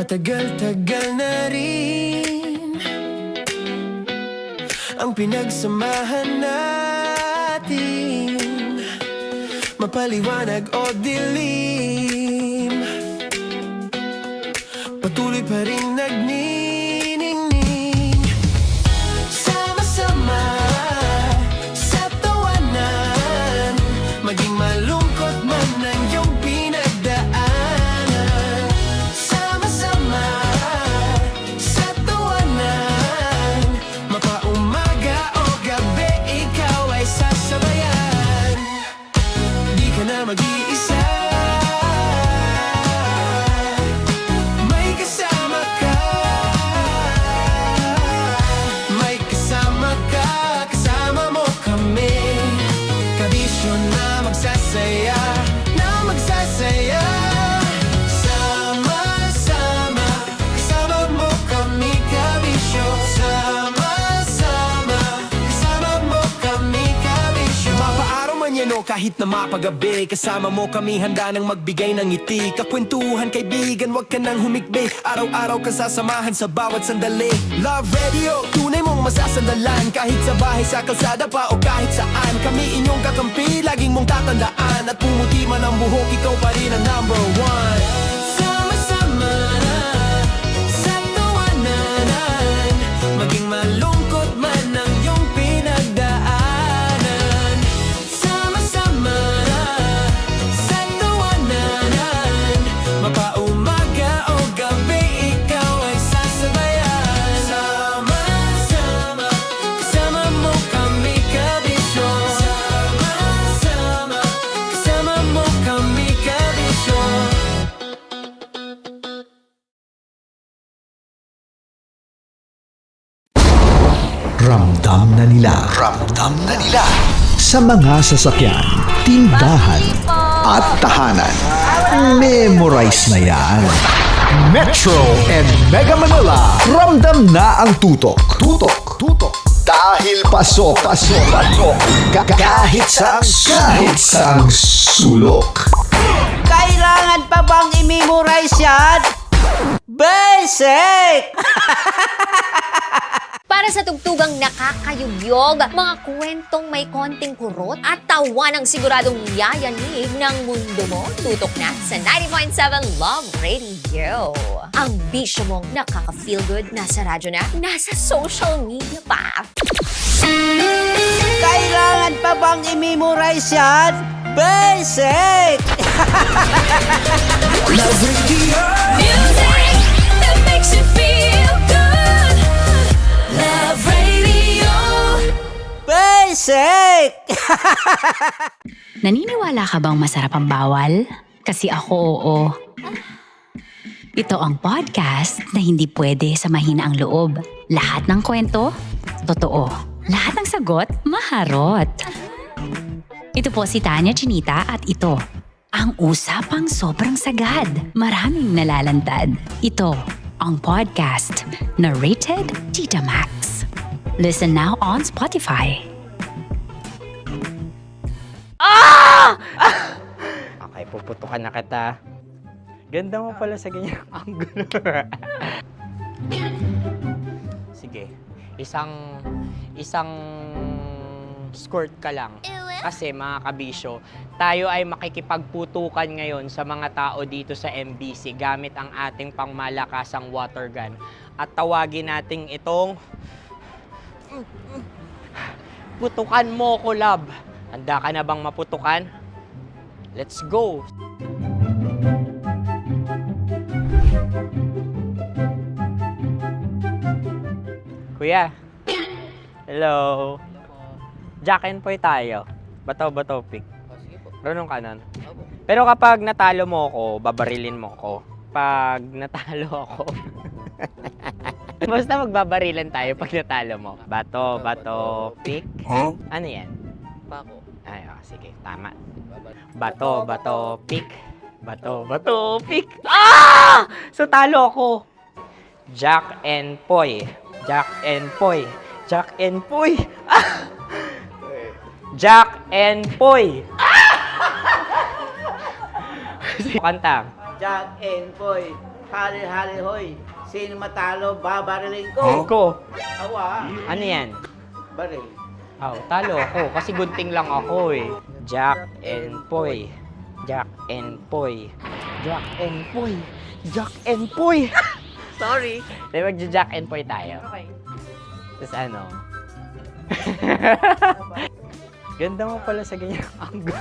Matagal-tagal na rin ang pinagsamahan natin, mapaliwanag o dilim, patuloy pa rin nagniningning. Sama-sama sa tawanan, maging malungkot man ang iyong pinagdaanan. Sama-sama sa tawanan, mapaumaga o gabi, ikaw ay sasabayan. Di ka na mag-iisa, may kasama ka. May kasama ka, kasama mo kami. Kabisyo na magsasaya, na magsasaya. Sama-sama, kasama mo kami, kabisyo. Sama-sama, kasama mo kami, kabisyo. Mapaaraw man yan o kahit na mapagabi, kasama mo kami, handa nang magbigay ng ngiti. Kakwentuhan, kaibigan, wag ka nang humikbi. Araw-araw ka sasamahan sa bawat sandali. Love Radio, tunay mong masasandalan. Kahit sa bahay, sa kalsada pa o kahit saan, kami inyong kakampi, laging mong tatandaan. At pumuti man ang buhok, ikaw pa rin ang number one. Sama-sama sa tawanan, maging malungkot man ang iyong pinagdaanan. Sama-sama sa tawanan, mapaumaga o gabi, ikaw ay sasabayan. Sama-sama, kasama mo kami, kabisyo. Sama-sama, kasama mo kami, kabisyo. Ramdam na nila sa mga sasakyan, tindahan at tahanan. Memorize na yan. Metro and Mega Manila, ramdam na ang tutok. Dahil pasok. Kahit sang sulok. Kailangan pa bang i-memorize yan? Basic! Para sa tugtugang nakakayugyog, mga kwentong may konting kurot at tawa ng siguradong yayanig ng mundo mo, tutok na sa 90.7 Love Radio. Ang bisyo mong nakaka-feel good, nasa radyo na, nasa social media pa. Kailangan pa bang i-memorize yan? Basic! Love Radio. Music that makes you feel good. Love Radio. Basic! Naniniwala ka bang masarap ang bawal? Kasi ako oo. Ito ang podcast na hindi pwede sa mahina ang loob. Lahat ng kwento, totoo. Lahat ng sagot, maharot. Ito po si Tanya Chinita at ito, ang usapang sobrang sagad. Maraming nalalantad. Ito, ang podcast na rated Tita Max. Listen now on Spotify. Okay, puputukan na kita. Ganda mo pala sa ganyang angulo. Sige, isang skirt ka lang. Kasi mga kabisyo, tayo ay makikipagputukan ngayon sa mga tao dito sa MBC gamit ang ating pangmalakasang water gun. At tawagin natin itong putukan mo ko, love. Handa ka na bang maputukan? Let's go! Kuya. Hello. Jack and Poy tayo. Bato-bato pick. Sige po. Runong kanan. Pero kapag natalo mo ako, babarilin mo ako. Pag natalo ako, basta magbabarilan tayo pag natalo mo. Bato, pick. Huh? Ano yan? Bako. Ay, sige, tama. Bato, pick. Bato, pick. Ah! So talo ako. Jack and Poy. Jack and Poy. Jack and Poy. Ah! Jack and Poy. Ah! Kanta. Jack and Poy. Hali-hali hoy. Sino matalo, babarilin ko. Ko. Awa. Ano yan? Baril. Oh, talo ako kasi gunting lang ako eh. Jack and Poy. Jack and Poy. Jack and Poy. Jack and Poy. Sorry. Di magja-Jack and Poy tayo. Okay. Tapos ano? Ganda mo pala sa ganyan angle.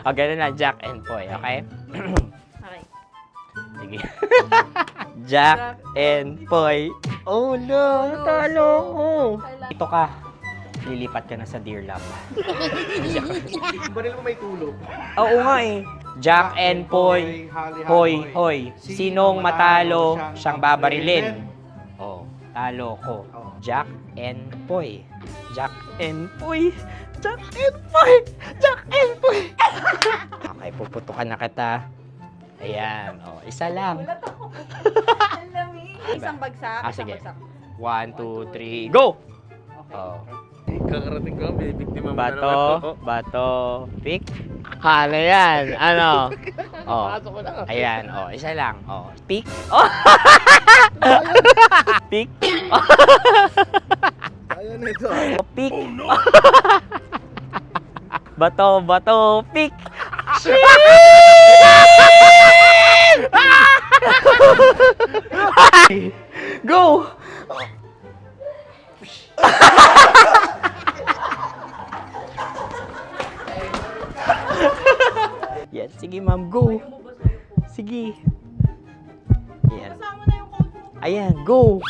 O, ganun na, Jack and Poy, okay? Okay. Sige. Jack and Poy. Oh no, natalo ko. Ito ka. Lilipat ka na sa Dear Love. Baril mo may tulog. Oo nga eh. Jack and Poy. Hoy, hoy. Sinong matalo, siyang babarilin. Oh, talo ko. Jack and Poy. Jack and Poy. Jack and Poy. Jack and Poy. Okay, puputukan na kita. Ayan. Oh, isa lang. Isang bagsak. Sige. 1, 2, 3, go! Oh. Kakarating ko, binibiktima mo na naman Bato, ako. bato, pick. Ano yan? Ano? Oh. Pasok ko na. Ayan, oh, isa lang. Oh, pick. Oh. Pick. Ayaw na ito. Oh, pick. Bato, bato, pick. Go! Yan, sige ma'am, go. Sige. Ayan. Ayan, go.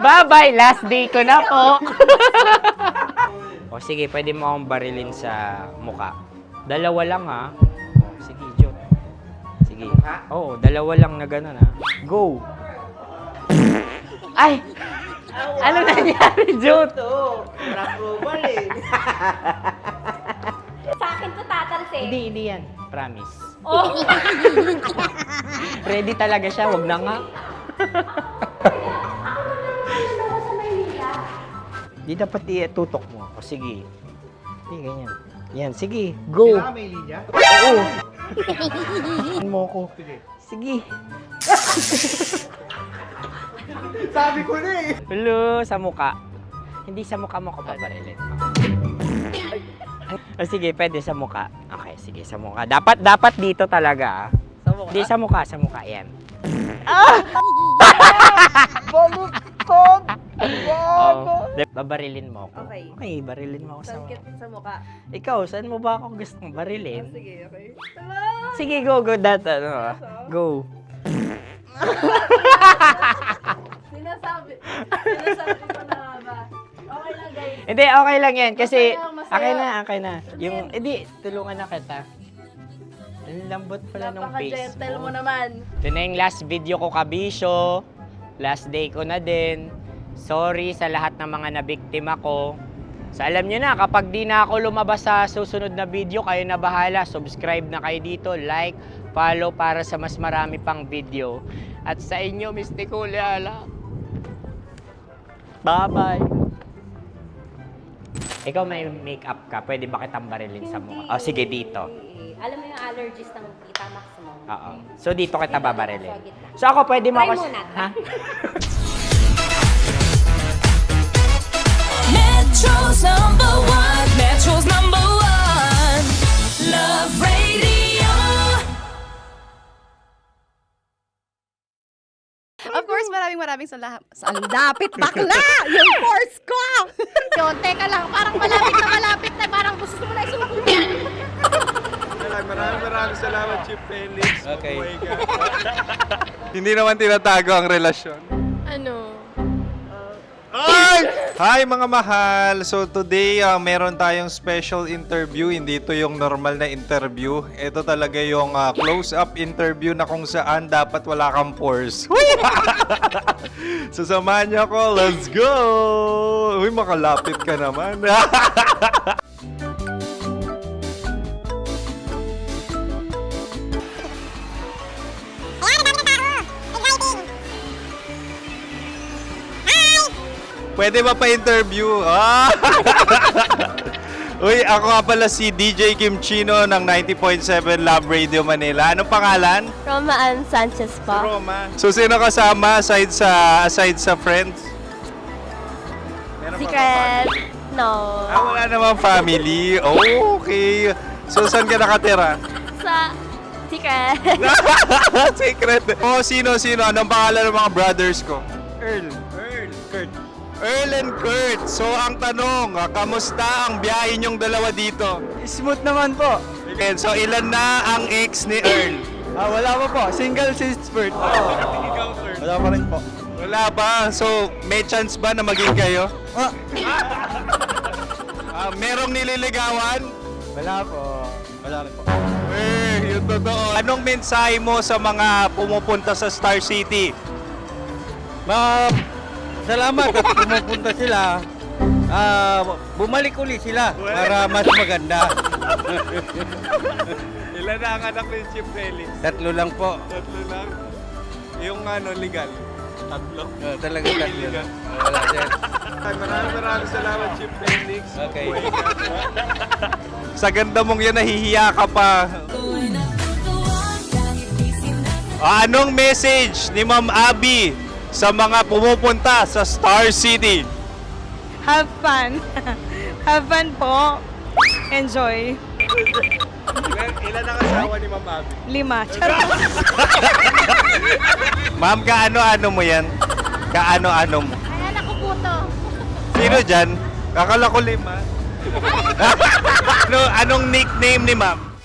Bye-bye, last day ko na po. O sige, pwede mo akong barilin sa muka. Dalawa lang ha. O, sige, Jot. Sige. Oo, dalawa lang na gano'n ha. Go. Ay! Ano nangyari, Jot? Ito. Approval eh. Sa akin to tatalse. Hindi yan. Promise. Oh. Ready talaga siya, wag na nga. Di dapat tutok mo. O sige. Hindi, ganyan. Yan, sige. Go. May linya? Oo. mo ko. Sige. Sabi ko na eh. Hello, sa muka. Hindi sa muka mo ko pabarilin. O sige, pwede sa muka. Okay, sige, sa muka. Dapat dito talaga. Sa mukha? Hindi, sa muka, yan. Baluktot! Oh, babarilin mo ako. Okay. Okay, barilin mo ako sa muka. Sa mukha. Ikaw, saan mo ba ako gustong barilin? Sige, okay. Sige, go, ano, go. Sinasabi ko na ba? Okay lang guys. Hindi, okay lang yan. Kasi, Masaya, masaya. okay na. Yung, hindi, tulungan na kita. Ang lambot pala nung face Napaka-gentle mo. mo naman. Ito na yung last video ko, kabisyo. Last day ko na din. Sorry sa lahat ng mga nabiktima ko. So alam nyo na, kapag di na ako lumabas sa susunod na video, kayo na bahala. Subscribe na kayo dito, like, follow para sa mas marami pang video. At sa inyo, Mistiko Leala. Bye-bye. Ikaw may makeup ka, pwede ba kitang barilin sa mukha? Oh, sige, dito. Alam mo yung allergies ng Tita Max mo? Oo. So dito kita babarilin. So ako pwede mo Try ako... muna. Ha? Metro's number one. Metro's number one. Love Radio. Of course, maraming salamat. Ang lapit bakla! Yung force ko! Yun, teka lang, parang malapit na, parang gusto mo na isulat. Maraming salamat, Chief Felix. Okay. Oh my God. Hindi naman tinatago ang relasyon. Ano? Ay! Hi mga mahal! So today, meron tayong special interview. Hindi ito yung normal na interview. Ito talaga yung close-up interview na kung saan dapat wala kang pores. So samahan niyo ako. Let's go! Uy, makalapit ka naman. Pwede ba pa-interview? Ah! Uy, ako nga pala si DJ Kim Chino ng 90.7 Love Radio Manila. Anong pangalan? Roma Ann Sanchez po. Roma. So, sino kasama aside sa friends? Meron pa ba Secret. family? No. Wala namang family. Oh, okay. So, saan ka nakatira? Sa secret. Secret. Oh, sino? Anong pangalan ng mga brothers ko? Earl, Kurt. Earl and Kurt. So, ang tanong, kamusta ang biyahe niyong dalawa dito? Smooth naman po. Okay, so, ilan na ang ex ni Earl? Wala pa po. Single since birth. Wala pa rin po. Wala ba? So, may chance ba na maging kayo? Merong nililigawan? Wala po. Wala rin po. Yung totoo. Anong mensahe mo sa mga pumupunta sa Star City? Salamat at pumupunta sila. Bumalik ulit sila para mas maganda. Ilan na ang anak ni Chief Felix? 3 lang po. 3 lang. Yung legal? 3. Talaga 3 lang. Wala sir. Maraming salamat, Chief Felix. Okay. Sa ganda mong yan, nahihiya ka pa. Anong message ni Ma'am Abby sa mga pumupunta sa Star City? Have fun. Have fun po. Enjoy. Ilan ang asawa ni Ma'am Abby? 5. Charot. Ma'am, kaano-ano mo yan? Kaano-ano mo? Ayan ako po to. Sino dyan? Kakala ko 5. Anong nickname ni Ma'am?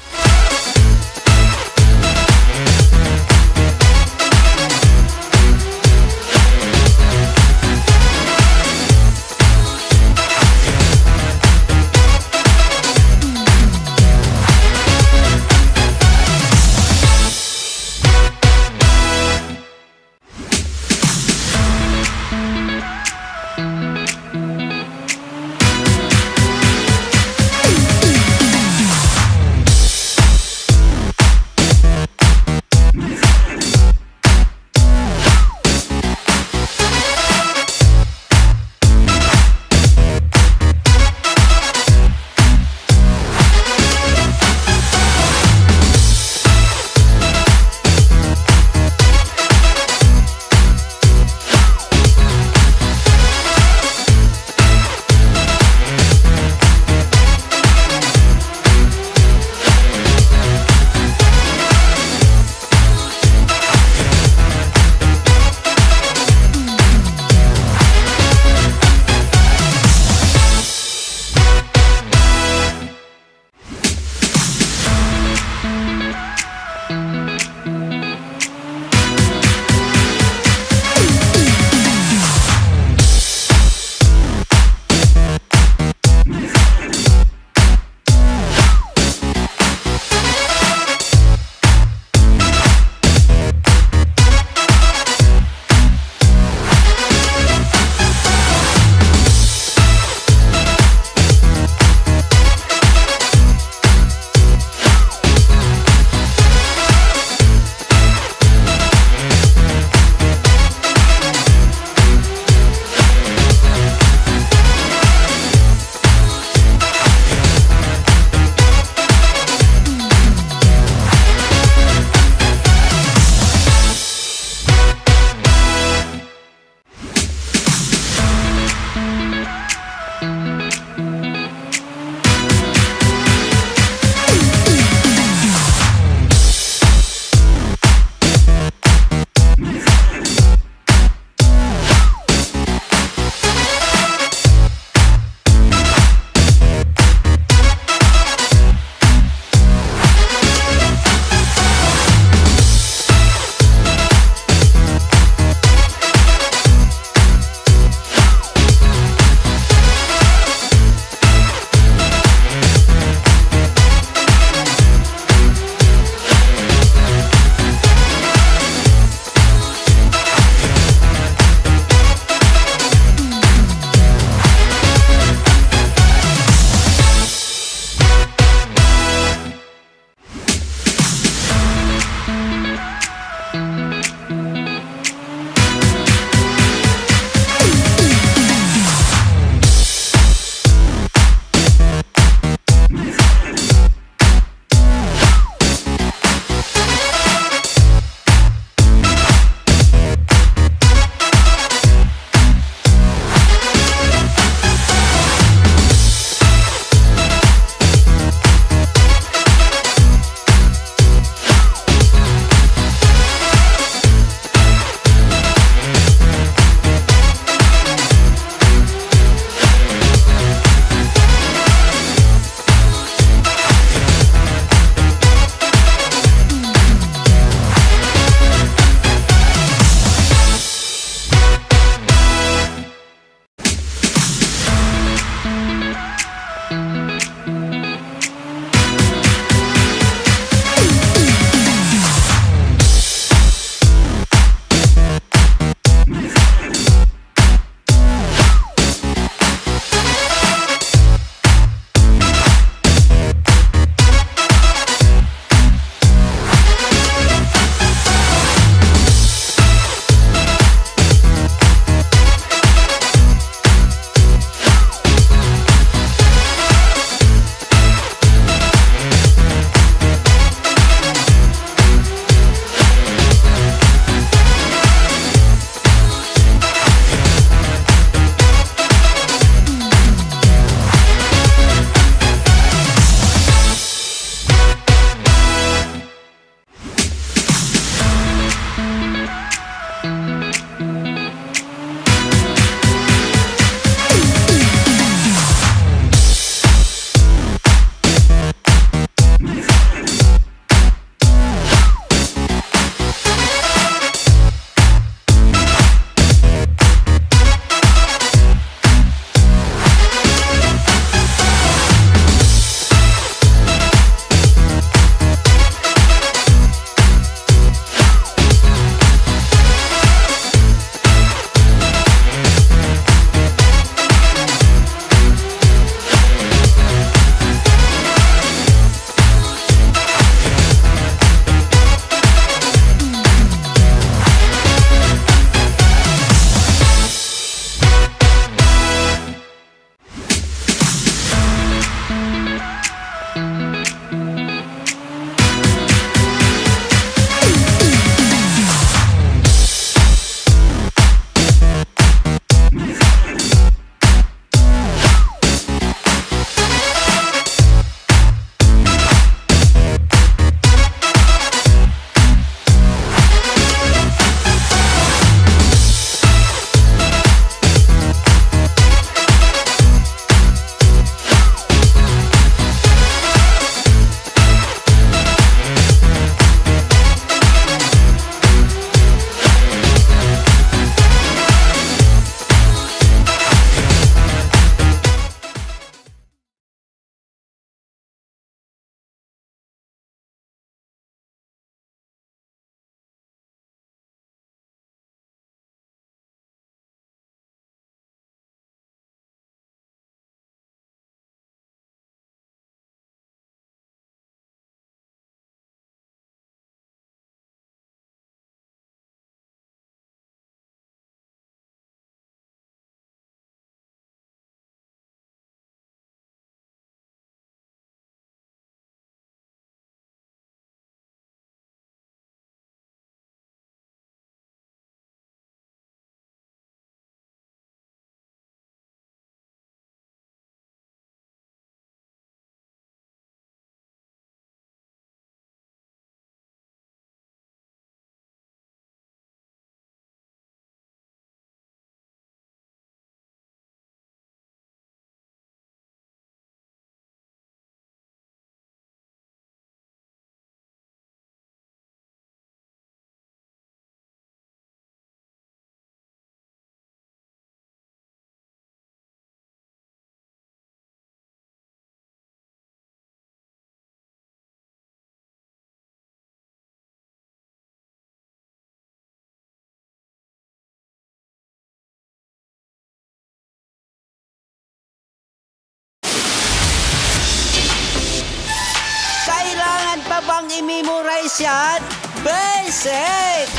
bang i-memorize yan? Basic!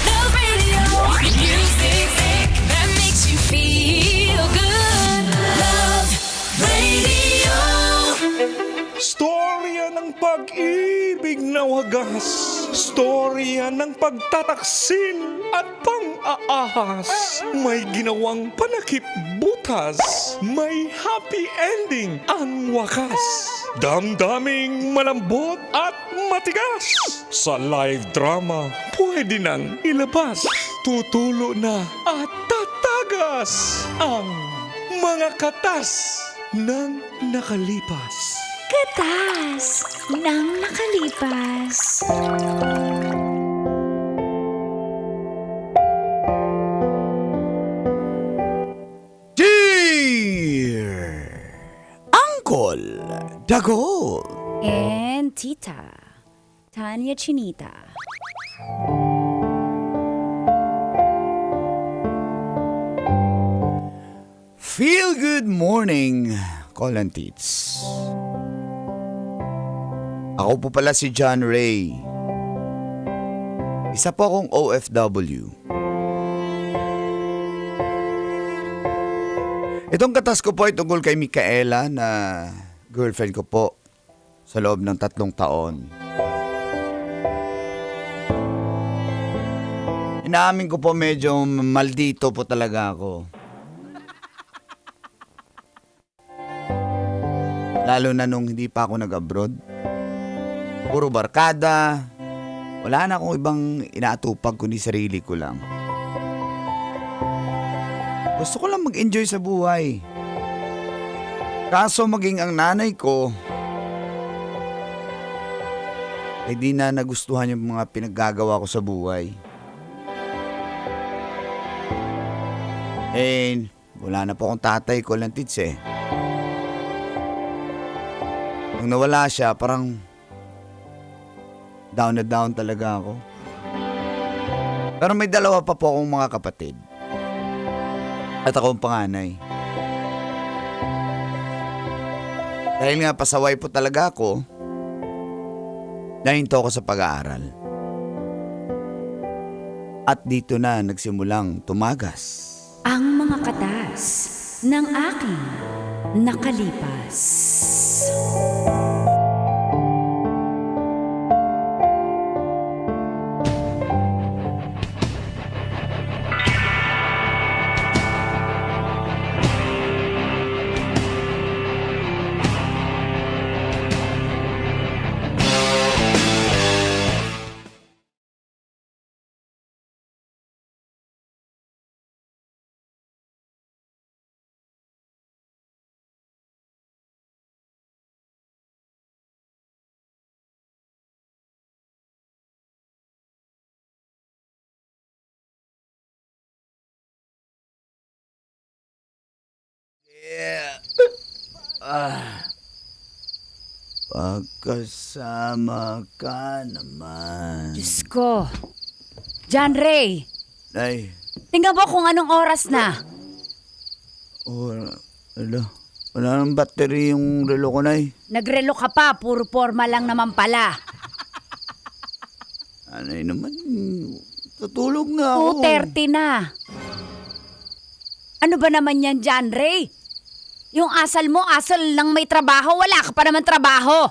Love Radio. Music that makes you feel good. Love Radio. Storya ng pag-ibig na wagas. Storya ng pagtataksil at pang-aahas. May ginawang panakip butas. May happy ending ang wakas. Damdaming malambot at matigas. Sa live drama, pwede nang ilabas. Tutulo na at tatagas ang mga katas ng nakalipas. Katas ng nakalipas. Dear Uncle Dagol. And Tita, Tanya Chinita. Feel good morning, Colin Tits. Ako po pala si John Ray. Isa po akong OFW. Itong katas ko po ay tungkol kay Micaela na girlfriend ko po sa loob ng 3 taon. Inaamin ko po medyo maldito po talaga ako. Lalo na nung hindi pa ako nag-abroad. Puro barkada. Wala na akong ibang inaatupag kundi sarili ko lang. Gusto ko lang mag-enjoy sa buhay. Kaso maging ang nanay ko ay di na nagustuhan yung mga pinaggagawa ko sa buhay. Eh, wala na po akong tatay ko lang tits eh. Nung nawala siya, parang down na down talaga ako. Pero may 2 pa po akong mga kapatid. At ako ang panganay. Dahil nga pasaway po talaga ako, nahinto ako sa pag-aaral. At dito na nagsimulang tumagas Ang mga katas ng aking nakalipas. Pagkasama ka naman. Diyos ko. John Ray, Ay, tingnan mo kung anong oras na. wala nang battery yung relo ko, Nay. Nagrelo ka pa, puro forma lang naman pala. Anay naman, tutulog na ako. 2:30 na. Ano ba naman yan, John Ray? Yung asal mo, asal lang may trabaho, wala ka pa naman trabaho.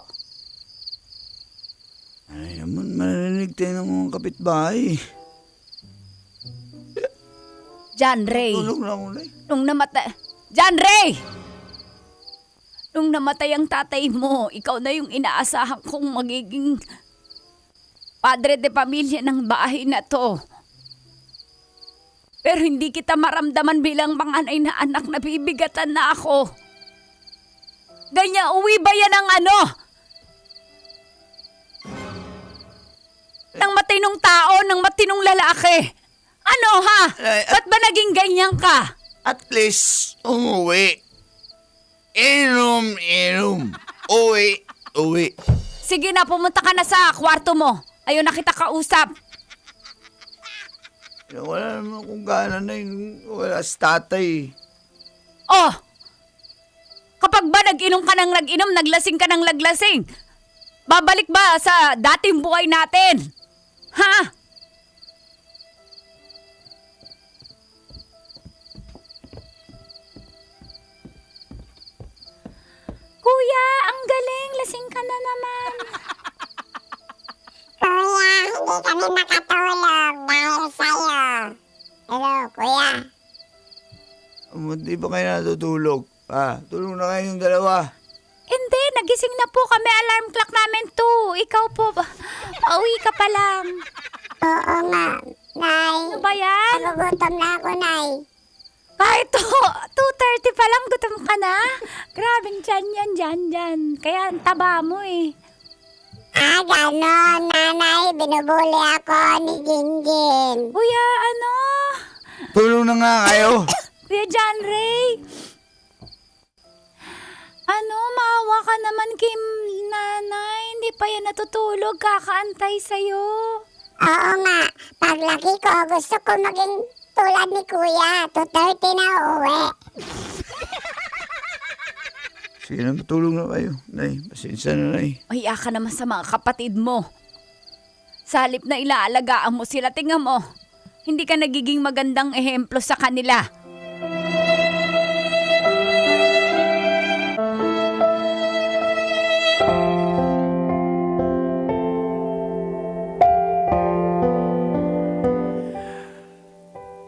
Anay naman, marinig tayo ng mga kapitbahay. John Ray. Tulog na ako, Nay. Nung namatay... John Ray! Nung namatay ang tatay mo, ikaw na yung inaasahan kong magiging padre de pamilya ng bahay na to. Pero hindi kita maramdaman bilang panganay na anak na bibigatan na ako. Ganyan, uwi ba yan ang ano? Nang matinong tao, nang matinong lalaki. Ano ha? Ba't ba naging ganyan ka? At least, umuwi. Inom. Uwi. Sige na, pumunta ka na sa kwarto mo. Ayaw na kita kausap. Wala naman akong gana na yung wala sa tatay. Oh! Kapag ba nag nag-inom ka ng nag-inom, naglasing ka ng naglasing. Babalik ba sa dating buhay natin? Ha? Kuya, ang galing. Lasing ka na naman. Kuya, hindi kami makatulog dahil sa'yo. Hello, kuya. Di ba kayo natutulog? Tulog na kayo yung dalawa. Hindi, nagising na po kami. Alarm clock namin 2. Ikaw po, pauwi ka pa lang. Oo nga, Nay. Ano ba yan? Nagugutom na ako, Nay. Kahit 2:30 pa lang, gutom ka na? Grabing tiyan yan, dyan. Kaya ang taba mo eh. Ganon, Nanay. Binubuli ako ni Ginggin. Kuya, ano? Tulog na nga kayo. Kuya John Ray. Ano, maawa ka naman kay nanay. Hindi pa yan natutulog, kakaantay sa'yo. Oo nga, paglaki ko, gusto ko maging tulad ni Kuya. 2:30 na uwi. Sige na, matulog na kayo. Nay, pasensya na, Nay. Ay, ka naman sa mga kapatid mo. Sa halip na ilaalagaan mo sila, tingnan mo. Hindi ka nagiging magandang ehemplo sa kanila.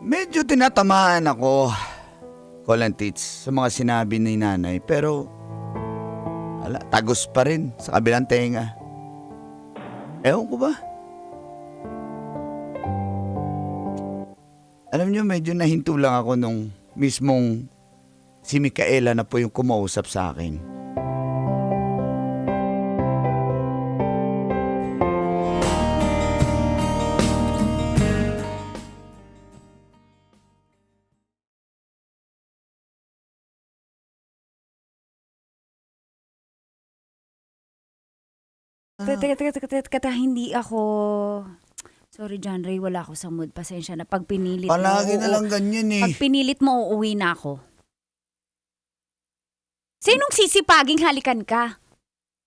Medyo tinatamaan ako, Colantits, sa mga sinabi ni nanay. Pero, tagos pa rin sa kabilang tenga. Ewan ko ba? Alam niyo, medyo nahinto lang ako nung mismong si Micaela na po yung kumausap sa akin. Teka, hindi ako... Sorry, John Ray, wala ako sa mood. Pasensya na. Pag pinilit mo... Palagi na lang ganyan eh. Pag pinilit mo, uuwi na ako. Sinong sisipaging halikan ka?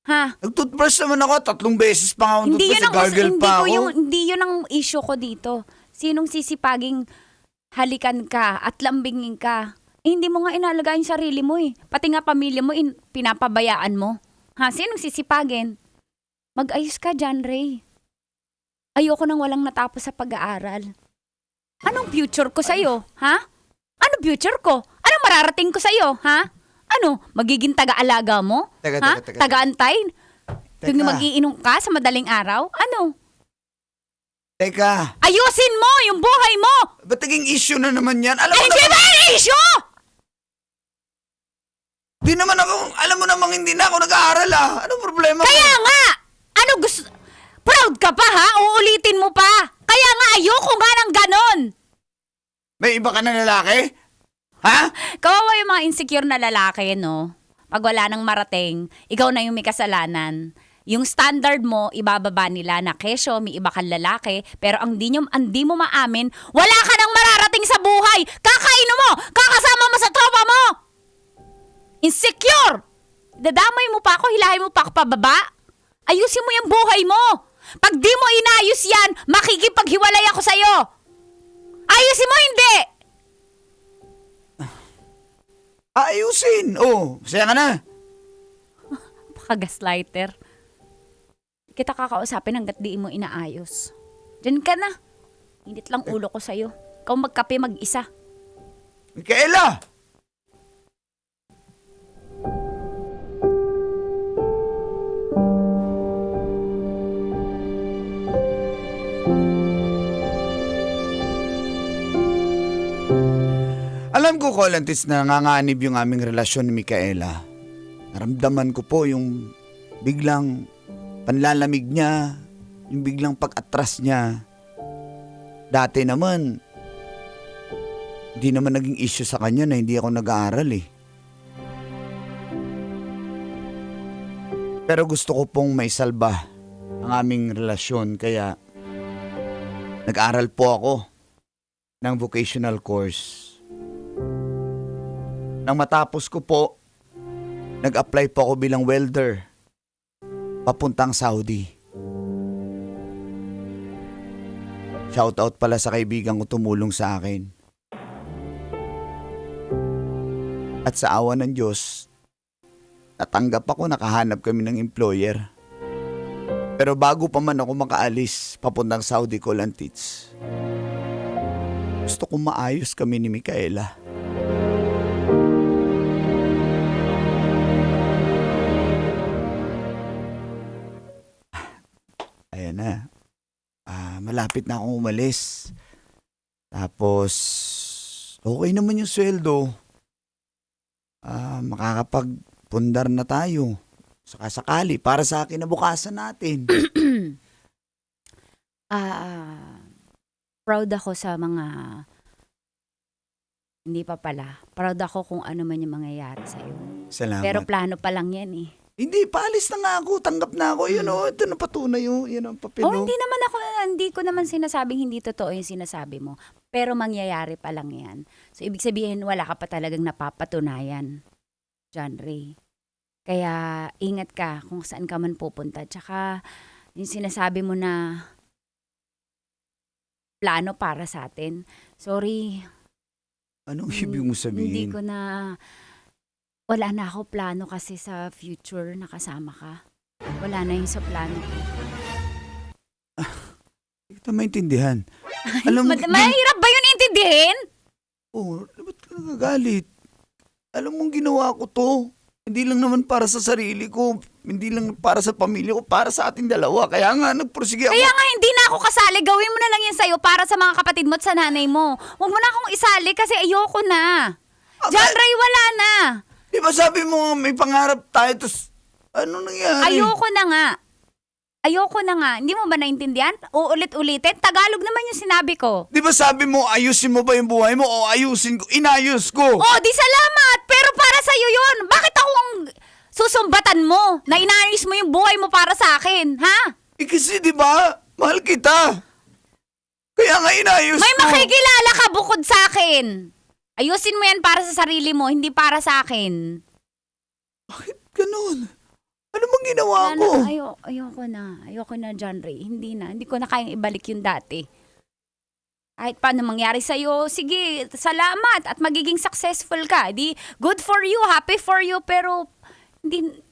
Ha? Nag-toothbrush naman ako. 3 beses pa ako Hindi toothbrush. Gargle pa ako. Hindi yun ang issue ko dito. Sinong sisipaging halikan ka at lambingin ka? Hindi mo nga inalagaan yung sarili mo eh. Pati nga pamilya mo, pinapabayaan mo. Ha? Sinong sisipagin? Mag-ayos ka, John Ray. Ayoko nang walang natapos sa pag-aaral. Anong future ko sa'yo, ha? Anong future ko? Anong mararating ko sa'yo, ha? Ano, magiging taga-alaga mo? Teka. Taga-antay? Teka. Kung mag-iinom ka sa madaling araw? Ano? Teka. Ayusin mo yung buhay mo! Ba't naging issue na naman yan? Alam mo Hindi naman, ba yung issue? di naman ako, alam mo namang hindi na ako nag-aaral Anong problema mo? Kaya nga! Ano gusto... Proud ka pa ha? Uulitin mo pa! Kaya nga ayoko nga ng ganon! May iba ka na lalaki? Ha? Kawawa yung mga insecure na lalaki, no? Pag wala nang marating, ikaw na yung may kasalanan. Yung standard mo, ibababa nila na kesyo, may iba kang lalaki, pero ang di mo maamin, wala ka nang mararating sa buhay! Kakaino mo! Kakasama mo sa tropa mo! Insecure! Dadamay mo pa ako, hilahin mo pa ako pababa? Ayusin mo yung buhay mo! Pag di mo inayos yan, makikipaghiwalay ako sa'yo! Ayusin mo, hindi! Ayusin! Masaya ka na. Paka-gaslighter. Kita kakausapin hanggat di mo inaayos. Diyan ka na. Init lang ulo ko sa'yo. Ikaw magkape mag-isa. Micaela! Alam ko, Colantis, na nanganganib yung aming relasyon ni Micaela. Naramdaman ko po yung biglang panlalamig niya, yung biglang pag-atras niya. Dati naman, hindi naman naging issue sa kanya na hindi ako nag-aaral eh. Pero gusto ko pong maisalba ang aming relasyon, kaya nag-aral po ako ng vocational course. Nang matapos ko po, nag-apply po ako bilang welder. Papuntang Saudi. Shoutout pala sa kaibigan ko tumulong sa akin. At sa awa ng Diyos, natanggap ako, nakahanap kami ng employer. Pero bago pa man ako makaalis papuntang Saudi Colantits, gusto ko maayos kami ni Micaela. Ayan na. Malapit na akong umalis. Tapos, okay naman yung sweldo. Makakapagpundar na tayo. Sakasakali, para sa akin na bukasan natin. Proud ako sa mga... Hindi pa pala. Proud ako kung ano man yung mangyayari sa'yo. Salamat. Pero plano pa lang yan eh. Hindi, paalis na nga ako. Tanggap na ako. Yun o, ito na patunay o. Yan ang papel o. Oh, hindi ko naman sinasabing hindi totoo yung sinasabi mo. Pero mangyayari pa lang yan. So, ibig sabihin, wala ka pa talagang napapatunayan. John Ray. Kaya, ingat ka kung saan ka man pupunta. Tsaka, yung sinasabi mo na plano para sa atin. Sorry. Anong ibig mo sabihin? Hindi ko na... Wala na ako plano kasi sa future na kasama ka. Wala na yung sa plano ko. Hindi kita maintindihan. Alam mo, Mahirap ba yun intindihin? ba't ka nagagalit? Alam mong ginawa ko to. Hindi lang naman para sa sarili ko. Hindi lang para sa pamilya ko. Para sa ating dalawa. Kaya nga, nagpursige ako. Kaya nga hindi na ako kasali. Gawin mo na lang yan sa'yo para sa mga kapatid mo at sa nanay mo. Huwag mo na akong isali kasi ayoko na. John Ray, wala na. Di ba sabi mo nga may pangarap tayo, tapos ano nangyari? Ayoko na nga. Ayoko na nga. Hindi mo ba naintindihan? Uulit-ulitin? Tagalog naman yung sinabi ko. Di ba sabi mo, ayusin mo ba yung buhay mo o ayusin ko? Inayos ko. Oh, di salamat. Pero para sa'yo yun. Bakit ako ang susumbatan mo na inayos mo yung buhay mo para sa akin? Ha? Kasi di ba, mahal kita. Kaya nga inayos May ko. makikilala ka bukod sa akin. Ayusin mo yan para sa sarili mo, hindi para sa akin. Bakit ganun? Ano bang ginawa ko? Ayoko na, John Ray. Hindi na. Hindi ko na kayang ibalik yung dati. Kahit paano mangyari sa'yo, sige, salamat at magiging successful ka. Di, good for you, happy for you, pero hindi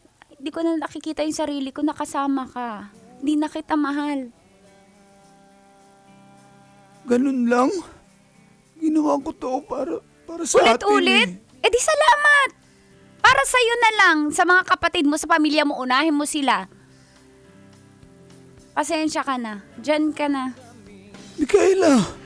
ko na nakikita yung sarili ko nakasama ka. Hindi na kita mahal. Ganun lang? Ginawa ko to para sa atin. Ulit-ulit? Eh di salamat. Para sa'yo na lang, sa mga kapatid mo, sa pamilya mo, unahin mo sila. Pasensya ka na. Diyan ka na. Micaela.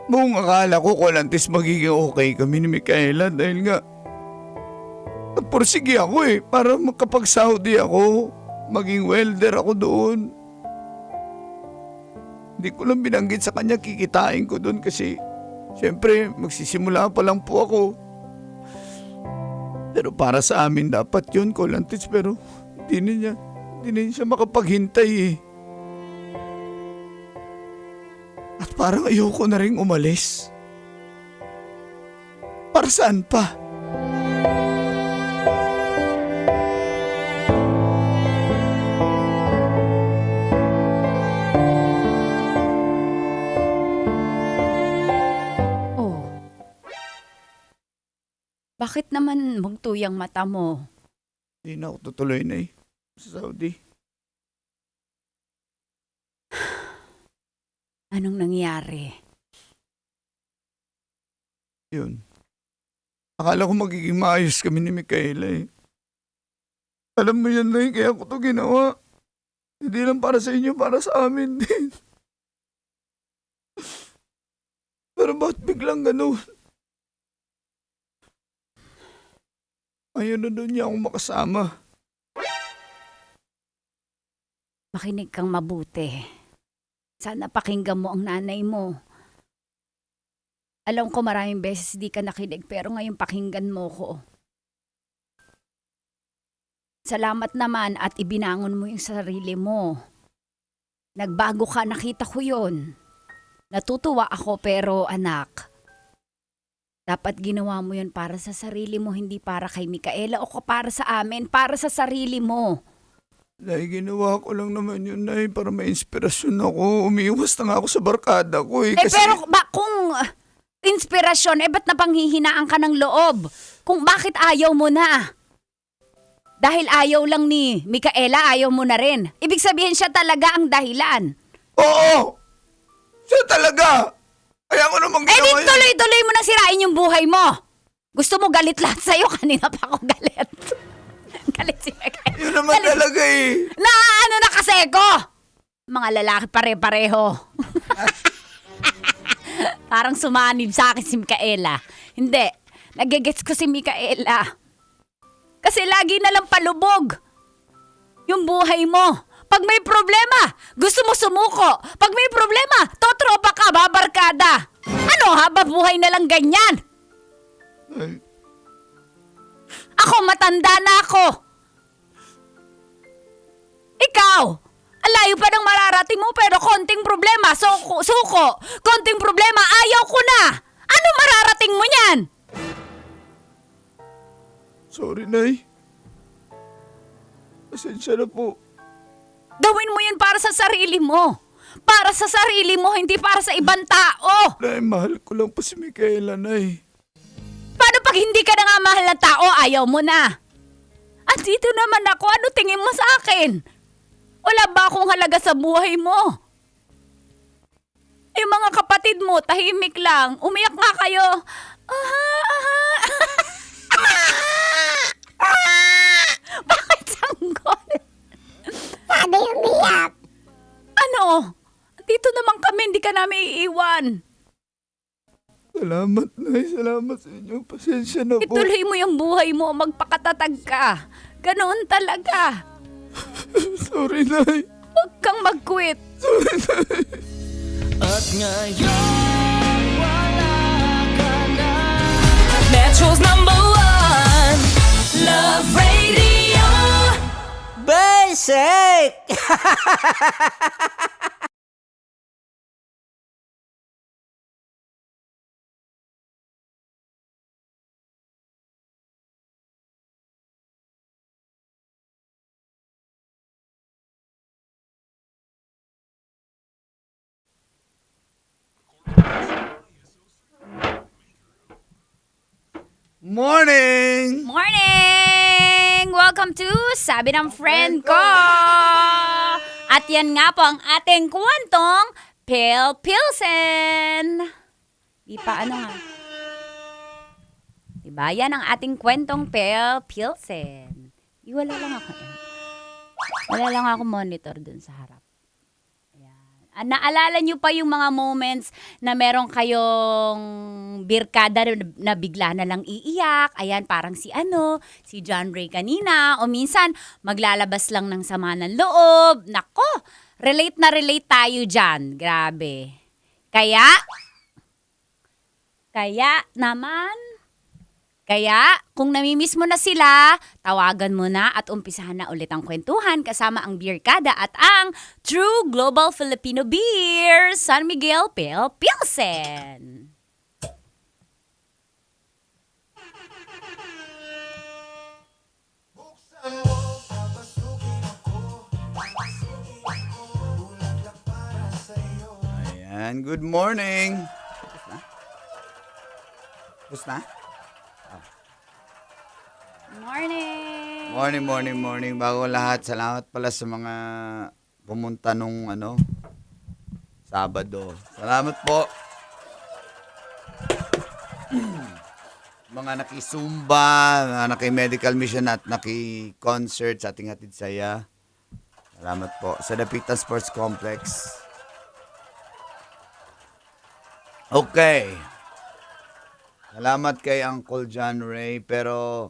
Buong akala ko Colantes magiging okay kami ni Micaela dahil nga nagpursige ako para makapag-Saudi ako, maging welder ako doon. Hindi ko lang binanggit sa kanya kikitain ko doon kasi syempre magsisimula pa lang po ako. Pero para sa amin dapat yun, Colantes, pero hindi na siya makapaghintay At parang ayoko na rin umalis. Para saan pa? Oh. Bakit naman bugtuyang mata mo? Hindi na ako tutuloy na sa Saudi. Anong nangyari? Yun. Akala ko magiging maayos kami ni Micaela Alam mo yan na kaya ko to ginawa. Hindi lang para sa inyo, para sa amin din. Pero bakit biglang ganun? Ayaw na doon niya akong makasama. Makinig kang mabuti. Sana pakinggan mo ang nanay mo. Alam ko maraming beses di ka nakinig pero ngayon pakinggan mo ko. Salamat naman at ibinangon mo yung sarili mo. Nagbago ka, nakita ko yun. Natutuwa ako pero anak, dapat ginawa mo yun para sa sarili mo, hindi para kay Micaela o para sa amin, para sa sarili mo. Nay, ginawa ko lang naman yun, Nay, para may inspirasyon ako. Umiiwas na nga ako sa barkada ko eh. Kasi... Pero kung inspirasyon, ba't napanghihinaan ka ng loob? Kung bakit ayaw mo na? Dahil ayaw lang ni Micaela, ayaw mo na rin. Ibig sabihin siya talaga ang dahilan. Oo! Siya talaga! Kaya ko namang Eh di ginawa yun. tuloy-tuloy mo nang sirain yung buhay mo. Gusto mo galit lahat sa'yo, kanina pa ako galit. Galit si Micaela. Yun naman talaga eh. Na ano na kasi ko? Mga lalaki pare-pareho. Parang sumanib sa akin si Micaela. Hindi, nagigets ko si Micaela. Kasi lagi na lang palubog yung buhay mo. Pag may problema, gusto mo sumuko. Pag may problema, totropa ka, babarkada. Ano, haba buhay na lang ganyan? Ay, Ako, matanda na ako. Ikaw, ang layo pa ng mararating mo pero konting problema, suko. Konting problema, ayaw ko na. Ano mararating mo niyan? sorry, Nay. Pasensya na po. Gawin mo yun para sa sarili mo. Para sa sarili mo, hindi para sa ibang tao. Nay, mahal ko lang po si Micaela, Nay. Paano pag hindi ka na nga mahal na tao, ayaw mo na? At dito naman ako, ano tingin mo sa akin? Wala ba akong halaga sa buhay mo? Yung mga kapatid mo, tahimik lang. Umiyak nga kayo. Bakit sanggol? Sabi umiyak. Ano? Dito naman kami, hindi ka namin iiwan. Salamat, Nay. Salamat sa inyo. Pasensya na po. Ituloy mo yung buhay mo, magpakatatag ka. Ganoon talaga. Sorry, Nay. Huwag kang mag-quit. Sorry, Nay. At ngayon wala ka na. Metro's #1 Love Radio. Basic! Morning! Morning! Welcome to Sabi ng Friend Ko! At yan nga po ang ating kwentong Pilsen. Di pa ano nga. Diba? Yan ang ating kwentong Pilsen. Wala lang ako. Wala lang ako monitor dun sa harap. Naalala nyo pa yung mga moments na meron kayong birkada na bigla na lang iiyak. Ayan, parang si John Ray kanina. O minsan, maglalabas lang ng sama ng loob. Nako, relate na relate tayo dyan. Grabe. Kaya, kung namimiss mo na sila, tawagan mo na at umpisahan na ulit ang kwentuhan kasama ang Beerkada at ang True Global Filipino Beer, San Miguel Pale Pilsen. Ayan, good morning. Bus na? Morning! Bago lahat, salamat pala sa mga pumunta nung Sabado. Salamat po. Mga nakisumba, mga naki-medical mission at naki-concert sa ating hatid saya. Salamat po. Sa Dapitan Sports Complex. Okay. Salamat kay Uncle John Ray, pero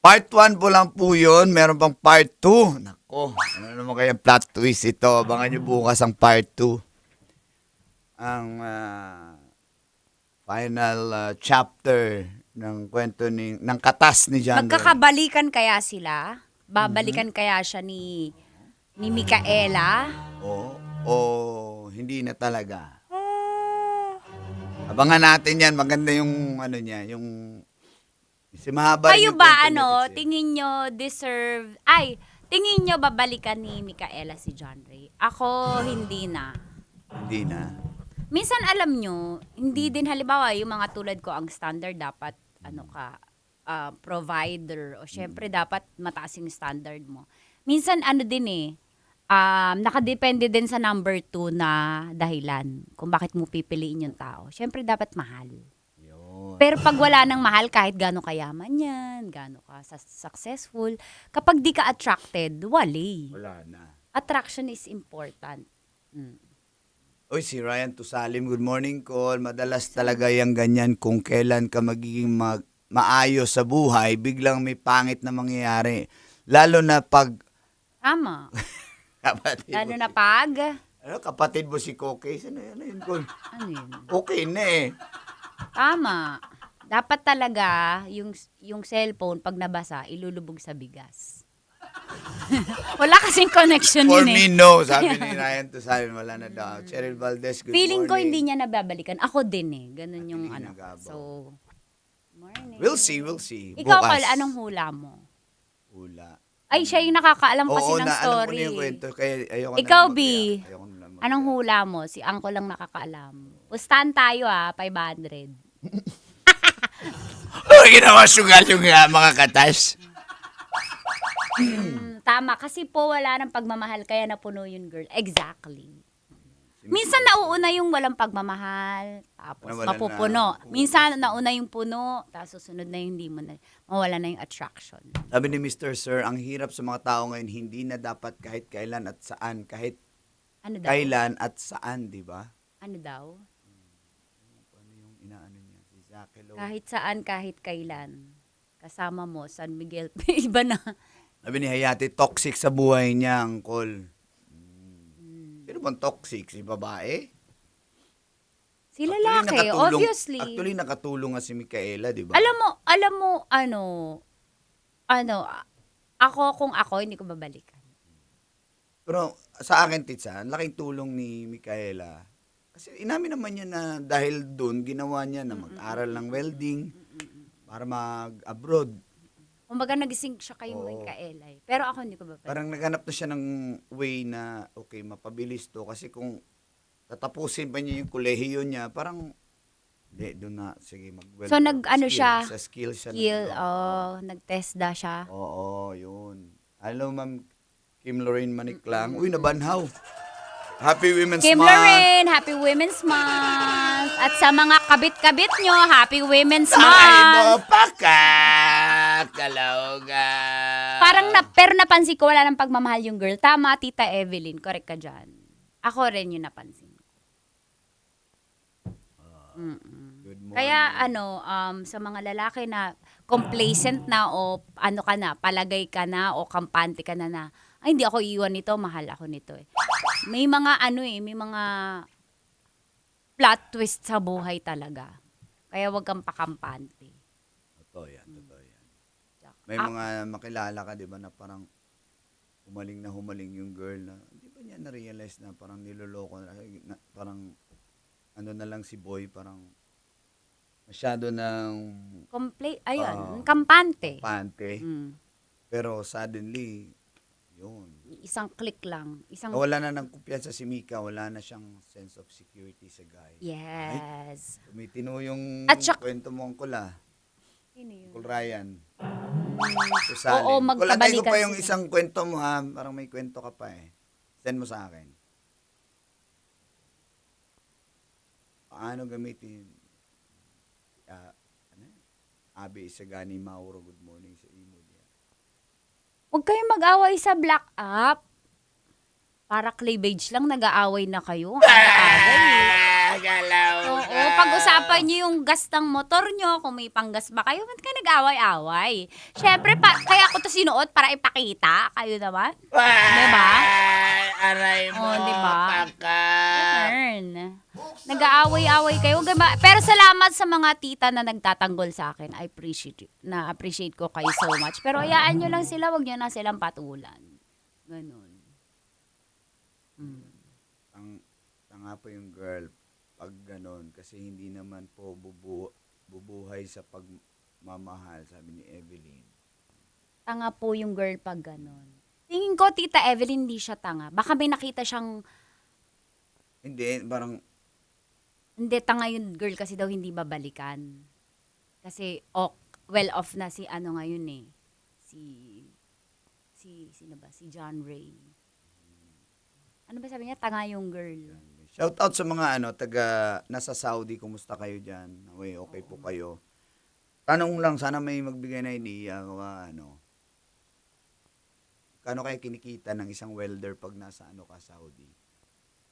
part 1 po lang po yun. Meron pang part 2. Nako, ano naman kaya plot twist ito? Abangan nyo bukas ang part 2. Ang final chapter ng kwento ng katas ni John Ray. Magkakabalikan kaya sila? Babalikan kaya siya ni Micaela? O hindi na talaga. Abangan natin yan. Maganda yung ano niya, yung si mahaba Kayo yung ba, kwento niya kasi. tingin nyo tingin nyo babalikan ni Micaela si John Ray? Ako, hindi na. Hindi na. Minsan alam nyo, hindi din halimbawa yung mga tulad ko ang standard dapat provider o syempre dapat mataas yung standard mo. Minsan din nakadepende din sa number 2 na dahilan kung bakit mo pipiliin yung tao. Syempre dapat mahal. Pero pag wala nang mahal, kahit gaano kayaman yan, gaano ka successful, kapag di ka attracted, wala na. Attraction is important. Oy, si Ryan Tusalim, good morning call. Madalas talaga yung ganyan kung kailan ka magiging maayos sa buhay, biglang may pangit na mangyayari. Lalo na pag... Tama. kapatid Lalo mo na pag... kapatid mo si Kokey. Ano yun, call? Ano yun? Okay na eh. Tama. Dapat talaga yung cellphone pag nabasa, ilulubog sa bigas. Wala kasing connection For yun me, no. Sabi ni Ryan Tusalim, wala na daw. Cheryl Valdez, good Feeling ko morning. hindi niya nababalikan. Ako din eh. Ganun yung Hindi ano. nagabaw. So, morning. We'll see. Ikaw, Bukas. Carl, anong hula mo? Hula. Ay, siya yung nakakaalam kasi ng alam ko story. na yung kwento. Kaya ayoko Ikaw, na B, ayoko na mag- anong hula mo? Si Angko lang nakakaalam. Pustahan tayo 500. Ginawa sugal yung mga katas. Tama, kasi po wala ng pagmamahal kaya napuno yung girl. Exactly. Minsan nauuna yung walang pagmamahal, tapos Nawalan mapupuno. na. Minsan nauna yung puno, tapos susunod na yung hindi mo na, mawala na yung attraction. Sabi ni Mr. Sir, ang hirap sa mga tao ngayon, hindi na dapat kahit kailan at saan. Kahit Ano daw? kailan at saan, di ba? Ano daw? Ano yung inaano niya? Si Zakelo. Kahit saan, kahit kailan. Kasama mo, San Miguel. Iba na. Sabi ni Hayati, toxic sa buhay niya, Angkol. Sino bang toxic? Si babae? Si lalaki, obviously. Actually, nakatulong nga si Micaela, di ba? Alam mo, ako kung ako, hindi ko babalikan. Pero sa akin, Titsa, ang laking tulong ni Micaela. Kasi inamin naman niya na dahil doon, ginawa niya na mag-aral ng welding para mag-abroad. Kumbaga nagising siya kay Micaela eh. Pero ako hindi ko babalikan. Parang naghanap na siya ng way na, okay, mapabilis to. Kasi kung tatapusin pa niya yung kolehiyo niya, parang, doon na, sige, mag-weld. So, siya? Sa skill siya. Nag-TESDA siya. Oo, yun. Hello, Ma'am Kim Lorraine Maniklang. Uy, nabanhaw. Happy Women's Kim Month. Lorraine, Happy Women's Month! At sa mga kabit-kabit nyo, Happy Women's Ay Month! mo pa ka, kalawga. Pero napansin ko, wala nang pagmamahal yung girl. Tama, Tita Evelyn, correct ka dyan. Ako rin yung napansin ko. Good morning. Kaya sa mga lalaki na complacent na o palagay ka na o kampante ka na, ay hindi ako iiwan nito, mahal ako nito eh. May mga may mga plot twist sa buhay talaga. Kaya wag kang pakampante. Totoo yan. May mga makilala ka, di ba, na parang humaling yung girl na, di ba niya na-realize na parang niloloko na parang na lang si boy, parang masyado ng Kampante. Pero suddenly, yun. Isang click lang. Wala na ng kumpiyansa si Mika, wala na siyang sense of security sa guy. Yes. Tumitino yung At syak- kwento mo, Uncle Sino yun? Uncle Ryan. Oo, magkabalikan Kulantay ko pa yung sila. isang kwento mo, ha? Parang may kwento ka pa eh. Send mo sa akin. Paano gamitin? Abi Isagani Mauro, good morning sa imo diyan. Huwag kayong mag-away sa black up. Para cleavage lang, nag-aaway na kayo. Ang aga-aga eh. Oo, pag-usapan nyo yung gas ng motor nyo, kung may panggas ba kayo, ba't ka nag-away-away? Siyempre, kaya ako to sinuot para ipakita. Kayo naman. Diba? Aray mo, diba? Nag-aaway-away kayo. Pero salamat sa mga tita na nagtatanggol sa akin. I appreciate ko kayo so much. Pero hayaan nyo lang sila, wag nyo na silang patulan. Ganun. Tanga po yung girl pag ganon kasi hindi naman po bubuhay sa pagmamahal, sabi ni Evelyn. Tanga po yung girl pag ganon. Tingin ko, Tita Evelyn, hindi siya tanga. Baka may nakita siyang, Hindi, parang hindi, tanga yung girl kasi daw hindi babalikan. Kasi, well off na si ano ngayon eh. Sino ba? Si John Ray. Ano ba sabi niya? Tanga yung girl. shout out sa mga taga nasa Saudi, kumusta kayo diyan? Okay po kayo. Tanong lang, sana may magbigay na idea kano kaya kinikita ng isang welder pag nasa ka Saudi?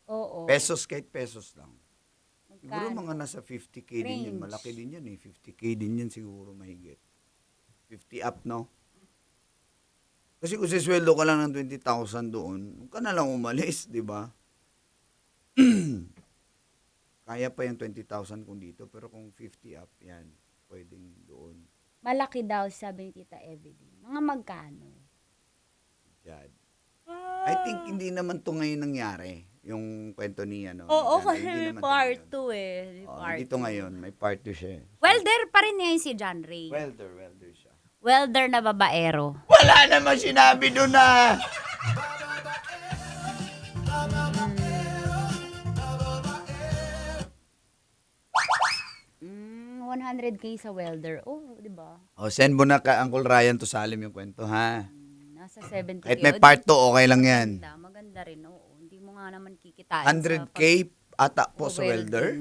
Oo. Pesos, kahit pesos lang. Siguro Magkano? mga nasa 50k din yun. Range. Malaki din yun eh. 50k din yun siguro mahigit. 50 up, no? Kasi kung sisweldo ka lang ng 20,000 doon, huwag ka na lang umalis, di ba? Kaya pa yung 20,000 kung dito, pero kung 50 up, yan, pwedeng doon. Malaki daw, sabi ni Tita Evelyn. Mga magkano? Yan. I think hindi naman to ngayon nangyari, yung kwento ni Oo, Jan. kasi Hindi may naman to part ngayon. 2 eh. May part Dito ngayon, may part 2 siya. Welder pa rin ngayon si John Ray. Welder siya. Welder na babaero. Wala naman sinabi doon na. 100K sa welder. Oh, di ba? Send mo na ka Uncle Ryan to Salim yung kwento, ha? Nasa 70K. Kahit may part 2, okay lang yan. Maganda rin. Oo. Hindi mo nga naman kikitain. 100K ata po sa welder.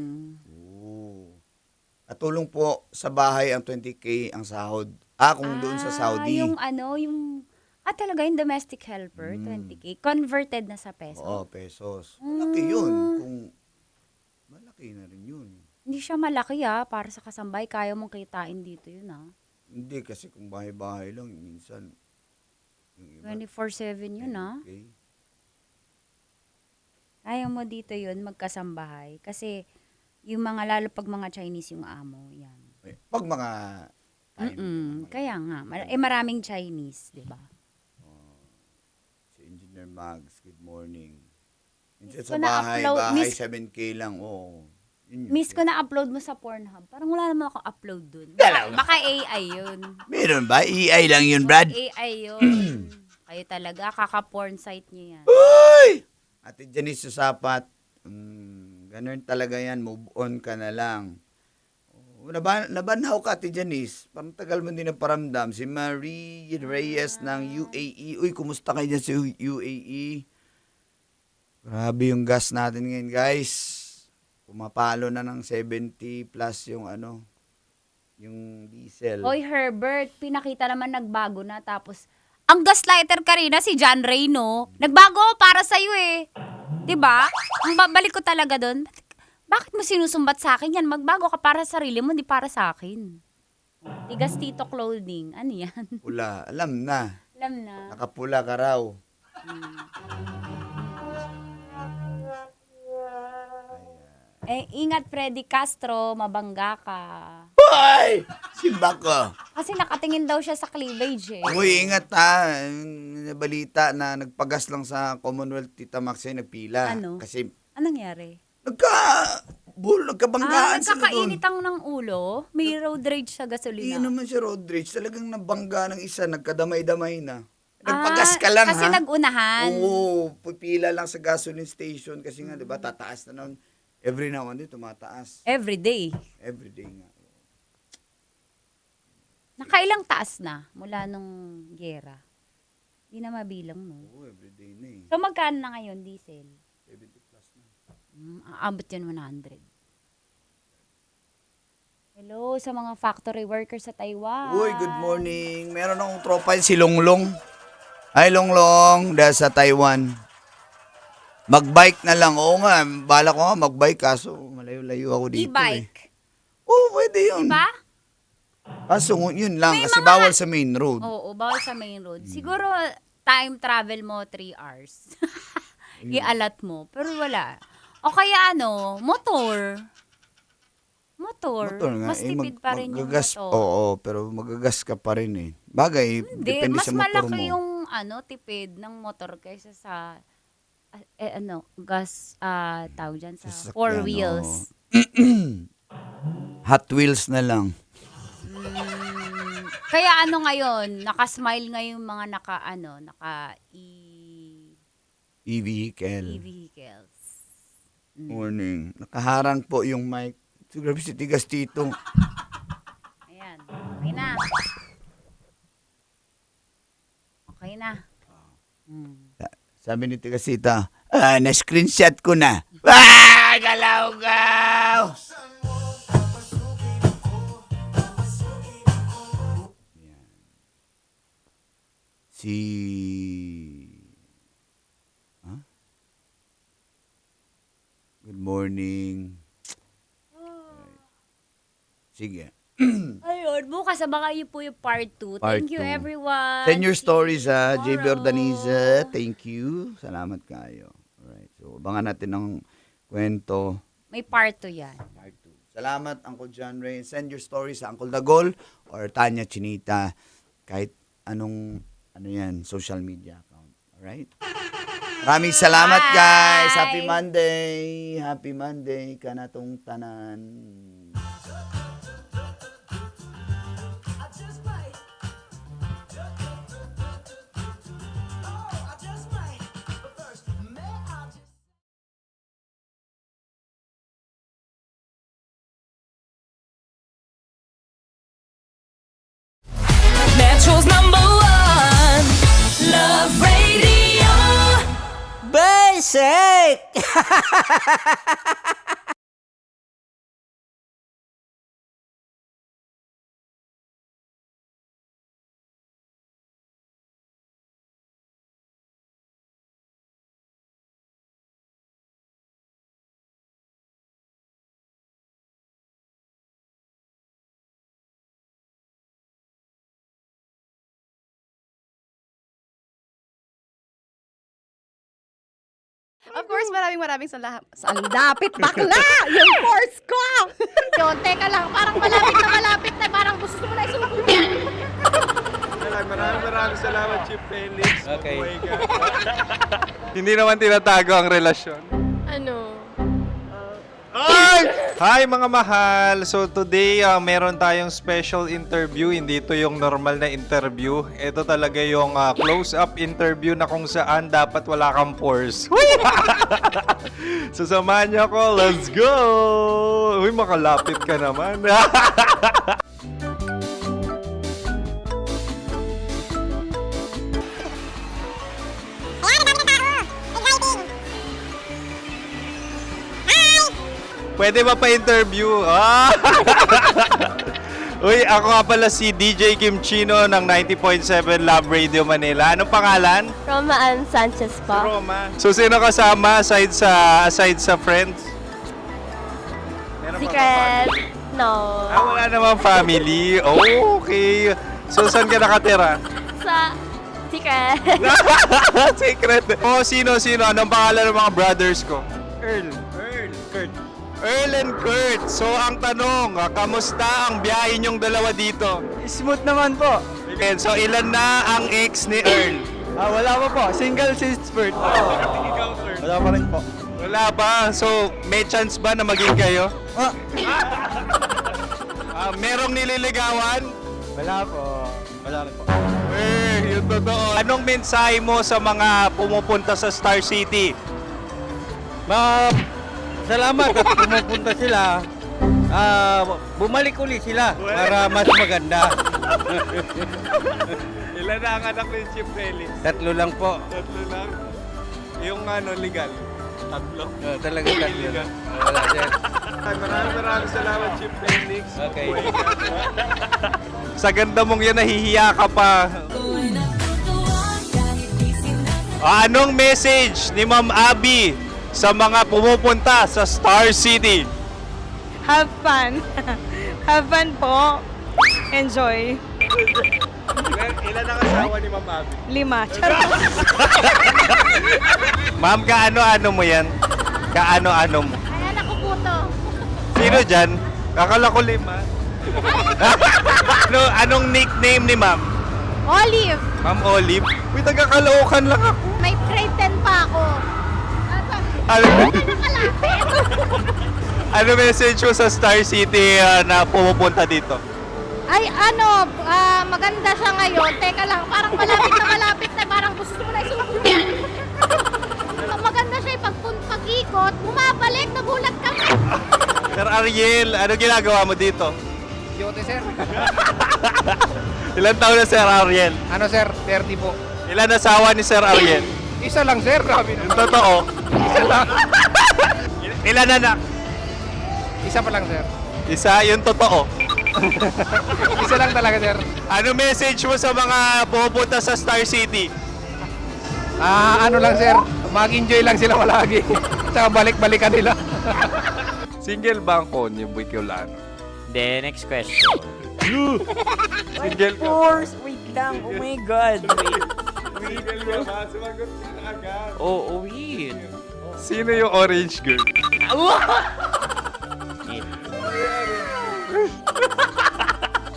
At tulong po sa bahay ang 20K ang sahod. Kung doon sa Saudi. Yung talaga yung domestic helper, 20K. Converted na sa peso. Oo, pesos. Malaki yun. Malaki na rin yun. Hindi siya malaki para sa kasambahay. Kaya mong kitain dito yun Hindi, kasi kung bahay-bahay lang, minsan, yung iba, 24/7 yun 10K. Kaya mo dito yun, magkasambahay. Kasi yung lalo pag mga Chinese yung amo, yan. Pag mga Kaya nga. Maraming Chinese, di ba? Si Engineer Mags, good morning. Minsan Miss ko sa bahay, na-upload, 7K lang. Oo. Miss ko na-upload mo sa Pornhub. Parang wala naman ako upload dun. Baka AI yun. Meron ba? EI lang yun, Brad. AI yun. Kayo talaga, kaka-porn site niyo yan. Uy! Ate Janice Susapat, ganun talaga yan, move on ka na lang. Nabanhaw ka, Ate Janice. Parang tagal mo din na paramdam. Si Marie Reyes ng UAE. Uy, kumusta kayo dyan sa UAE? Grabe yung gas natin ngayon, guys. Pumapalo na ng 70 plus yung yung diesel. Hoy, Herbert, pinakita naman nagbago na. Tapos, ang gaslighter Karina, si John Ray, no? Nagbago para sa'yo eh. Diba? Ang babalik ko talaga doon. Bakit mo sinusumbat sa akin yan? Magbago ka para sa sarili mo, hindi para sa akin. Tigas Tito Clothing. Ano yan? Pula. Alam na. Alam na. Nakapula ka raw. Ingat Freddy Castro, mabangga ka. Hoy! Simba ko. Kasi nakatingin daw siya sa cleavage eh. Uy, ingat ha. Balita na nagpagas lang sa Commonwealth, Tita Maxine, nagpila. Ano? Kasi Anong nangyari? nagkabanggaan sila doon. Nagkakainitang ng ulo. May road rage sa gasolina. Hindi naman siya road rage. Talagang nabangga ng isa, nagkadamay-damay na. Nagpagas ka lang kasi ha. nagunahan. Oo, pipila lang sa gasoline station kasi nga, di ba, tataas na nun. Every now and then, tumataas. Every day. Every day nga. Nakailang taas na mula nung gera? Hindi na mabilang, no? Oo, every day na eh. So, magkano na ngayon, diesel? 70 plus na. Aabot yan 100. Hello sa mga factory workers sa Taiwan. Uy, good morning. Meron akong tropa si Longlong. Hi, Longlong. Dahil sa Taiwan. Magbike na lang. Oo nga, bala ko nga magbike kaso malayo-layo ako dito E-bike. Oo, pwede yun. Diba? Kaso yun lang, May kasi mga- bawal sa main road. Oo, bawal sa main road. Siguro, time travel mo 3 hours. Ialat mo. Pero wala. O kaya motor. Motor. Nga, Mas tipid pa rin yung magagas, motor. Oo, pero magagas ka pa rin eh. Bagay, Hindi, depende mas sa motor malaki mo. yung tipid ng motor kaysa sa gas, tawag dyan, sa Sasakyan, 4 wheels. Hot Wheels na lang. Kaya ngayon, naka-smile ngayon mga E-vehicle. e-vehicles. Morning. Nakaharang po yung mic. So, grabe si Tigas Tito. Ayan. Okay na. Okay na. Sabi ni Tigas Tita, na-screenshot ko na. Galaw-gaw! Good morning. Sige. Ayun, bukas abangan niyo po yung part 2. Part Thank you 2. everyone. Send your See you stories JB tomorrow. Ordaniza. Thank you. Salamat kayo. Alright. So, abangan natin ng kwento. May part 2 yan. Part 2. Salamat, Uncle John Ray. Send your stories sa Uncle Dagol or Tanya Chinita. Kahit anong, social media account. Alright? Maraming salamat, guys. Happy Monday. Happy Monday ka na tong tanan. Metro's number 1. Love Radio. Basic! Of course, maraming salamat. Ang lapit bakla! Yung force ko! Yun, teka lang, parang malapit na, parang gusto mo na isumakot. Maraming salamat, Chief Felix. Okay. Mabuhay ka. Hindi naman tinatago ang relasyon. Ano? Hi mga mahal! So today, meron tayong special interview. Hindi ito yung normal na interview. Ito talaga yung close-up interview na kung saan dapat wala kang pores. So samahan niyo ako. Let's go! Uy, makalapit ka naman. Pwede ba pa-interview? Uy, ako nga pala si DJ Kim Chino ng 90.7 Love Radio Manila. Anong pangalan? Roma Ann Sanchez po. Roma. So, sino kasama aside sa friends? Meron pa ba Secret. family? No. Wala namang family. Oh, okay. So, saan ka nakatira? Sa secret. Secret. Oh, sino? Anong pangalan ng mga brothers ko? Earl, Kurt. Earl and Kurt. So, ang tanong, kamusta ang biyahe niyong dalawa dito? Smooth naman po. And so, ilan na ang ex ni Earl? Wala pa po. Single since birth. Wala pa rin po. Wala ba? So, may chance ba na maging kayo? Merong nililigawan? Wala po. Wala rin po. Yung totoo. Anong mensahe mo sa mga pumupunta sa Star City? Salamat at pumupunta sila. Bumalik uli sila para mas maganda. Ilan na ang anak ni Chief Felix? 3 lang po. 3 lang. Yung legal? 3. Talaga 3 lang. Wala din. Maraming salamat, Chief Felix. Okay. Mabuhay ka. Sa ganda mong yan, nahihiya ka pa. Anong message ni Ma'am Abby sa mga pumupunta sa Star City? Have fun. Have fun po. Enjoy. Ilan ang asawa ni Ma'am Abby? 5. Charot. Ma'am, kaano-ano mo yan? Kaano-ano mo? Ayan ako po to. Sino dyan? Akala ko 5. Anong nickname ni Ma'am? Olive. Ma'am Olive? Uy, taga-Caloocan lang ako. May grade 10 pa ako. Ano message mo sa Star City na pumupunta dito? Ay, maganda siya ngayon. Teka lang, parang malapit na. Parang gusto mo na isulat. Maganda siya pag-ikot, bumabalik, nagulat ka. Sir Ariel, ano ginagawa mo dito? Yote, sir. Ilan taon na Sir Ariel? Ano, sir? 30 po. Ilan asawa ni Sir Ariel? Isa lang, sir. Grabe na. Yung totoo? Isa lang. Ilan anak? Isa pa lang, sir. Isa, yung totoo. Isa lang talaga, sir. Ano message mo sa mga pumupunta sa Star City? Ano lang, sir. Mag-enjoy lang sila palagi. Tsaka balik-balikan nila. Single ba ang Konyo, Boy Kiolano? Then, next question. Single ka? Wait lang. Oh my God. Single ka ba? Sumagot ka na agad. Oh, wait. Sino yung orange girl?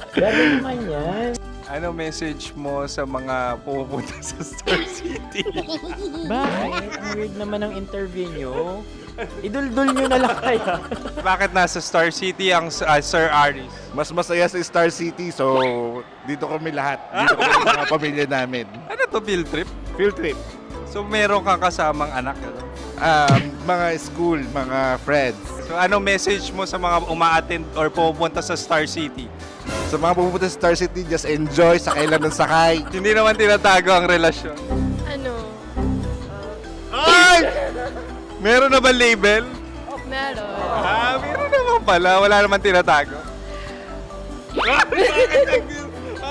Grabe naman yan. Ano message mo sa mga pumupunta sa Star City? Bakit? Ang weird naman ang interview nyo. Idul-dul nyo na lang kaya. Bakit nasa Star City ang Sir Aris? Mas masaya sa Star City, so dito kami lahat. Dito kami sa mga pamilya namin. Ano to, field trip? Field trip. So meron kang kasamang anak? Ano? Mga school, mga friends. So ano message mo sa mga uma-attend or pumupunta sa Star City? Sa mga pupunta sa Star City, just enjoy, sakay lang ng sakay. Hindi naman tinatago ang relasyon. Ano? Ay! Meron na ba label? Meron. Meron naman pala. Wala naman tinatago.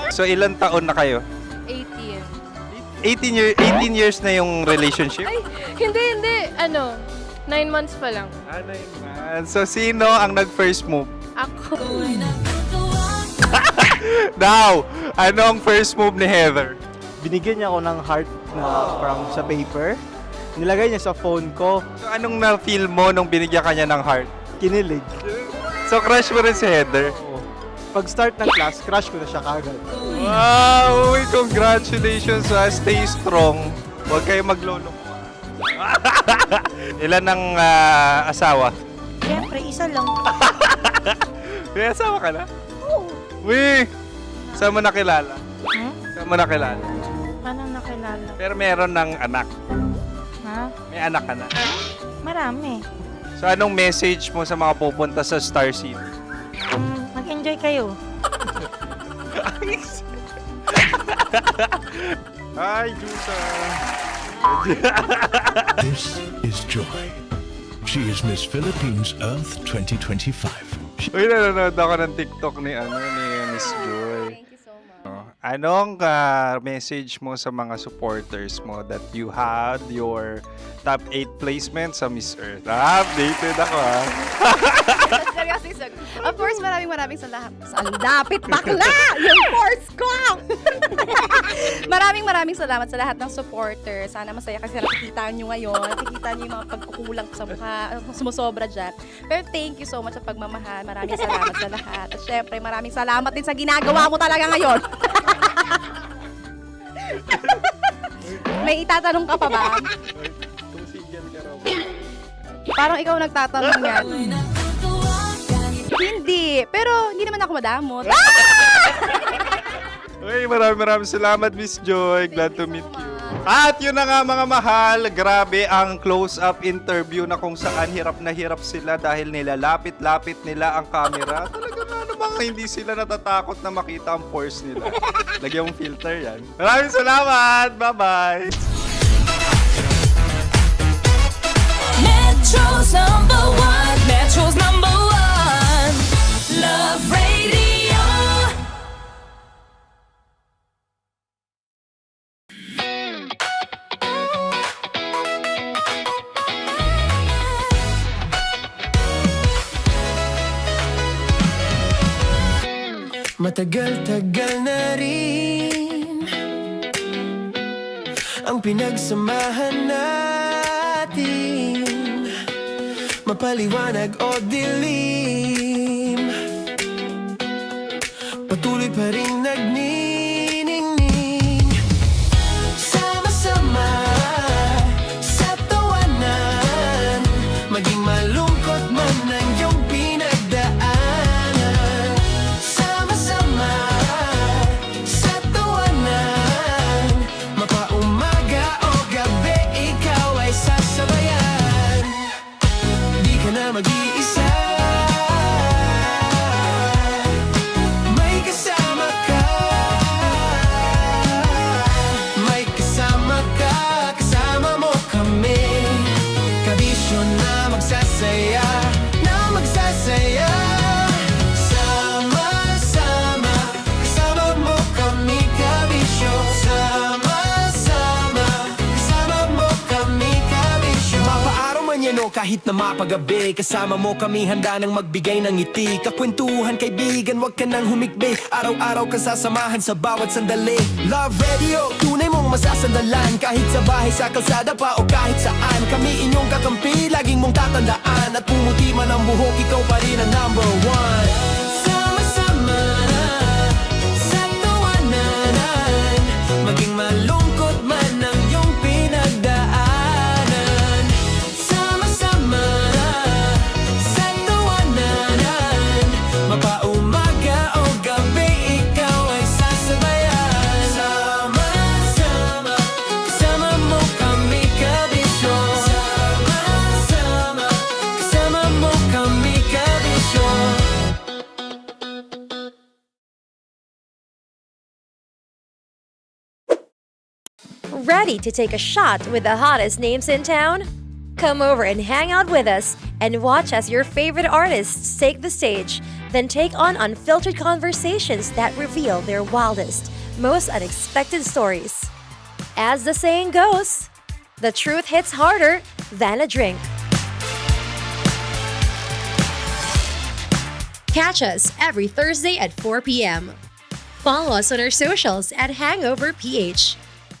So ilan taon na kayo? 18. 18 years na yung relationship? Ay, hindi. 9 months pa lang. 9 months. So sino ang nag-first move? Ako. Now, anong first move ni Heather? Binigyan niya ako ng heart na from sa paper. Nilagay niya sa phone ko. So anong na-feel mo nung binigyan ka niya ng heart? Kinilig. So crush mo rin si Heather? Pag-start ng class, crush ko na siya kagad. Wow! Uy, congratulations ha. Stay strong. Huwag kayo maglolo. Ilan ang asawa? Siyempre, isa lang. May asawa ka na? Oo. Uy! Saan mo nakilala? Saan mo nakilala? Paano nakilala? Pero meron ng anak. Ha? May anak ka na. Marami. So anong message mo sa mga pupunta sa Star City? Mag-enjoy kayo. Hi, Jusa! This is Joy. She is Miss Philippines Earth 2025. Uy, nanonood ako ng TikTok ni Miss Joy. Thank you so much. Anong message mo sa mga supporters mo that you had your top 8 placement sa Miss Earth? Updated ako ha. Of course, maraming salamat. Lapit bakla! Yung course ko! maraming salamat sa lahat ng supporter. Sana masaya kasi nakikita nyo ngayon. Nakikita nyo yung mga pagkukulang ko sa mukha. Sumusobra dyan. Pero thank you so much sa pagmamahal. Maraming salamat sa lahat. At syempre, maraming salamat din sa ginagawa mo talaga ngayon. May itatanong ka pa ba? Kung single ka raw. Parang ikaw nagtatanong yan. Hindi. Pero hindi naman ako madamot. Uy, maraming salamat, Miss Joy. Glad to meet you. At yun na nga mga mahal, grabe ang close-up interview na kung saan hirap na hirap sila dahil nilalapit-lapit nila ang camera. Talaga nga namang hindi sila natatakot na makita ang pores nila. Lagyan mong filter yan. Maraming salamat! Bye-bye! Metro's #1, Metro's #1, Love Radio. Matagal-tagal na rin ang pinagsamahan natin, mapaliwanag o dilim, patuloy pa rin nagniningning. Sama-sama sa tawanan, maging malungkot man ang iyong pinagdaanan. Sama-sama sa tawanan, mapaumaga o gabi, ikaw ay sasabayan. Di ka na mag-iisa, may kasama ka. May kasama ka, kasama mo kami. Kabisyo na magsasaya, na magsasaya. Sama-sama, kasama mo kami, kabisyo. Sama-sama, kasama mo kami, kabisyo. Mapaaraw man yan o kahit na mapagabi, kasama mo kami, handa nang magbigay ng ngiti. Kakwentuhan, kaibigan, wag ka nang humikbi. Araw-araw ka sasamahan sa bawat sandali. Love Radio, tunay mong masasandalan. Kahit sa bahay, sa kalsada pa o kahit saan, kami inyong kakampi, laging mong tatandaan. At pumuti man ang buhok, ikaw pa rin ang number one. Sama-sama sa tawanan, maging malungkot man ang iyong pinagdaanan. Sama-sama sa tawanan, mapaumaga o gabi, ikaw ay sasabayan. Sama-sama, kasama mo kami, kabisyo. Sama-sama, kasama mo kami, kabisyo. Ready to take a shot with the hottest names in town? Come over and hang out with us and watch as your favorite artists take the stage, then take on unfiltered conversations that reveal their wildest, most unexpected stories. As the saying goes, the truth hits harder than a drink. Catch us every Thursday at 4 p.m. Follow us on our socials at Hangover PH.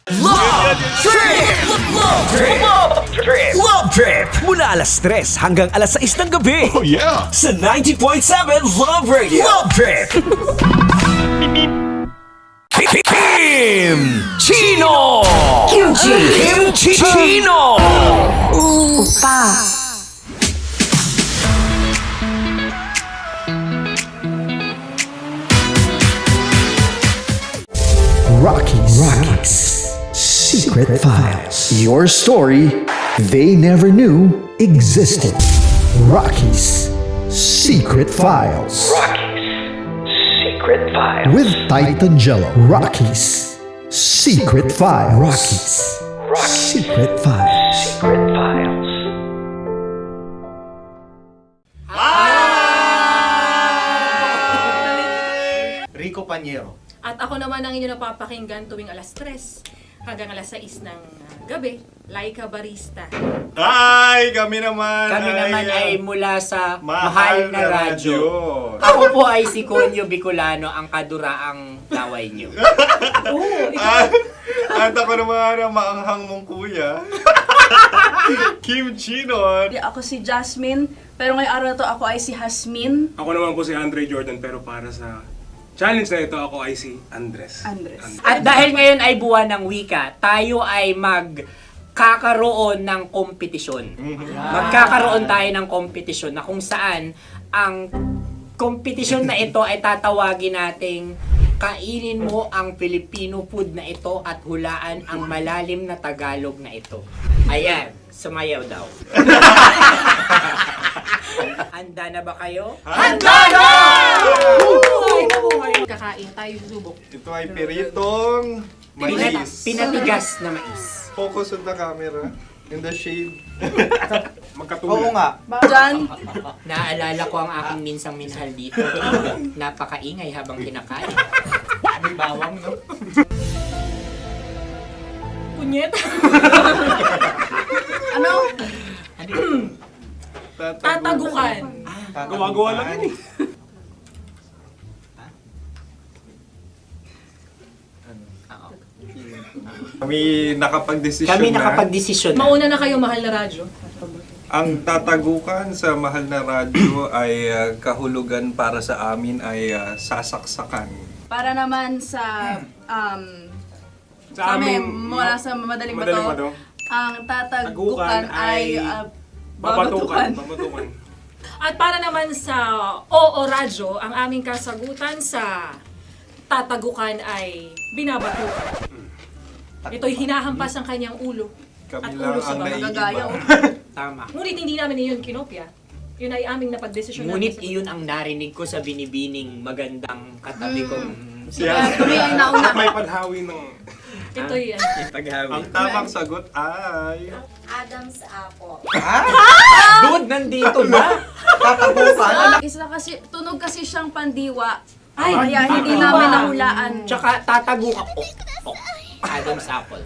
Love Trip! Love Trip! Love Trip! Love Trip! Mula alas 3 hanggang alas 6 ng gabi. Oh yeah! Sa 90.7 Love Radio. Love Trip! Kim Chino! Kim Chino! Upa. Rockies. Secret Files. Your story they never knew existed. Rockies Secret Files. Secret Files. With Titan Jello. Rockies Secret Files. Rockies Secret Files. Secret Files. Rico Panyero. At ako naman ang inyo napapakinggan tuwing alas 3 hanggang alas 6 ng gabi, Laika Barista. Hi! Kami naman ay mula sa Mahal na Radyo. Ako po ay si Conyo Bicolano, ang kaduraang laway nyo. At ako naman ang maanghang mong kuya. Kim Chino. Ako si Jasmine, pero ngayong araw na to ako ay si Hasmin. Ako naman po si Andre Jordan, pero para sa challenge na ito, ako ay si Andres. At dahil ngayon ay buwan ng wika, tayo ay magkakaroon ng kompetisyon. Magkakaroon tayo ng kompetisyon na kung saan ang kompetisyon na ito ay tatawagin nating kainin mo ang Filipino food na ito at hulaan ang malalim na Tagalog na ito. Ayan, sumayaw daw. Handa na ba kayo? Handa na! Kakain tayo, subok. Ito ay piritong mais. Pinatigas na mais. Focus on the camera. In the shade. Magkatulad. Oo nga. Diyan. Naalala ko ang aking minsang minahal dito. Napakaingay habang kinakain. May bawang, no? Punyet. Ano? Tatagukan. Gawa-gawa lang yun eh. Kami nakapag-desisyon Kami na. nakapag-desisyon na. Mauna na kayo, mahal na radyo. Ang tatagukan sa mahal na radyo ay kahulugan para sa amin ay sasaksakan. Para naman sa Sa kami, amin, mula sa madaling Madaling bato, Bato. ang tatagukan Tagukan ay babatukan. babatukan. At para naman sa Oo Radyo, ang aming kasagutan sa tatagukan ay binabatukan. Ito'y hinahampas ang kanyang ulo. Kami At lang ulo sa ang mga naiiba. Tama. Ngunit hindi namin iyon kinopya. Yun ay aming napagdesisyon Ngunit namin. iyon ang narinig ko sa binibining magandang katabi kong May panhawi ng... Ito'y Ang tamang sagot ay... Adam's apple. Dude, nandito ba? Tatagukan? Isa kasi, tunog kasi siyang pandiwa. Ay, Kaya hindi namin nahulaan. Tsaka tatagukan. Adam's apple.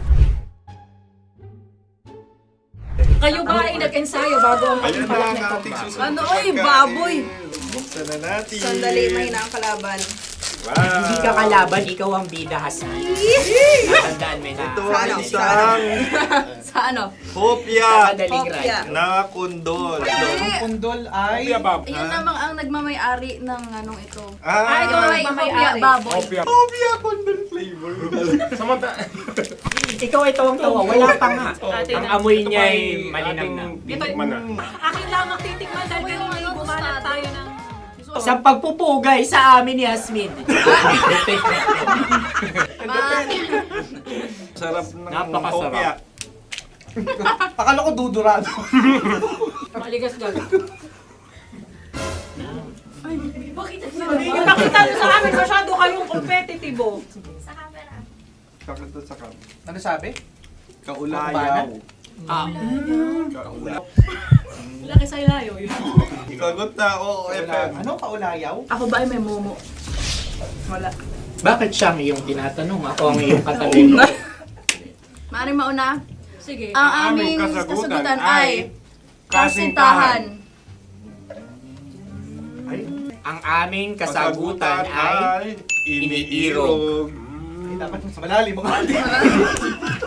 kayo ba ay nag-ensayo bago ang Ayan na pagpalak ang nito? ating susunod Ano, na oy, pagkain. baboy. Buksan na natin. Sandali, may na ang kalaban. Wow. Hindi ka kalaban, ikaw ang bida, Hasmi. Natandaan mo na. Ito ang isang Sa ano? hopya Madaling Hopya. ride. na kundol. Hindi. Kundol ay... Yun namang ang nagmamay-ari ng anong ito. Ah, ito ay hopya baboy. hopya kundol flavor. Ikaw ay tawang-tawa, wala pa nga. Ang amoy niya ay malinam na. Titikman na. Akin lamang titikman dahil kayo may bumanat tayo ng... Sa pagpupugay sa amin ni Hasmin. Sarap ng Napakasarap. hopya. Akala ko dudurado. Maligas gal. Ipakita nyo sa amin, masyado kayong competitive. Sakit sa kam. Ano sabi? Kaulayaw. Kaulayaw. Laki sa ilayo yun. Sagot na, oo, FM. Ano kaulayaw? Ako ba ay may momo? Wala. Bakit siya ang iyong tinatanong? Ako ang iyong katabi. Maaaring mauna. Sige. Ang aming kasagutan ay kasintahan. Ang aming kasagutan ay iniirog. Dapat sa malalim mga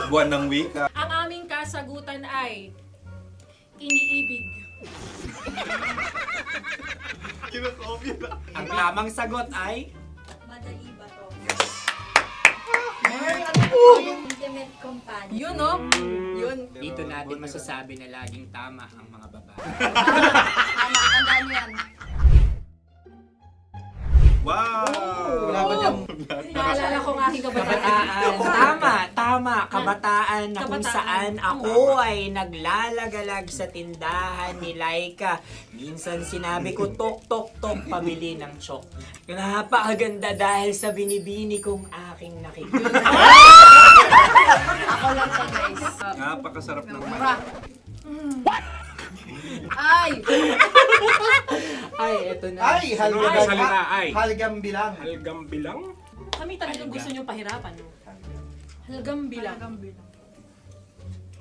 Buwan ng wika. Ang aming kasagutan ay iniibig. Kinakopya na. Ang tamang sagot ay Madali ba to? Intimate companion. Yun, no? Yun. dito natin masasabi na laging tama ang mga babae. Tama, tandaan mo yan. Wow! Wala ba dyan? Naalala ko ang aking Kabataan. Tama. Kabataan na kung saan ako ay naglalagalag sa tindahan ni Laika. Minsan sinabi ko, tok, pamili ng chok. Napakaganda dahil sa binibini kong aking nakikita. Ako lang siya, guys. Napakasarap ng Mura. Ay! Ay, eto na. Ay, halgam salita ay? Halgam bilang. Halgam bilang? Kami talagang gusto niyong pahirapan. No? Halagang bilang.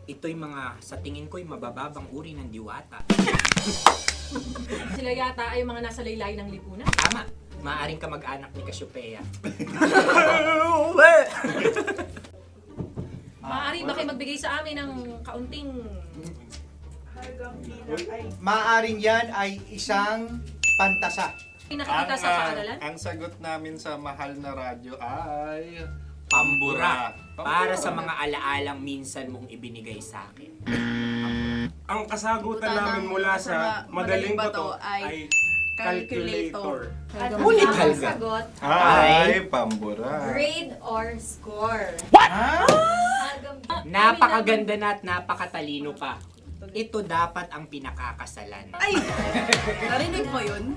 Ito'y mga, sa tingin ko'y mabababang uri ng diwata. Sila yata ay mga nasa laylay ng lipunan. Tama. Maaring ka mag-anak ni Cassiopeia. Maaari ba kayo magbigay sa amin ng kaunting... Maaring yan ay isang pantasa. Nakikita sa paaralan? Ang sagot namin sa mahal na radyo ay... Pambura. Para sa mga alaalang minsan mong ibinigay sa akin. Ang kasagutan namin mula sa madaling bato ay calculator. Ulit halga. Sagot, Ay, pambura. grade or score? Napakaganda na at napakatalino pa. Ito dapat ang pinakakasalan. Ay! Narinig mo yun?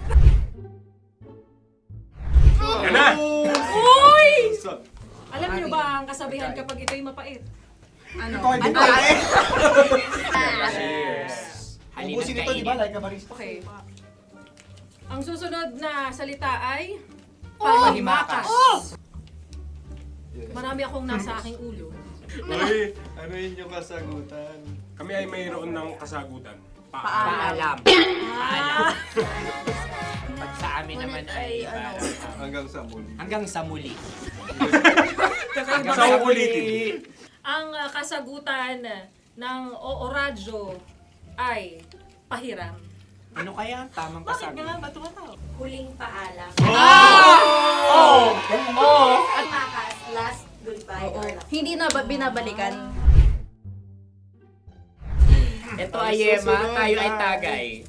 Yan na! Uy! Alam niyo ba ang kasabihan kapag ito'y mapait? Ano? Ano? Halina't Ubusin ito, di ba? kainin. Like a barista. Okay. Ang susunod na salita ay... Panghimakas. Marami akong nasa aking ulo. Uy, ano yun yung kasagutan? Kami ay mayroon ng kasagutan. Paalam. Pag sa amin naman ay Hanggang sa muli. hanggang sa muli. Sa ulitin. Ang kasagutan ng Oo Radyo ay pahiram. Ano kaya ang tamang Bakit nga ba tumatawa? Huling paalam. At Last goodbye. hindi na binabalikan. Ito ay Yema, tayo ay Tagay.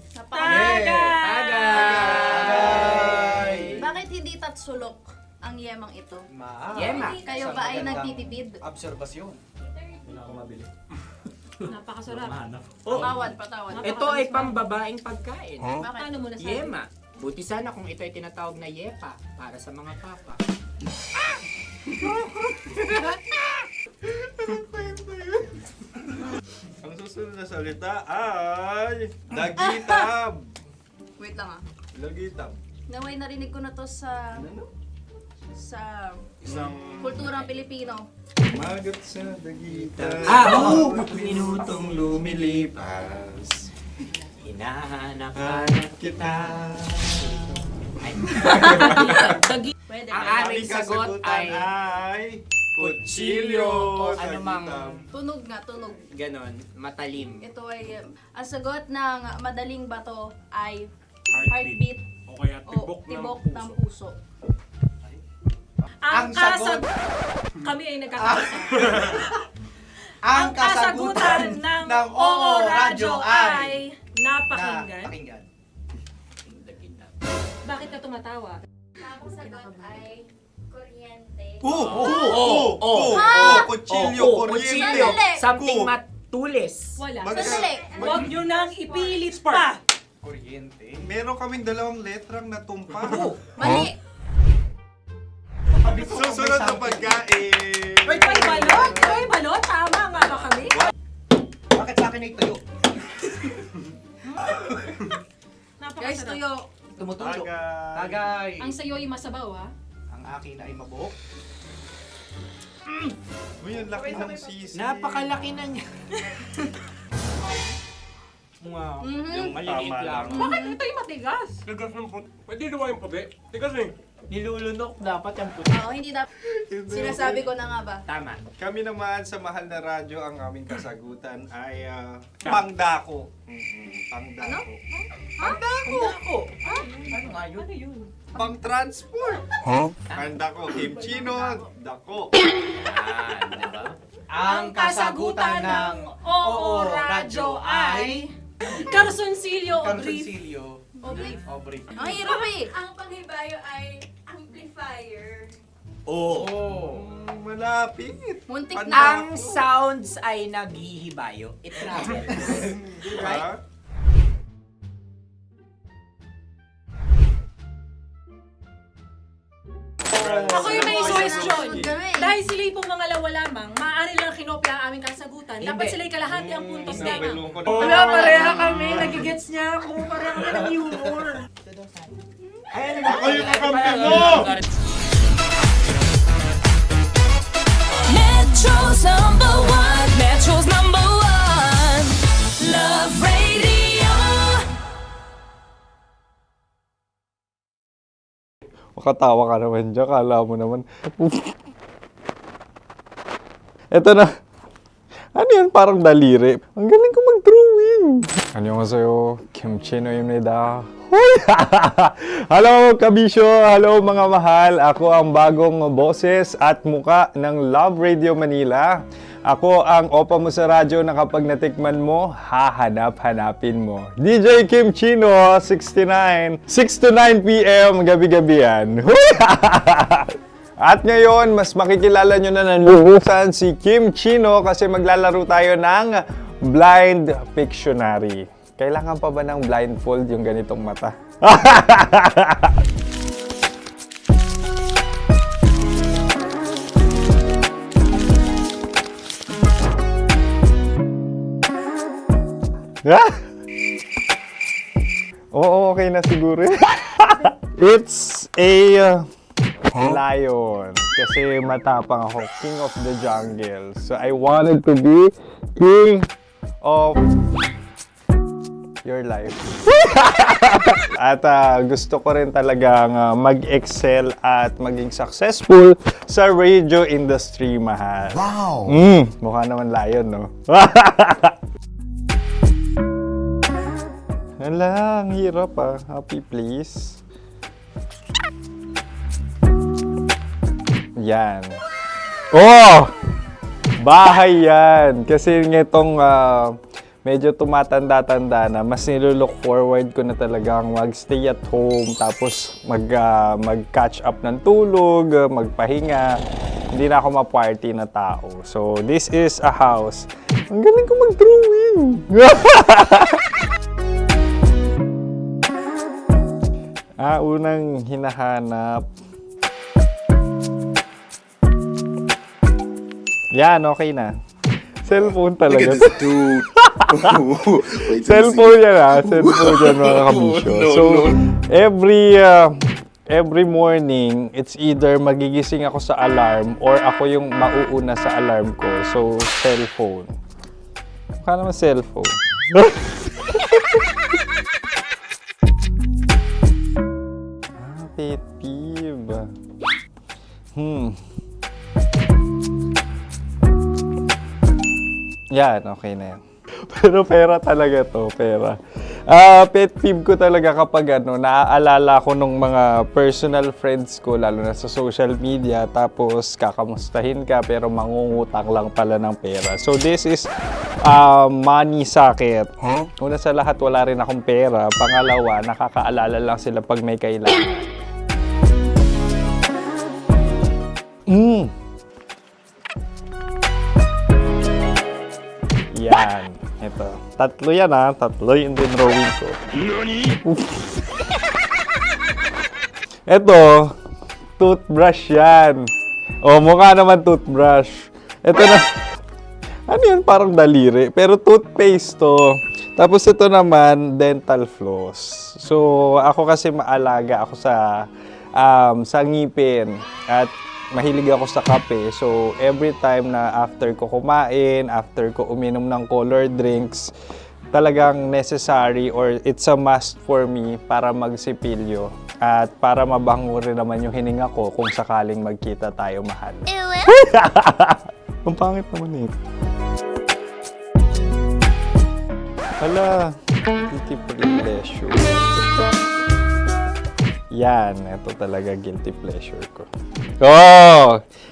Bakit hindi tatsulok ang yemang ito? Yema. Kayo ba ay nagtitipid? Obserbasyon. Hindi na ako mabili. Napakasarap. Patawad. Ito ay pambabaeng pagkain. Bakit? Ano mo nasabi? Yema. Buti sana kung ito ay tinatawag na Yepa para sa mga papa. Ang susunod na salita ay lagitab. Wait lang Lagitab. Naway narinig ko na to sa Isang kulturang Pilipino. magat sa dagitan. Minutong lumilipas. Hinahanap kita. Pwede. Ang aming sagot ay kutsilyo. Ano mang Tunog. ganon, matalim. Ito ay ang sagot ng madaling bato ay heartbeat O kaya o tibok ng puso. Ang kami ay nagkakaisa. Ang kasagutan ng Oo Radyo ay napakinggan. Bakit ka tumatawa? Ang sagot ay kuryente. Kutsilyo, kuryente. Something matulis. Wala. Sandali. Huwag nyo nang ipilit pa. Kuryente. Meron kaming dalawang letrang natumpa. Mali. Susunod na pagkain. Wait, may balot? May balot? Tama nga ba kami? Bakit sa akin ay tuyo? Guys, Napakasarap. tuyo. Tumutulo. Tagay. Ang sayo ay masabaw, ha? Ang akin ay mabuhok. Uy, ang laki ng sisi. Napakalaki na niya. Wow. Yung maliliit Tama lang. lang. Bakit ito yung matigas? Tigas ng puti. Pwede luwa yung puti. Tigas eh. Nilulunok dapat yung puti. Oo, hindi dapat. Sinasabi ko na nga ba? Tama. Kami naman sa mahal na radyo, ang aming kasagutan ay pangdako. Pangdako. Pangdako. Ano nga yun? Ano yun? Pang-transport. Pangdako, kimchino, dako. Diba? Ang kasagutan ng Oo Radyo ay Carsoncillo o Brief. Obrief. Ang hirap eh. Ang panghibayo ay amplifier. Malapit. Muntik Pangdako. na. Ang sounds ay naghihibayo. It travels. Diba? Ako yung may suggestion. Sunod kami. Dahil sila yung mga lawa lamang, maaari lang kinopya ang aming kasagutan. Dapat sila yung kalahati ang puntos lamang. Wala, pareha kami. Nagigets niya ako. Pareha kami ng humor. Ako yung kakampi mo! Metro's #1, Metro's #1, Love Radio. Makatawa ka naman dyan. Kala mo naman. Eto na. Ano yan? Parang daliri. Ang galing ko mag-drawing. 안녕하세요. 김치노입니다. Hello, kabisyo! Hello, mga mahal! Ako ang bagong boses at muka ng Love Radio Manila. Ako ang opa mo sa radyo na kapag natikman mo, hahanap-hanapin mo. DJ Kim Chino, 69. 6 to 9 p.m. gabi-gabi yan. At ngayon, mas makikilala nyo na ng lubusan si Kim Chino kasi maglalaro tayo ng Blind Pictionary. Kailangan pa ba ng blindfold yung ganitong mata? Oo, okay na siguro. It's a lion. Kasi matapang ako. King of the jungle. So I wanted to be king of your life. At gusto ko rin talagang mag-excel at maging successful sa radio industry, mahal. Wow! Mukha naman layon, no? Hala, ang hirap Happy, please. Yan. Oh! Bahay yan. Kasi nitong medyo tumatanda-tanda na, mas nilook forward ko na talagang mag-stay at home, tapos mag-catch up ng tulog, magpahinga. Hindi na ako ma-party na tao. So, this is a house. Ang galing ko mag-drawing! Unang hinahanap. Yan, okay na. Cellphone talaga. Look at this dude. Wait till you Cellphone yan Cellphone yan, mga kabisyo. So, every morning, it's either magigising ako sa alarm or ako yung mauuna sa alarm ko. So, cellphone. Mukha naman cellphone. Pet peeve. Yan, okay na yan. Pero pera talaga to, pera. Pet peeve ko talaga kapag naaalala ko nung mga personal friends ko, lalo na sa social media, tapos kakamustahin ka pero mangungutang lang pala ng pera. So this is money sakit. Una sa lahat, wala rin akong pera. Pangalawa, nakakaalala lang sila pag may kailangan. Yan. Ito. Tatlo yan Tatlo yung dinrawing ko. Ito. Toothbrush yan. Mukha naman toothbrush. Ito na. Ano yan? Parang daliri. Pero toothpaste to. Tapos ito naman, dental floss. So, ako kasi maalaga ako sa ngipin. At mahilig ako sa kape. So, every time na after ko kumain, after ko uminom ng colored drinks, talagang necessary or it's a must for me para magsipilyo. At para mabango rin naman yung hininga ko kung sakaling magkita tayo, mahal. Ang pangit naman Hala, guilty pleasure. Yan, ito talaga guilty pleasure ko.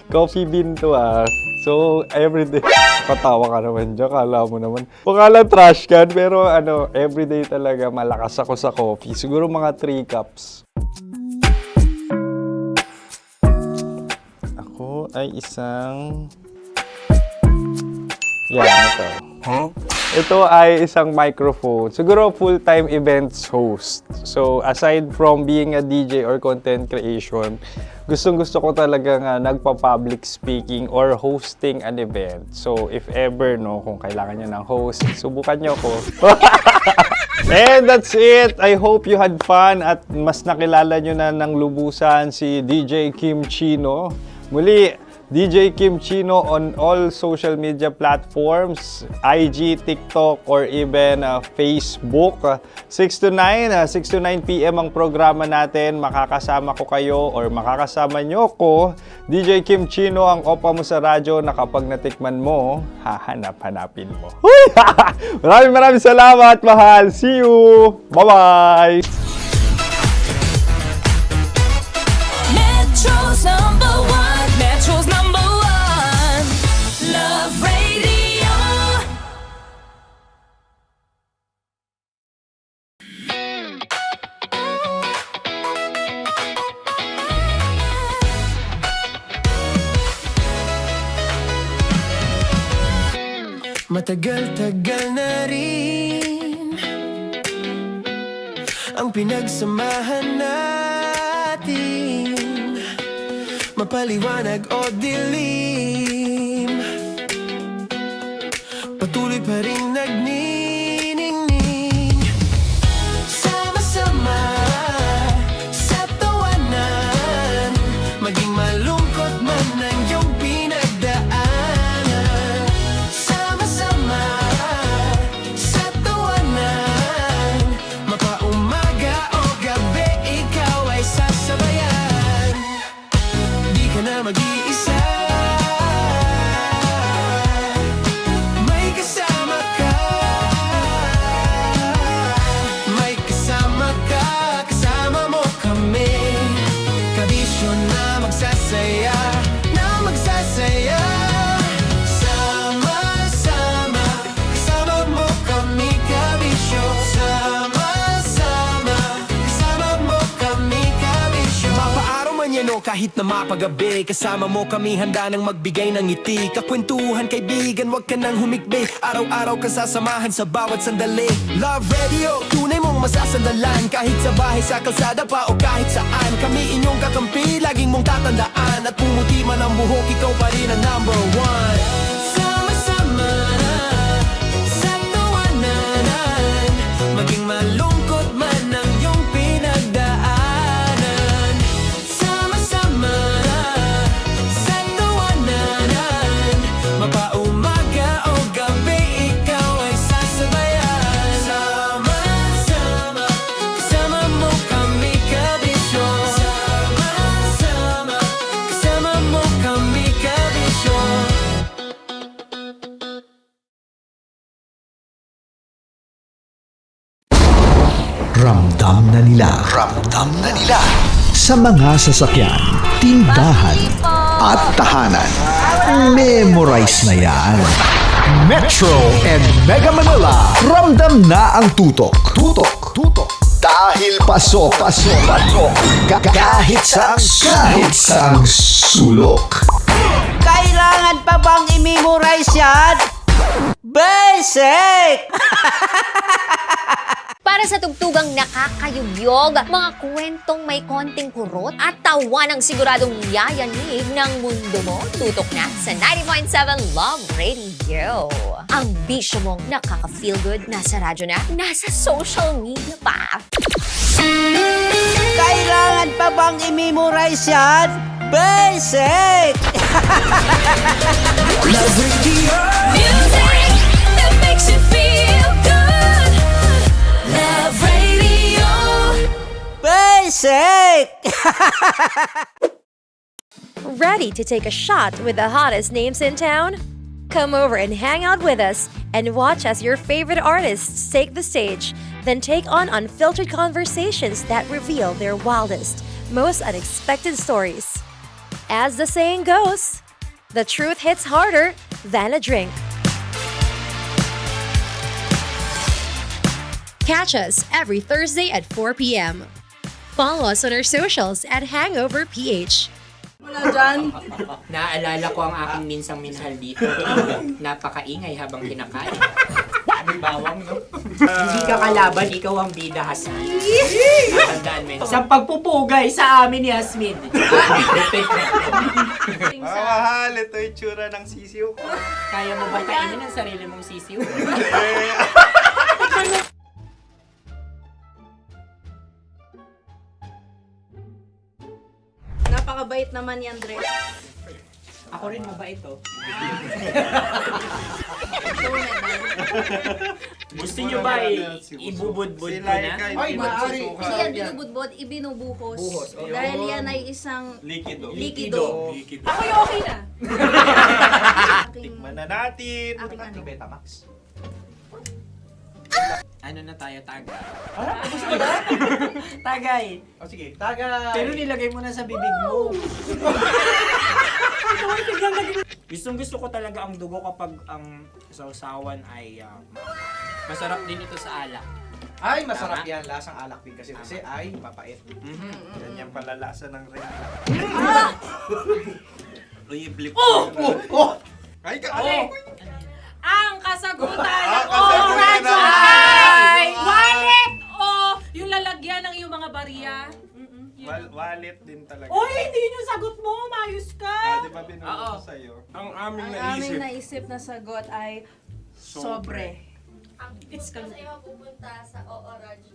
Coffee bean to So, everyday, patawa ka naman dyan, kala mo naman. Pakala trash can, pero everyday talaga malakas ako sa coffee. Siguro mga 3 cups. Ako ay isang... Yan, ito. Ito ay isang microphone. Siguro full-time events host. So, aside from being a DJ or content creation, gustong-gusto ko talaga nagpa-public speaking or hosting an event. So, if ever, kung kailangan nyo ng host, subukan nyo ko. And that's it! I hope you had fun at mas nakilala nyo na ng lubusan si DJ Kim Chino. Muli, DJ Kim Chino on all social media platforms, IG, TikTok, or even Facebook. 6 to 9 p.m. ang programa natin. Makakasama ko kayo or makakasama nyo ko. DJ Kim Chino, ang opa mo sa radyo na kapag natikman mo, hahanap-hanapin mo. Maraming salamat, mahal. See you! Bye-bye! Metro's #1, Metro's #1, Love Radio. Matagal-tagal na rin ang pinagsamahan natin, mapaliwanag o dilim, patuloy pa rin nagniningning. Sama-sama sa tawanan, maging malungkot man ang iyong pinagdaanan. Sama-sama sa tawanan, kahit na mapagabi. Kasama mo kami handa nang magbigay ng ngiti. Kakwentuhan kaibigan, wag ka nang humikbi. Araw-araw ka sasamahan sa bawat sandali. Love Radio, tunay mong masasandalan. Kahit sa bahay, sa kalsada pa o kahit saan. Kami inyong kakampi, laging mong tatandaan. At pumuti man ang buhok, ikaw pa rin ang number one. Sama-sama na sa tawanan, maging malungkot man ang iyong pinagdaanan. Sama-sama na sa tawanan, mapaumaga o gabi, ikaw ay sasabayan. Sama-sama, kasama mo kami kabisyo. Sama-sama, kasama mo kami kabisyo. Ramdam na nila sa mga sasakyan, tindahan at tahanan. Memorize na yan. Metro and Mega Manila, ramdam na ang tutok. Dahil pasok. Kahit saang sulok. Kailangan pa bang i-memorize yan? Basic! Para sa tugtugang nakakayugyog, mga kwentong may konting kurot at tawa ng siguradong yayanig ng mundo mo, tutok na sa 90.7 Love Radio. Ang bisyo mong nakaka-feel good, nasa radyo na, nasa social media pa. Kailangan pa bang i-memorize yan? Basic! Love Radio. Music that makes you feel good. Love Radio. Basic! Ready to take a shot with the hottest names in town? Come over and hang out with us and watch as your favorite artists take the stage, then take on unfiltered conversations that reveal their wildest, most unexpected stories. As the saying goes, the truth hits harder than a drink. Catch us every Thursday at 4 p.m. Follow us on our socials at Hangover PH. Wala dyan. Naaalala ko ang aking minsang minahal dito. Napakaingay habang kinakain. May bawang, no? Hindi ka kalaban, ikaw ang bida, Hasmin. Tandaan mo yun. Sa pagpupugay sa amin ni Hasmin. Mahal, ito yung tsura ng sisiw ko. Kaya mo ba kainin ang sarili mong sisiw? Napakabait naman yan, Dre. Ako rin mabait, oh. Gusto nyo ba ibubudbud ko na? Ay, maaari. Hindi yan binubudbud, ibinubuhos. Buhos, oh. Dahil yan ay isang Likido. Ako'y okay na. Tikman na natin. Aking ano? Betamax. Ano na tayo, tagay? Tagay. O sige, tagay. Pero nilagay mo na sa bibig mo. Gusto ko talaga ang dugo kapag ang sausawan ay masarap din ito sa alak. Ay, masarap yan. Lasang alak din kasi ay papait. Yan yung palalasa ng rin. Uy, blip. Ay, Ang kasagutan ng kasagutan oras ay wallet o yung lalagyan ng iyong mga bariya. Wallet din talaga. Oy, hindi yun yung sagot mo. Mayos ka. Di ba binulong ko sa'yo? Ang aming Ang aming naisip na sagot ay sobre. It's ka. pupunta sa OORADIO.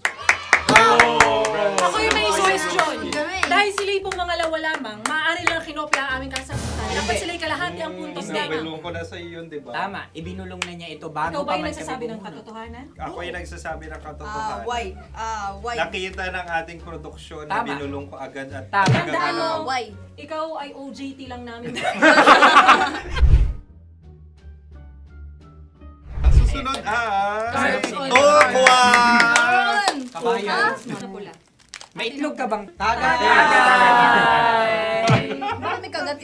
Ako yung may question. Dahil sila'y pong mga lawa lamang, maaari lang kinopya ang aming kasagutan. Dapat sila'y kalahati ang puntos lamang. Binulong ko na sa'yo yun, di ba? Tama, ibinulong na niya ito bago Ikaw ba pa yung man nagsasabi ng kami katotohanan? Ako yung nagsasabi ng katotohanan. Why? Nakita ng ating produksyon na Tama. binulong ko agad at Tama. talagang Tandaan mo, Why? ikaw ay OJT lang namin. Ang susunod ay... Sunod. Tukwan! Kabayan. Sa pula. May itlog ka bang? Tagay! Marami kagat.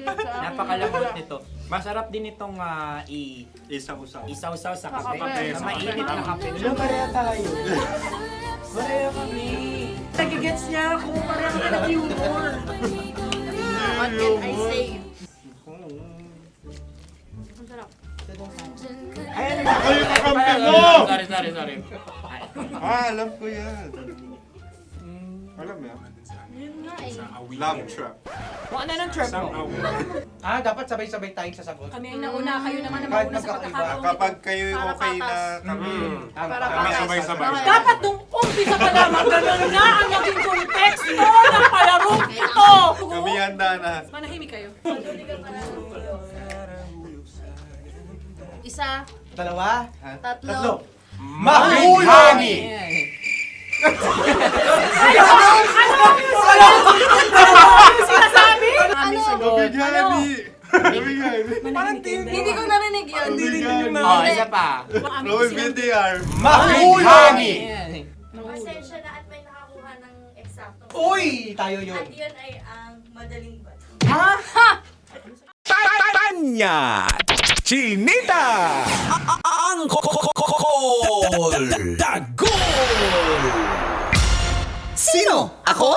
Napakalambot nito. Masarap din itong Isaw-saw. isaw-saw sa kape. Kape. Sa mainit na kape. Alam, pareha tayo. Pareha kami. Nagigets niya ako. Pareho ka ng humor. What can I say? Ang sarap. Kayo kakampi mo! Sorry. Alam ko yan. Alam mo yan? Yun nga eh. Love trap. Kung ano ng trap mo? Dapat sabay-sabay tayong sasagot. Kami ay nauna, kayo naman ang Kahit mauna sa magkakaiba. pagkakataon. Kapag kayo okay na kami. Kami sabay-sabay. Dapat nung umpisa pa lamang, ganun na ang naging konteksto ng palarong ito. Kami handa na. Manahimik kayo. Isa, Dalawa. tatlo. Mahulani! Sinasabi? Gabigani! Hindi ko narinig yun. Isa pa. Roll VTR. Mahulani! Pasensya na at may nakakuha ng eksakto. Uy! Tayo yun. At yun ay ang madaling bato. Tanya! Chinita! Ang Dagol! Sino? Ako?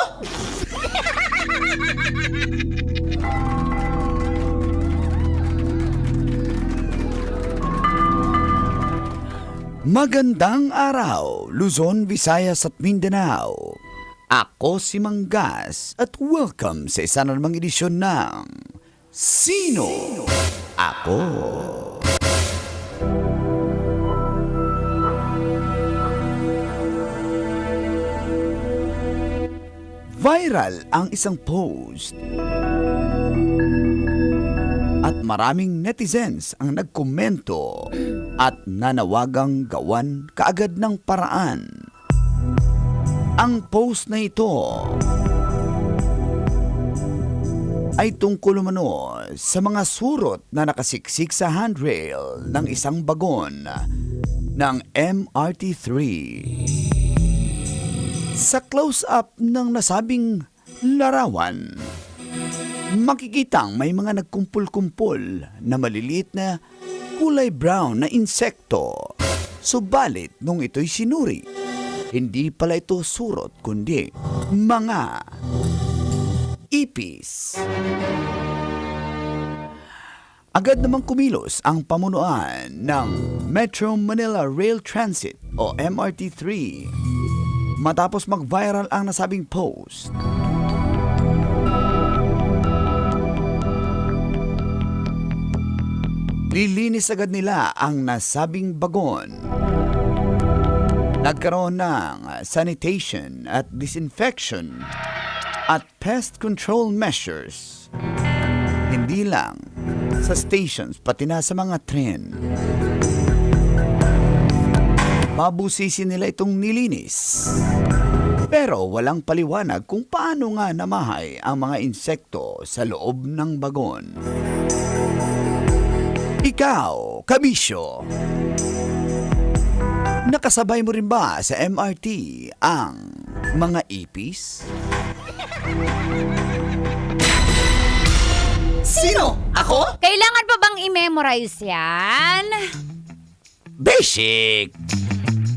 Magandang araw, Luzon, Visayas at Mindanao. Ako si Manggas at welcome sa isa na namang edisyon ng Sino? Ako? Viral ang isang post at maraming netizens ang nagkomento at nanawagang gawan kaagad ng paraan. Ang post na ito ay tungkol umano sa mga surot na nakasiksik sa handrail ng isang bagon ng MRT3. Sa close-up ng nasabing larawan, makikitang may mga nagkumpul-kumpul na maliliit na kulay brown na insekto. Subalit nung ito'y sinuri, hindi pala ito surot kundi mga ipis. Agad namang kumilos ang pamunuan ng Metro Manila Rail Transit o MRT3 matapos mag-viral ang nasabing post. Lilinis agad nila ang nasabing bagon. Nagkaroon ng sanitation at disinfection at pest control measures. Hindi lang sa stations pati na sa mga tren. Mabusisi nila itong nilinis. Pero walang paliwanag kung paano nga namahay ang mga insekto sa loob ng bagon. Ikaw, kabisyo, nakasabay mo rin ba sa MRT ang mga ipis? Sino? Ako? Kailangan pa bang i-memorize yan? Basic!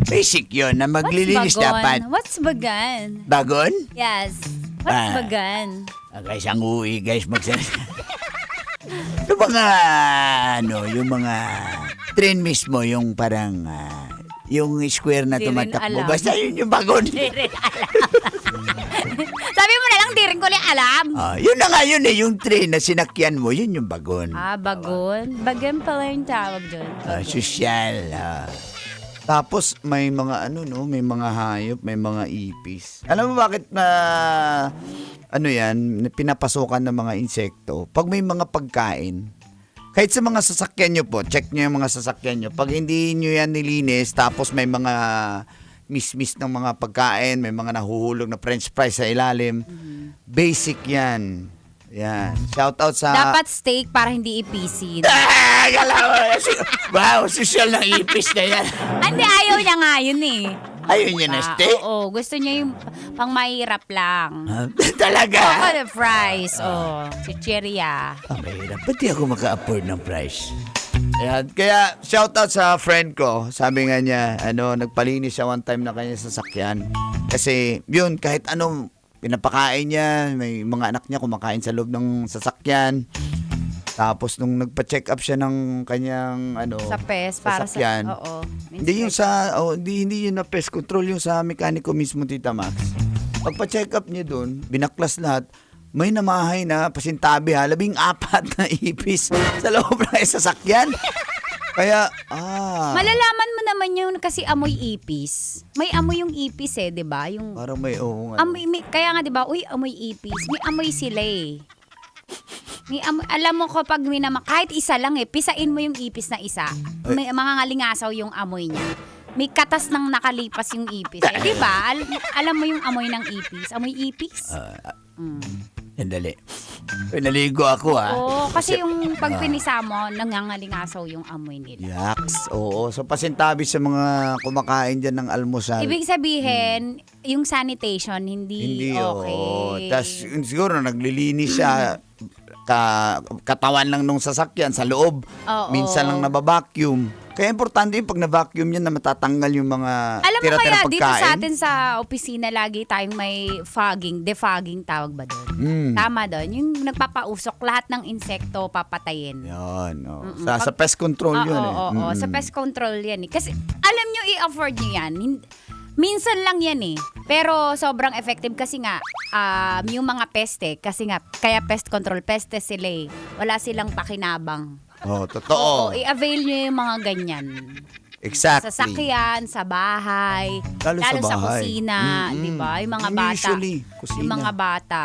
Basic yun na maglilinis What's bagon? dapat. What's bagan? Bagon? Yes. What's Ah. bagan? Guys, ang uwi guys yung mga yung mga train mismo yung parang yung square na Di rin tumatakbo. alam. Basta yun yung bagon. Di rin alam. Sabi mo na lang, di rin ko lang alam. Yun na nga yun yung train na sinakyan mo, yun yung bagon. Bagon? Bagan pala yung tawag doon. Sosyal. Tapos may mga may mga hayop, may mga ipis. Alam mo bakit na pinapasukan ng mga insekto? Pag may mga pagkain, kahit sa mga sasakyan nyo po, check nyo yung mga sasakyan nyo. Pag hindi nyo yan nilinis, tapos may mga miss-miss ng mga pagkain, may mga nahuhulog na french fries sa ilalim, basic yan. Yan. Shout out sa... Dapat steak para hindi ipisin. Wow, social ng ipis na yan. Hindi, ayaw niya nga yun eh. Ayaw niya na steak? Oo, gusto niya yung pang mahirap lang. Talaga? Oo, the fries. Chicheria. Mahirap. Ba't di ako maka-afford ng price? Ayan. Kaya, shout out sa friend ko. Sabi nga niya, nagpalinis siya one time na kanya sasakyan. Kasi, yun, kahit anong pinapakain niya, may mga anak niya kumakain sa loob ng sasakyan. Tapos nung nagpa-check up siya ng kanyang Sa pest, para sasakyan. sa... Oo. Hindi yung hindi yun na pest control, yung sa mekaniko mismo, Tita Max. Pagpa-check up niya doon, binaklas lahat, may namahay na pasintabi 14 na ipis sa loob ng sasakyan. Kaya, Malalaman mo naman yun kasi amoy ipis. May amoy yung ipis di ba? Yung parang may kaya nga di ba, amoy ipis. May amoy sila May alam mo kapag kahit isa lang pisain mo yung ipis na isa. May mangangalingasaw yung amoy niya. May katas nang nakalipas yung ipis. Di ba? Alam mo yung amoy ng ipis? Amoy ipis? Sandali. Pinaligo ako Oo, kasi yung pag pinisa mo, nangangalingasaw yung amoy nila. Yaks. Oo. So, pasintabi sa mga kumakain dyan ng almusal. Ibig sabihin, yung sanitation, hindi okay. Tapos, siguro, naglilinis siya katawan lang nung sasakyan sa loob. Oo. Minsan lang nababacuum. Kaya importante yung pag na-vacuum yan na matatanggal yung mga Alam mo tira-tira kaya pagkain. dito sa atin sa opisina lagi tayong may defogging tawag ba doon? Tama doon. Yung nagpapausok lahat ng insekto papatayin. Yan. Sa pest control yun Oo, sa pest control yan Kasi alam nyo i-afford nyo yan. Minsan lang yan Pero sobrang effective kasi nga yung mga peste kasi nga kaya pest control peste sila Wala silang pakinabang. Totoo. I-avail nyo yung mga ganyan. Exactly. Sa sasakyan, sa bahay, lalo sa bahay. kusina, di ba? Yung mga bata. Usually, kusina. Yung mga bata.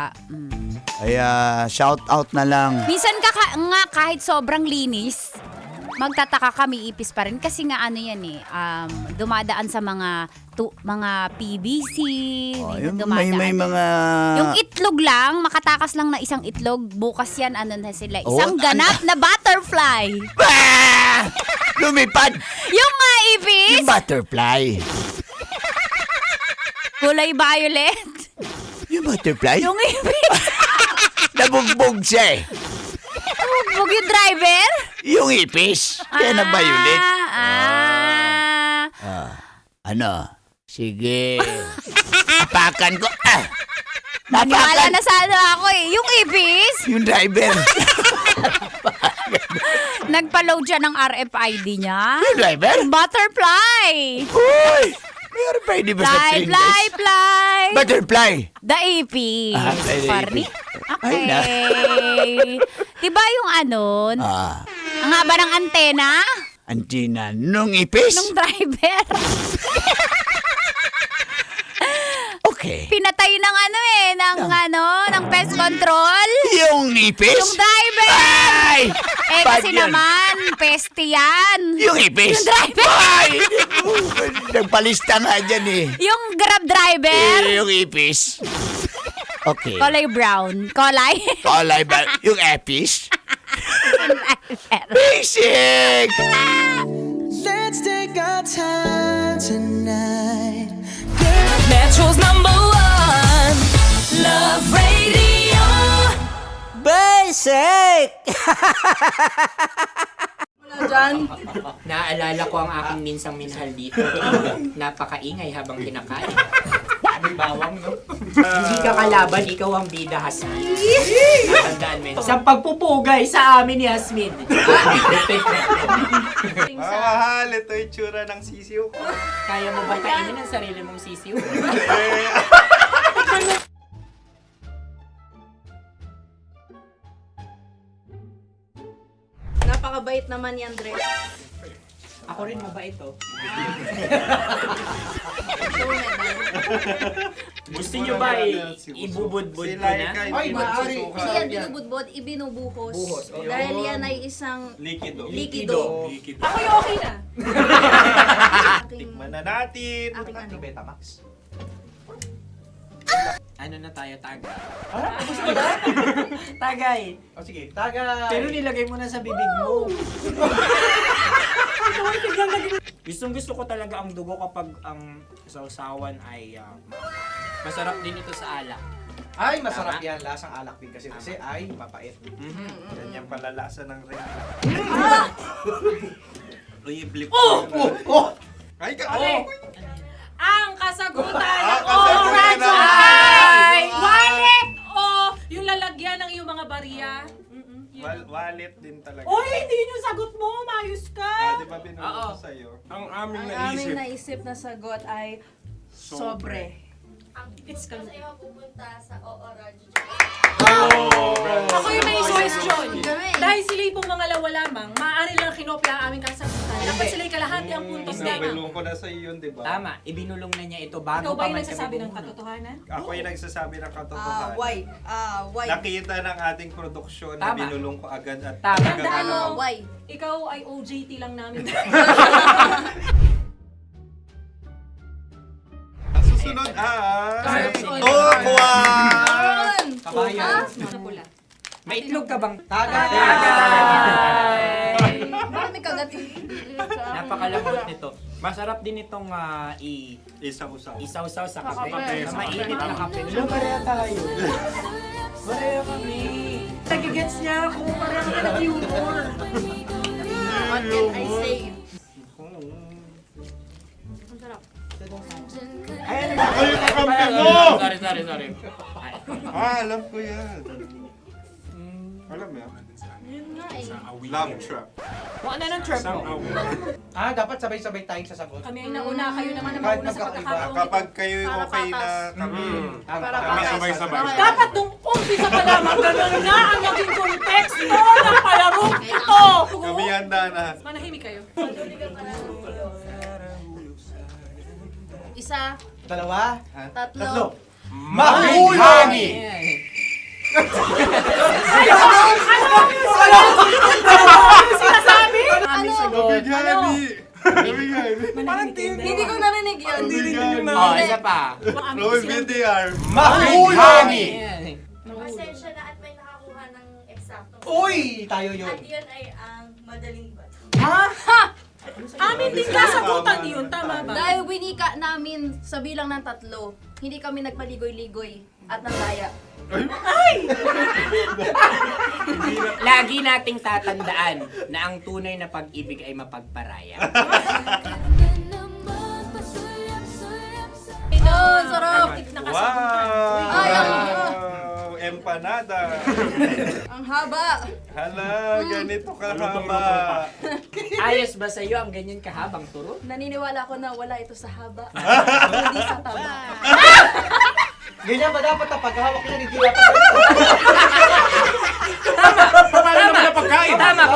Kaya shout out na lang. Minsan nga kahit sobrang linis, magtataka kami ipis pa rin kasi nga yan dumadaan sa mga PVC, May mga yung itlog lang, makatakas lang na isang itlog, bukas yan na sila, isang ganap na butterfly. Lumipad! Yung mga ipis, Yung butterfly. kulay violet. Yung butterfly? Yung ipis. Nabugbog siya Nabugbog yung driver? Yung ipis. Kaya na-violet. Sige. Apakan ko. Maniwala na sana ako Yung ipis? Yung driver. Nagpa-load siya ng RFID niya. Yung driver? Butterfly. Uy! May RFID ba sa train, guys? Fly. Butterfly. The ipis. The Parni? ipis. Okay. Ay, Diba yung ang haba ng antena? Antina, nung ipis? Nung driver. Okay. Pinatay ng ng pest control. Yung ipis? Yung driver. Ay! Kasi Bad yan. naman, peste yan. Yung ipis? Yung driver. Ay! Nagpalista nga dyan Yung grab driver. Yung ipis. Okay. Kulay brown. Kulay ba? Yung epis? Basic! Let's take our time tonight. Metro's #1 Love Radio. Basic! Naaalala ko ang aking minsang minahal dito. Napakaingay habang kinakain. May bawang, no? Hindi ka kalaban, ikaw ang bida, Hasmin. Natandaan mo yun. Sa pagpupugay sa amin ni Hasmin. Mahal, ito yung tsura ng sisiw ko. Kaya mo ba kainin ang sarili mong sisiw? Napakabait naman ni Andres. Ako rin mabait, oh. Gusto nyo ba ibubudbud ko na? Ay, maaari. Hindi yan binubudbud, ibinubuhos. Buhos, oh. Dahil yan ay isang Likido. Ako yung okay na. Tikman na natin. Aking ano? Betamax. Ano na tayo, tagay? Gusto na? Tagay. O sige, tagay. Pero nilagay mo na sa bibig mo. Gusto ko talaga ang dugo kapag ang sausawan ay masarap din ito sa alak. Ay, masarap yan. Lasang alak din kasi ay papait. Yan yung palalasa ng rin. Uy, blip. Ay, Ang kasagutan ng kasagutan oras ng- ay wallet din talaga. Oy, hindi yun yung sagot mo. Mayos ka. Di ba binulong ko sa'yo? Ang aming Ang aming naisip na sagot ay sobre. It's ka. pupunta sa OORADIO. Ako yung may question. Dahil sila yung mangalawa lamang, maaari lang kinopya ang aming kasagutan. Dapat sila yung kalahati ang puntos Hindi, lamang. binulong ko na sa iyo, di ba? Tama, ibinulong na niya ito bago Ikaw ba pa yung man nagsasabi ng kami katotohanan? Ako yung nagsasabi ng katotohanan. Why? Nakita ng ating produksyon na Tama. binulong ko agad at Tama. Tandaan mo, Why? ikaw ay OJT lang namin. Ang susunod ay... Sunod. Tukwan! Kabayan. Sa pula. May itlog ka bang? Bakit may kagat? Napakalambot nito. Masarap din itong Isaw-saw. isaw-saw sa kape. Kape. Sa mainit na kape. Alam, pareha tayo. Pareha kami. Nagigets niya ako. Pareha kami ng humor. What can I say? Ang sarap. Ay, Sorry. Alam ko yan. Alam mo yan? Yun nga eh. Love trap. Kung ano ng trap mo? Dapat sabay-sabay tayong sasagot. Kami ay nauna, kayo naman ang Kahit mauna sa magkakaiba. pagkakataon. Kapag kayo okay na kami. Kami sabay-sabay. Dapat nung umpisa pa lamang, ganun na ang naging konteksto ng palarong ito. Kami handa na. Manahimik kayo. Isa, Dalawa. tatlo. Mahulani! Sinasabi? Hindi ko narinig yun. Oh, isa pa. Roll VTR. Mahulani! Pasensya na at may nakakuha ng eksakto. Uy! Tayo yun. At yun ay ang madaling bato. Amin din kasagutan yun, tama ba? Dahil winika namin sa bilang ng 3, hindi kami nagpaligoy-ligoy at nandaya. Lagi nating tatandaan na ang tunay na pag-ibig ay mapagparaya. Sarap! Wow! Ay, Empanada. Ang haba! Hala, ganito kahaba. Ayos ba sa'yo ang ganyan kahabang turo? Naniniwala ko na wala ito sa haba. Hindi sa taba. Ganyan ba dapat ang paghawak niya? Hindi dapat Tama,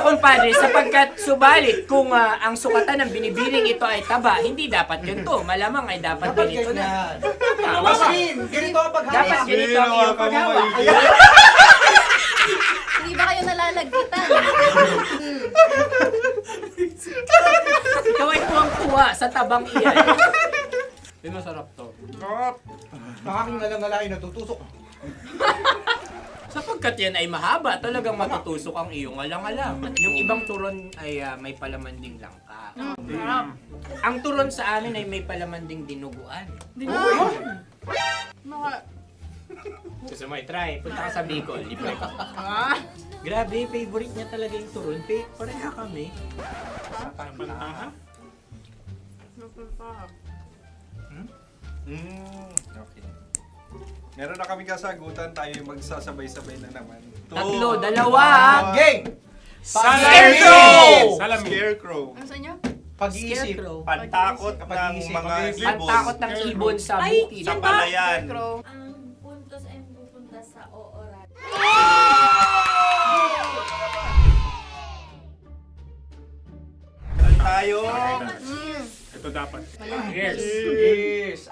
kumpadre. Sapagkat subalit kung ang sukatan ng binibining ito ay taba, hindi dapat ganito. Malamang ay dapat ganito na. Maskin! Ganito ang paghawak. Dapat ganito ang iyong paghawak. Hindi ba kayo nalalagkitan? Ikaw ay tuwang-tuwa sa tabang iyan. Di masarap to. Nakaking nalang-nalain natutusok. Sapagkat yan ay mahaba, talagang matutusok ang iyong alang-alang. Yung ibang turon ay may palaman ding langka. Ang turon sa amin ay may palaman ding dinuguan. Gusto mo i-try? Punta ka sa Bicol, libre ka. Grabe, favorite niya talaga yung turon. Pareha kami. Okay. Meron na kaming kasagutan, tayo yung magsasabay-sabay na naman. Tatlo, dalawa. Gang! Scarecrow! Scarecrow. Ano sa inyo? Pag-iisip. Pantakot ng mga ibon. Pantakot ng ibon sa Ay, bukid. Sa palayan. Ang puntos ay pupunta sa OORADIO. Tayo. Ito dapat. Yes.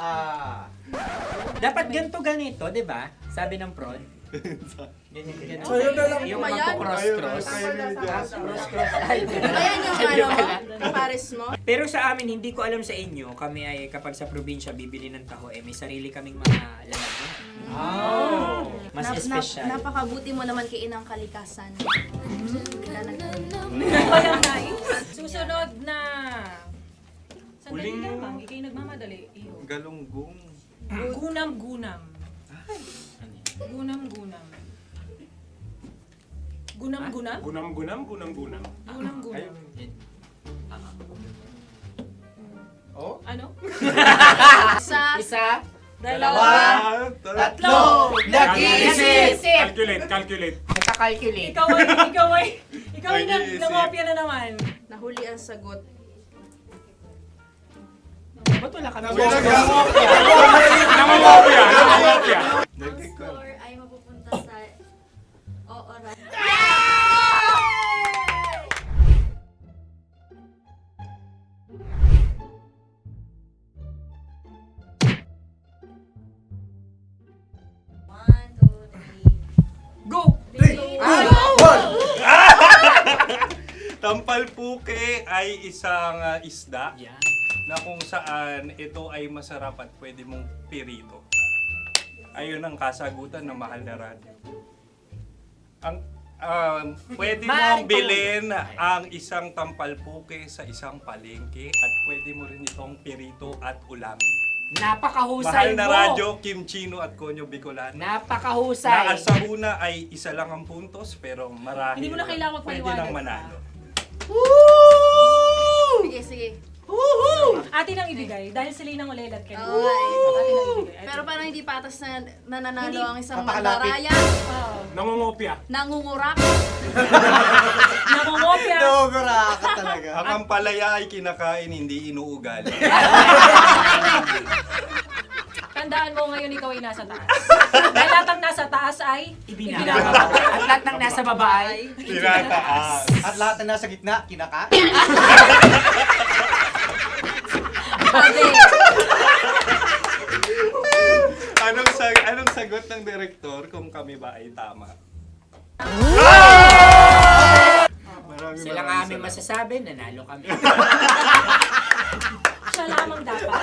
Dapat ganito, di ba? Sabi ng prod. Ganyan. Yung Ayan. magpo-cross-cross. Cross-cross. Ay, Ayan yung Di ano, ba? Paris mo. Pero sa amin, hindi ko alam sa inyo, kami ay kapag sa probinsya bibili ng taho, may sarili kaming mga lalagyan. Mas espesyal. Napakabuti mo naman kay Inang Kalikasan. Walang nais. Susunod na. Sandali lamang, ikay nagmamadali. Iyo. Galunggong. Gunam-gunam. Gunam-gunam. Gunam-gunam? Gunam-gunam. Gunam-gunam. Oh? Ano? Isa, Dalawa. Tatlo! Nag-iisip! Calculate. Nagkaka nakakalculate. Ikaw ay nangopya na naman. Nahuli ang sagot. Ba't wala ka na? Nangungopia. Ang score ay mapupunta sa Oras. Go! Tampalpuke ay isang isda na kung saan ito ay masarap at pwede mong pirito. Ayun ang kasagutan ng mahal na radyo. Ang pwede mong bilhin ang isang tampalpuke sa isang palengke at pwede mo rin itong pirito at ulamin. Napakahusay Mahal na mo. radyo, Kim Chino at Konyo Bicolano. Napakahusay. Na sa una ay isa lang ang puntos pero marahil Hindi mo na kailangan pwede magpaliwanag nang manalo. Sige, sige. Atin ang ibigay dahil sila yung ulelat kayo. Oo nga eh. Atin ang ibigay. Pero parang hindi patas na nananalo ang isang Napakalapit. mandaraya. Nangungopia. Nangungurak. Nangungopia. Ang ampalaya ay kinakain, hindi inuugali. Tandaan mo ngayon ikaw ay nasa taas. Dahil lahat ng nasa taas ay Ibinababa. At lahat ng nasa baba ay Tinataas. At lahat na nasa gitna, kinakain. Anong sagot ng direktor kung kami ba ay tama? Sila nga aming masasabi, nanalo kami. siya lamang dapat.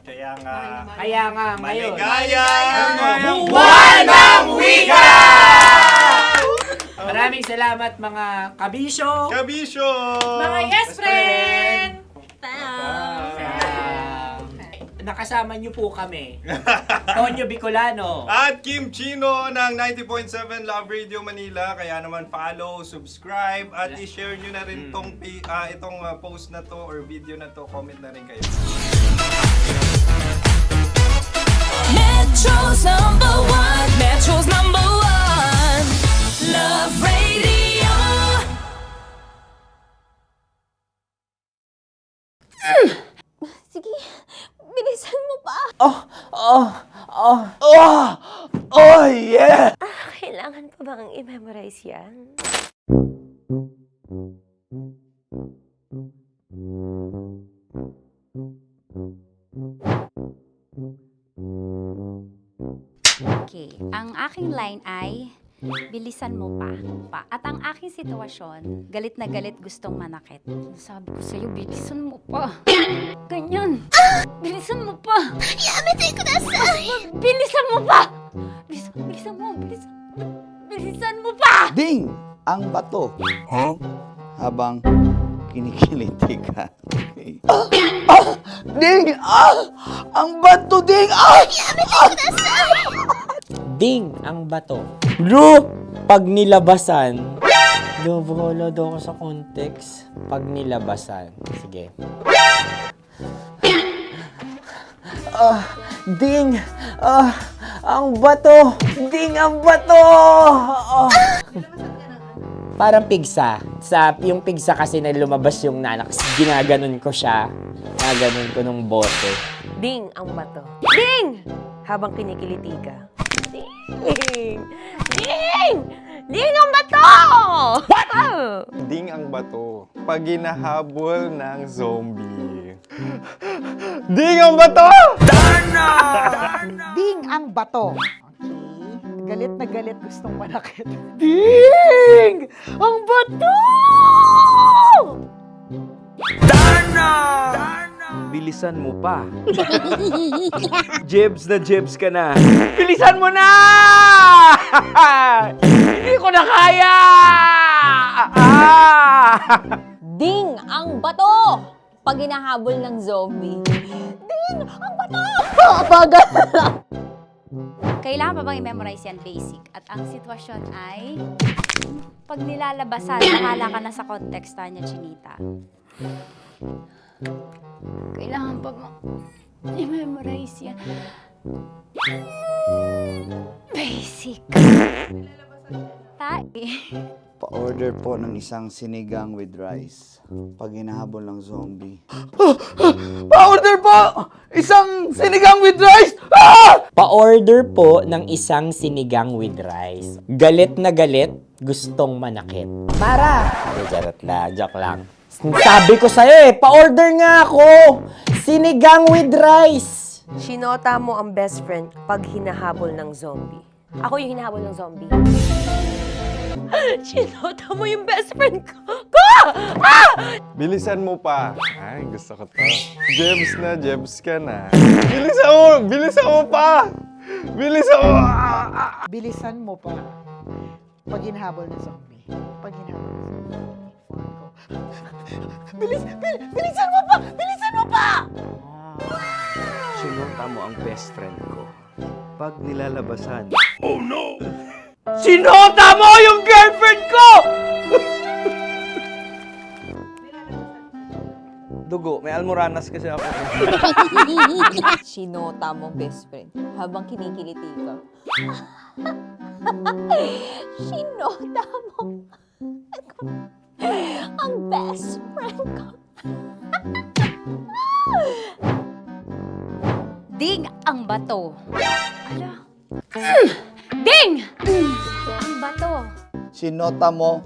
Kaya nga, ngayon. maligayang Buwan ng Wika! Maraming salamat mga kabisyo. Kabisyo! Mga yes friend! Nakasama niyo po kami. Konyo Bicolano. At Kim Chino ng 90.7 Love Radio Manila. Kaya naman follow, subscribe, at i-share nyo na rin itong post na to or video na to. Comment na rin kayo. Metro's number one, Love Radio. Sige, bilisan mo pa. Oh, yeah! Kailangan pa bang i-memorize yan? Okay, ang aking line ay, bilisan mo pa. At ang aking sitwasyon, galit na galit gustong manakit. Sabi ko sa'yo, bilisan mo pa. Ganyan. Bilisan mo pa. Yamitay ko na sa... Bilisan mo pa! Bilisan mo pa! Ding! Ang bato. Habang kinikiliti ka. Okay. Ding! Ang bato, Ding! Yamitay ko na sa... Ding ang bato. Bro, pag nilabasan. Wala daw ako sa context. Pag nilabasan. Sige. Ding! Ang bato! Ding ang bato! Parang pigsa. Yung pigsa kasi na lumabas yung nanak. Ginaganon ko siya. Ginaganon ko nung bote. Ding ang bato. Ding! Habang kinikiliti ka. Ding! Ding! Ding ang bato! What? Ding ang bato. Pag hinahabol ng zombie. Ding ang bato! Ding ang bato. Okay. Galit na galit gustong manakit. Ding! Ang bato! Bilisan mo pa. Jebs na jebs ka na. Bilisan mo na! Hindi ko na kaya! Ding ang bato! Pag hinahabol ng zombie. Ding ang bato! Papagal! Kailangan pa bang i-memorize yan basic? At ang sitwasyon ay, pag nilalabasan, bahala ka na sa konteksta niya, Chinita. Kailangan pa bang i-memorize yan? Basic. Pa-order po ng isang sinigang with rice. Pag hinahabol ng zombie. Pa-order po! Isang sinigang with rice! Pa-order po ng isang sinigang with rice. Galit na galit, gustong manakit. Para! Joke lang. Sabi ko sa'yo pa-order nga ako! Sinigang with rice! Sinota mo ang best friend pag hinahabol ng zombie. Ako yung hinahabol ng zombie. Sinota mo yung best friend ko! Bilisan mo pa. Ay, gusto ko to. Jebs ka na. Bilisan mo pa! Bilisan mo pa. Pag hinahabol ng zombie. Pag hinahabol ng zombie. Bilisan mo pa! Bilisan mo pa! Sinota mo ang best friend ko. Pag nilalabasan. Oh no! Sinota mo yung girlfriend ko! Dugo, may almoranas kasi ako. Sinota mo best friend habang kinikiliti ka. Sinota mo ang best friend ko. Ding ang bato. Ala. Ding! Ang bato. Sinota mo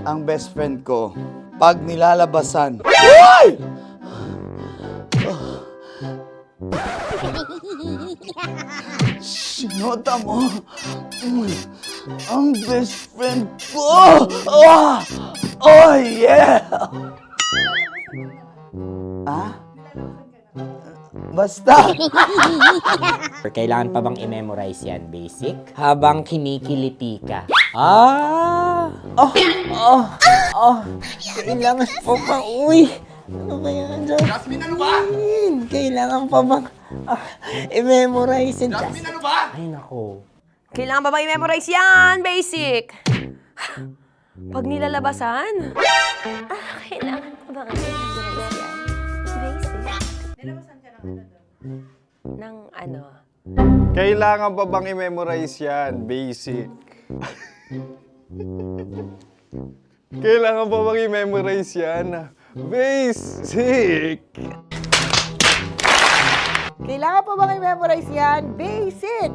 ang best friend ko pag nilalabasan. Uy! Sinota mo ang best friend ko. Oh yeah! Basta! Kailangan pa bang i-memorize yan, basic? Habang kinikiliti ka. Kailangan pa bang, ano kaya dyan? Jasmine, ano ba? Kailangan pa bang i-memorize yan? Jasmine, ano ba? Ay, nako. Kailangan ba i-memorize yan? Basic. Pag nilalabasan? Kailangan ba i-memorize yan? Basic. Nilalabasan ka ng ano? Kailangan pa bang i-memorize yan? Basic. Kailangan pa bang i-memorize yan? Basic. Kailangan pa bang i-memorize yan? Basic!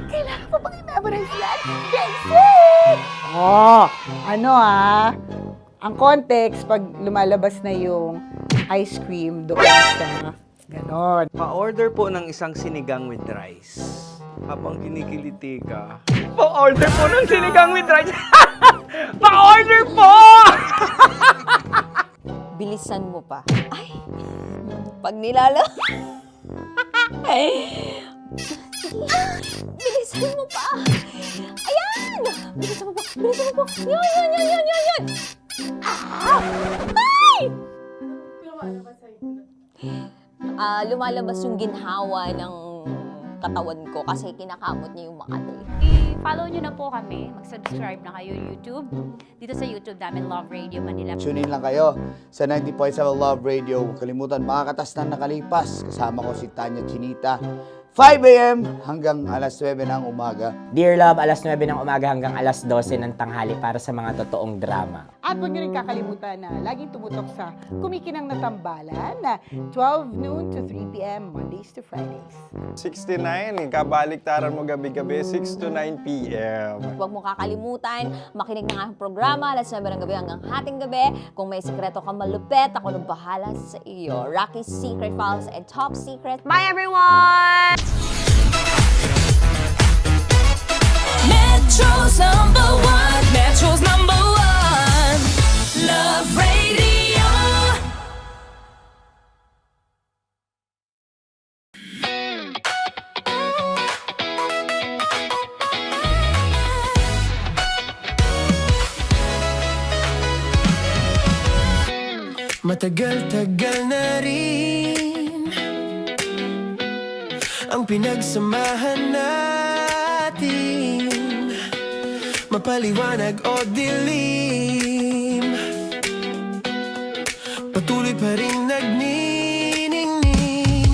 Kailangan pa bang i-memorize yan? Basic! Ang context, pag lumalabas na yung ice cream doon sa ganon. Pa-order po ng isang sinigang with rice. Habang kinikiliti ka. Pa-order po ng sinigang with rice! Pa-order po! Bilisan mo pa. Ay! Pag nilala... Bilisan mo pa! Ayan! Bilisan mo pa! Bilisan mo pa! Yan! Ay! Lumalabas yung ginhawa ng katawan ko kasi kinakamot niya yung Makati. I-follow nyo na po kami. Mag-subscribe na kayo YouTube. Dito sa YouTube namin, Love Radio Manila. Tune in lang kayo sa 90.7 Love Radio. Huwag kalimutan, makakatas na nakalipas. Kasama ko si Tanya Chinita. 5 a.m. hanggang alas 9 ng umaga. Dear Love, alas 9 ng umaga hanggang alas 12 ng tanghali para sa mga totoong drama. At huwag niyo rin kakalimutan na laging tumutok sa Kumikinang na Tambalan na 12 noon to 3 p.m. Mondays to Fridays. 69, kabaliktaran mo gabi-gabi, 6 to 9 p.m. Huwag mo kakalimutan, makinig ng aking programa, alas 9 ng gabi hanggang hating gabi. Kung may sekreto ka malupet, ako nang bahala sa iyo. Rocky's Secret Files and Top Secret. Bye everyone! Metro's number one. Metro's number one. Love Radio. Matagal-tagal na rin ang pinagsamahan natin, mapaliwanag o dilim, patuloy pa rin nagniningning.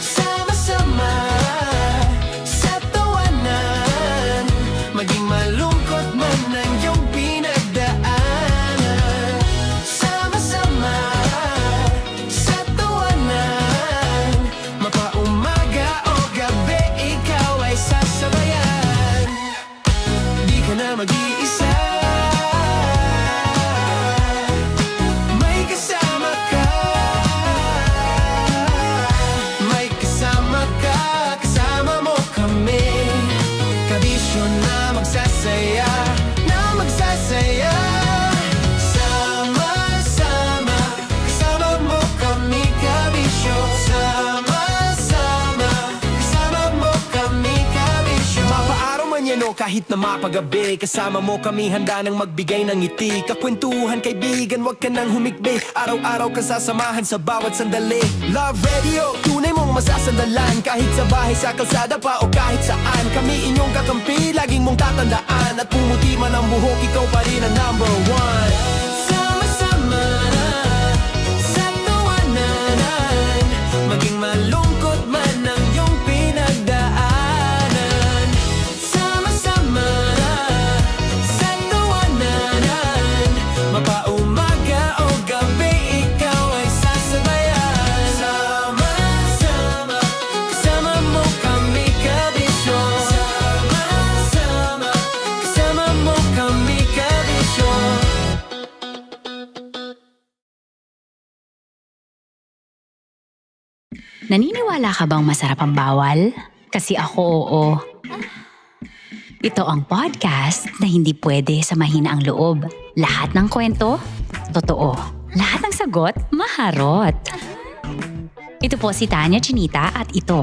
Sama-sama kahit na mapagabi. Kasama mo kami handa nang magbigay ng ngiti. Kakwentuhan kaibigan, wag ka nang humikbi. Araw-araw kasasamahan sa bawat sandali. Love Radio, tunay mong masasandalan. Kahit sa bahay, sa kalsada pa o kahit saan. Kami inyong kakampi, laging mong tatandaan. At pumuti man ang buhok, ikaw pa rin ang number one. Sama-sama na sa tawanan, maging malungkot man ang iyong pinagdaanan. Sama-sama na sa tawanan, mapaumaga o gabi, ikaw ay sasabayan. Sama-sama, kasama mo kami kabisyo. Sama-sama, kasama mo kami kabisyo. Naniniwala ka bang masarap ang bawal? Kasi ako, oo. Ito ang podcast na hindi pwede samahin ang loob. Lahat ng kwento, totoo. Lahat ng sagot, maharot. Ito po si Tanya Chinita at ito,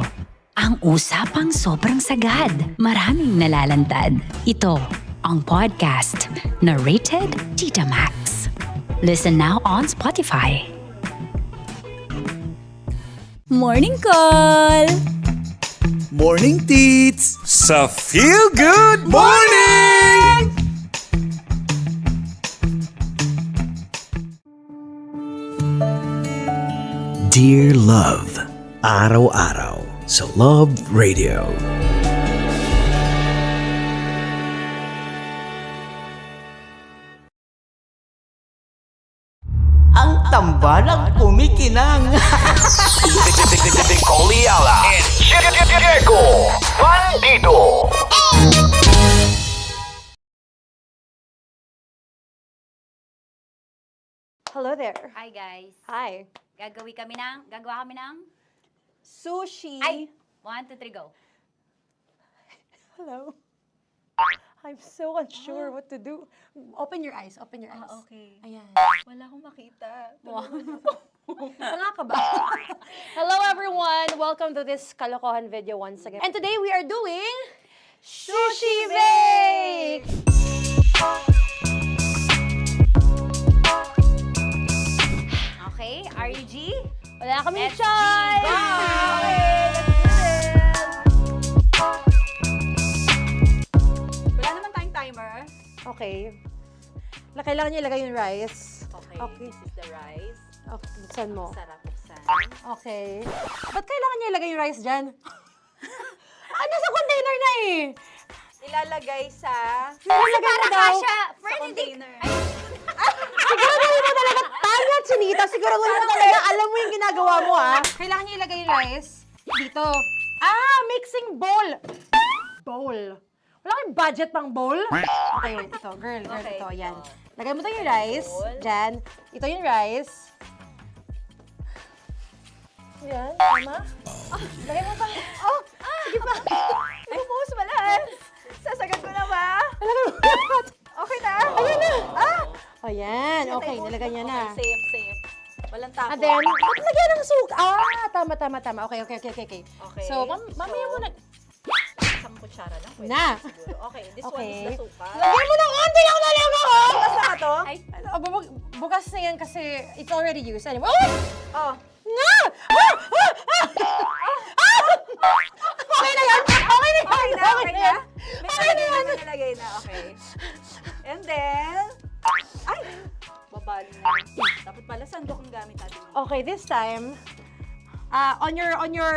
ang usapang sobrang sagad. Maraming nalalantad. Ito, ang podcast na Rated Tita Max. Listen now on Spotify. Morning call! Morning, Tits! Sa Feel Good Morning! Dear Love, araw-araw sa Love Radio. Ang tambalang kumikinang. Coliala and Diego Bandido. Hello there. Hi guys. Hi. Gagawa kami ng Sushi. Ay! 1, 2, 3, go. Hello. I'm so unsure what to do. Open your eyes. Open your eyes. Okay. Ayan. Wala akong makita. Tanga ka ba? Hello everyone! Welcome to this kalokohan video once again. And today we are doing Sushi Bake! Okay, RG? Wala kami Let's choice! Go! Okay, let's do this! Wala naman tayong timer. Okay. Kailangan niyo ilagay yung rice. Okay, Okay. this is the rice. Okay, buksan mo. Sarap buksan. Okay. Ba't kailangan niya ilagay yung rice dyan? Nasa container na eh! Ilalagay sa... Ilalagay mo daw. Sa container. Siguraduhin mo talaga, Tanya Chinita, siguraduhin mo talaga, alam mo yung ginagawa mo ah. Kailangan niya ilagay yung rice dito. Mixing bowl. Bowl. Wala kayong budget pang bowl? Okay, wait, ito, girl, Okay, ito, yan. ito. Lagay mo tayo yung rice, dyan. Ito yung rice. Yan, tama? Lagay mo pa. Sige pa. Bumuhos malas. Sasagat ko na ba? Lagay mo lahat. Okay na. Ayun na. Ayan, okay, nilagay niya na. Okay, safe. Walang tapo. And then, ba't lagyan ng suka? Tama. Okay. Okay. So, mamaya mo na. Isang kutsara lang. Pwede Na. siguro. Okay, this one Okay. is the suka. Lagyan mo ng onti lang talaga ko! Bukas na to? Ay, bukas na yan kasi it's already used. Anyway, Oh. Nga! Okay na yan! Okay na yan! Okay na? May Okay na yan! nalagay na. Okay. And then... Ay! Babali. Dapat pala sandok ang gamit natin. Okay, this time, on your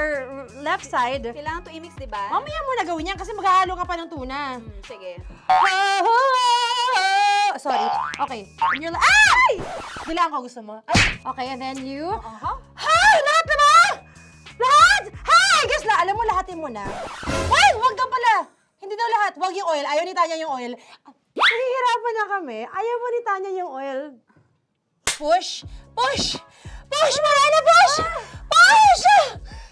left side, Kailangan to i-mix, di ba? mamaya mo na gawin yan kasi maghahalo ka pa ng tuna. Sige. Sorry. Okay. On your ay! Bilang ko gusto mo. Okay, and then you... Hay! Lahat na ba? Lahat! Hay! Guess na, alam mo, lahatin mo na. Ay! Wag daw pala! Hindi daw lahat. Wag yung oil. Ayaw ni Tanya yung oil. Nahihirapan na kami. Ayaw mo ni Tanya yung oil. Push! Push! Push! Marana! Push! Push!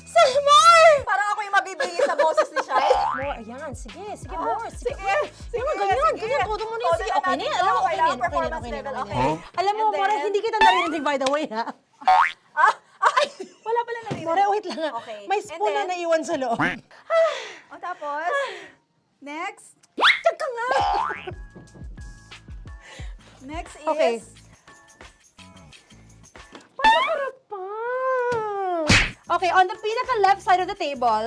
Some more! Parang ako yung mabibigay sa boses ni Shai. More. Ayan. Sige. Sige, more. Sige. Sige, Ganyan. Ganyan. Todo mo na yun. Sige. Okay na yan. Alam mo, okay na yan. Okay na yan. Okay na yan. Okay na yan. Alam mo, And More, then- hindi kita narinig by the way, ha? Wala pala narinig. More, wait lang. Okay. May And spoon na then- naiwan sa loob. O tapos, next. Tsaka ka nga! Next is... Okay. Okay, on the pinaka-left side of the table,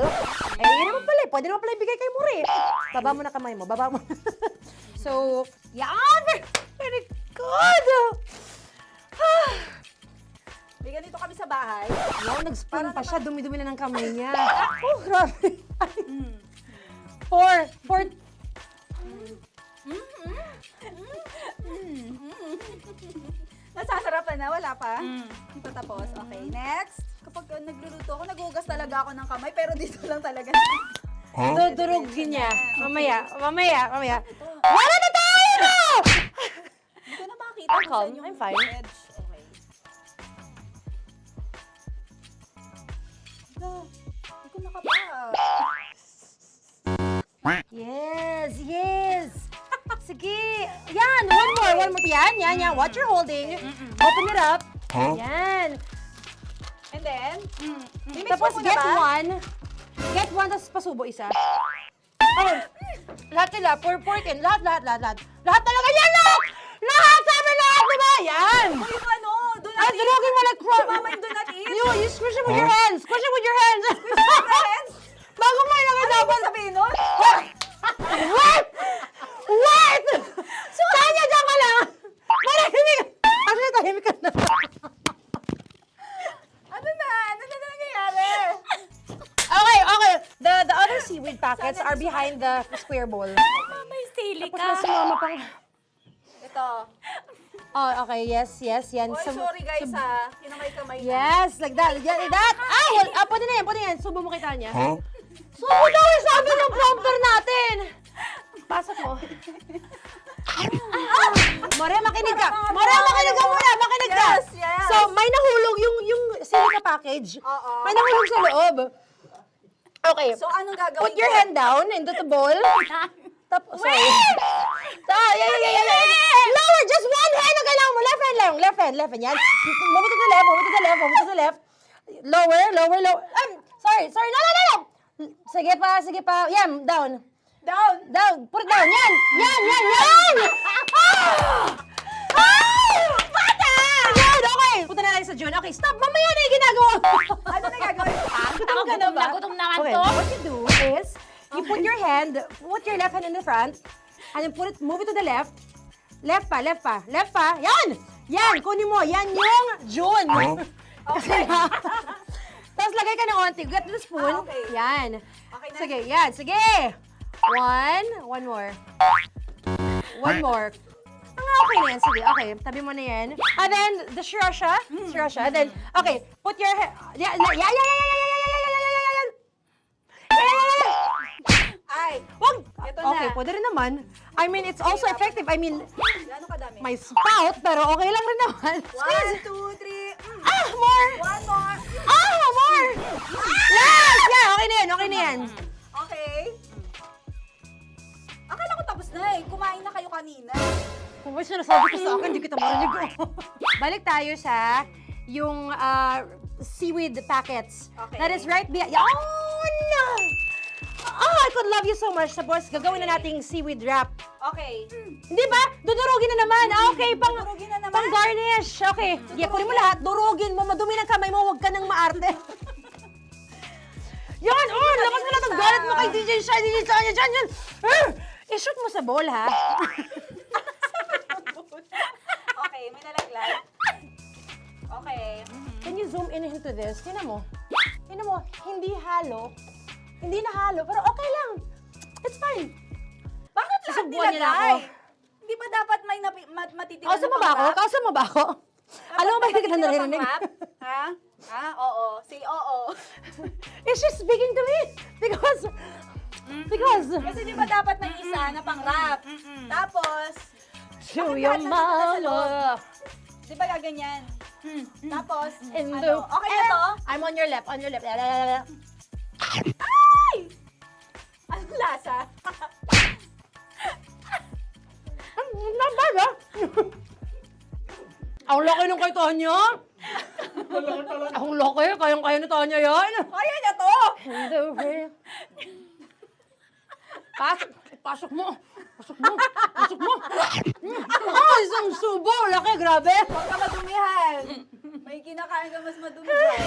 yun naman pala, pwede naman pala ibigay kay Muri. Baba mo na kamay mo, baba mo. So, yan! Very good! May ganito kami sa bahay. Wow, nag-spoon pa siya, dumi-dumi na ng kamay niya. Oh, grabe. Four. Nasasarapan na, wala pa? Ito tapos. Okay, next. Kapag nagluluto ako, nagugas talaga ako ng kamay, pero dito lang talaga. Dudurugin niya. Mamaya. Wala na tayo! Hindi ko na makita I'm kung calm. saan yung I'm fine. edge. Okay. Hindi ko nakapa. Yes. Sige. Yan, one more. Yan. What you're holding. Open it up. Yan. And then, Tapos get one. Get one, tapos pasubo isa. Okay. Lahat sila. Pour it in. Lahat. Lahat talaga yan, lahat! Lahat! Sabi lahat, diba? Yan! o yung ano, do not Ay, eat. durugin mo like Mama, yung do not eat. You squish it with your hands. Squish it with your hands. Friends, Bago mo ilagay ano dapat. ba sabihin nun? What? Tanya, dyan ka lang. Marahimik. Actually, tahimik ka na. Ano na nangyayari? Okay. The other seaweed packets are behind the square bowl. May sili Tapos ka. na si mama pang... Ito. Oh, okay. Yes. Yan. Oy, sorry guys ha. Kinamay-kamay na. Yes, like that. Ay, pwede na yan. Subo mo kay Tanya. Subo daw yung sabi ng prompter natin. Pasok mo. Maria, makinig ka. Makinig ka. Yes. So, may nahulog yung silica package. Oo. May nahulog sa loob. Okay. So, anong gagawin Put your ko? hand down into the bowl. Tapos, sorry. Yeah. Lower, just one hand ang kailangan mo. Left hand. Yan. Move it to the left. Lower. Sorry. No. Sige pa. Yan, down. Put it down. Yan. Bata! Yan, okay. Punta na lang sa June. Okay, stop. Mamaya na yung ginagawa. Ano na gagawin? Gutom naman Okay, to. what you do is, you put your left hand in the front, and then move it to the left. Left pa. Yan, kunin mo. Yan yung June. Okay. Tapos lagay ka ng onti. Get the spoon. Okay. Yan. Okay na. Sige. One more. Okay na yan. Sige, okay. Tabi mo na yan. And then, the sriracha. And then, okay. Put your head. Yan. Ay, Wag! Ito na. Okay, pwede rin naman. I mean, it's also effective. I mean, gano'ng kadami? may spout, pero okay lang rin naman. 1, 2, 3. More! One more. More! Yes! Yeah, okay na yan. Okay. Akala ko tapos na eh. Kumain na kayo kanina. Kung may sinasabi ko sa akin, hindi kita marinig ko. Balik tayo sa yung seaweed packets. Okay. That is right behind. Yawn! Oh, I could love you so much. Tapos, gagawin na nating seaweed wrap. Okay. Hindi ba? Dudurugin na naman. Okay, Dudurugin na naman? pang garnish. Okay. Kunin mo lahat. Durugin mo. Madumi ng kamay mo. Huwag ka nang maarte. Yan! Oh, lakas na lang ang galit mo kay DJ Tanya dyan. I-shoot mo sa bowl, ha? Okay, may nalaglag. Okay. Can you zoom in into this? Tingnan mo. Hindi halo. Hindi na halo, pero okay lang. It's fine. Bakit lahat Susubuan niya na nilagay? ako. Hindi ba dapat may matitira Kausa mo ba ako? Alam mo ba hindi kita naririnig? Ha? Oo. Say oo. Is she speaking to me? Because... Kasi di ba dapat may isa na pang-rap? Tapos, To bakit your lahat nandito sa loob? mama. Di ba gaganyan? Tapos, In ano? the... Okay na to? I'm on your left. Ay! Anong lasa? Not bad, ha? Ang laki nung kay Tonya. Ang laki. Kayang-kaya ni Tonya yan. Kaya niya to! Pasok mo. Pasok mo! Pasok mo! Isang subo! Laki, grabe! Huwag ka madumihan. May kinakain ka mas madumi dyan.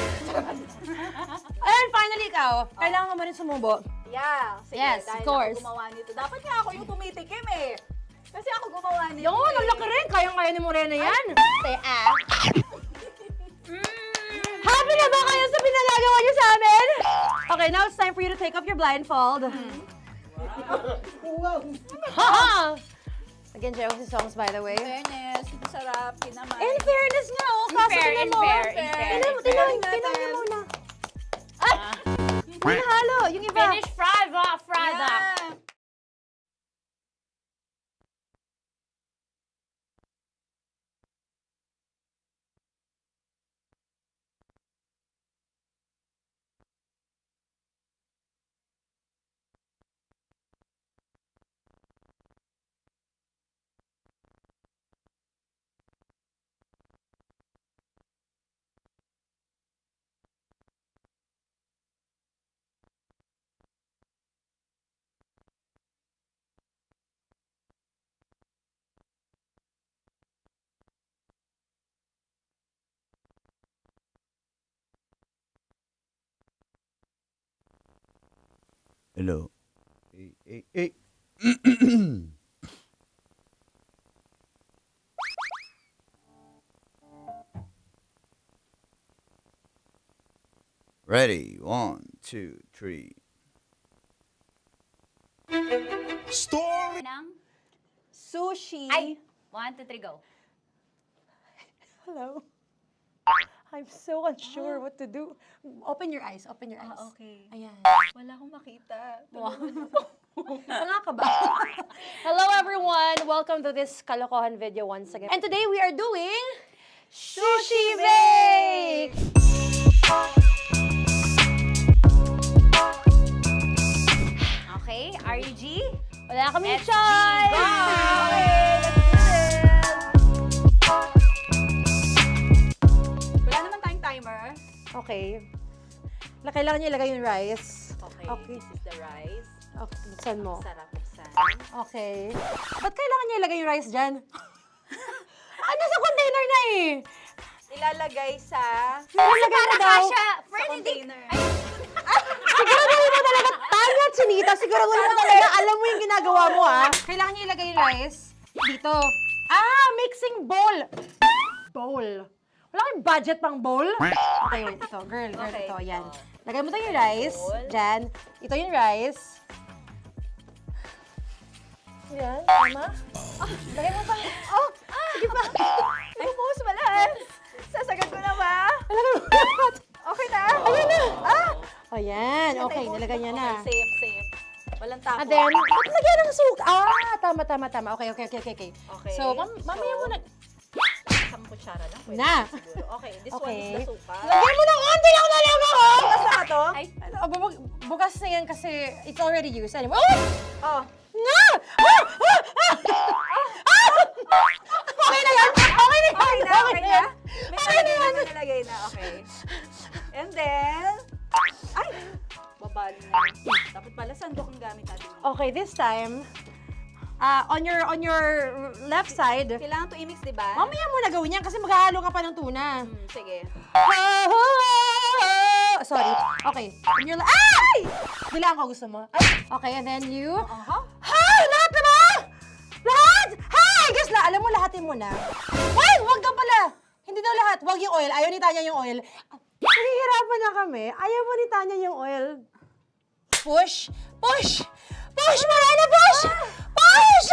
And finally, ikaw, kailangan mo rin sumubo. Yeah. Sige, Yes, dahil of course. ako gumawa nito. Dapat nga ako yung tumitikim eh. Kasi ako gumawa nito. Yung, ang laki rin. Kayang-kaya ni Morena yan. Happy na ba kayo sa pinagagawa niyo sa amin? Okay, now it's time for you to take off your blindfold. Wow! Again, Jay, si songs, by the way. Fairness, sarap, kinamay. In fairness nga, oh. Kaso tinan mo. Tinan mo muna. Ay! Hinahalo, yung iba. Finish product. Yeah. Hello. Hey. Ready, 1, 2, 3. Story! Sushi. Ay! 1, 2, 3, go. Hello. I'm so unsure what to do. Open your eyes. Open your eyes. Okay. Ayan. Wala akong makita. Tanga ka ba? Hello everyone! Welcome to this kalokohan video once again. And today we are doing Sushi Bake! Okay, RG? Wala kaming SG, choice! go! Wala naman tayong timer. Okay. Kailangan niya ilagay yung rice. Okay, this is the rice. Okay, buksan mo. Sarap buksan. Okay. Ba't kailangan niya ilagay yung rice dyan? Nasa container na eh! Ilalagay sa... Ilalagay na daw. container. Siguraduhin mo talaga, Tanya at Chinita, siguraduhin mo talaga, alam mo yung ginagawa mo Kailangan niya ilagay yung rice dito. Mixing bowl. Bowl. Wala kayong budget pang bowl? Okay, wait, ito. Girl, Okay. ito, yan. Lagay mo tayo yung rice. Dyan. Ito yung rice. Yan, tama. Lagay mo pa. Sige pa. Ibubuhos mo lahat. Sasagad ko na ba? Lagay mo lahat. Okay na. Ayun na. Ayan, okay, nilagay niya na. Okay, safe. Walang tapon. And then, ba't lagyan ng suka? Tama. Okay. Okay. So, mamaya mo na. Isang kutsara lang. Pwede Na. siguro. Okay, this one Okay. is the suka. Lagyan mo ng konti lang talaga ko! Bukas na to? Ay, bukas na yan kasi it's already used. Anyway, Oh. Nga! Okay na yan! Okay na yan! Okay na? Okay na yan! May nalagay na, okay. And then, ay! Babali na. Dapat pala sandok ang gamit natin. Okay, this time, on your left side, Kailangan to i-mix, di ba? mamaya mo na gawin yan kasi maghahalo ka pa ng tuna. Sige. Sorry. Okay. On your ay! Dilaan ko gusto mo. Ay! Okay, and then you... Lahat na ba? Lahat? Guys, alam mo, lahatin mo na. Wait! Wag ka pala! Hindi daw lahat. Wag yung oil. Ayaw ni Tanya yung oil. Nahihirapan na kami. Ayaw mo ni Tanya yung oil. Push! Morena, push! Push!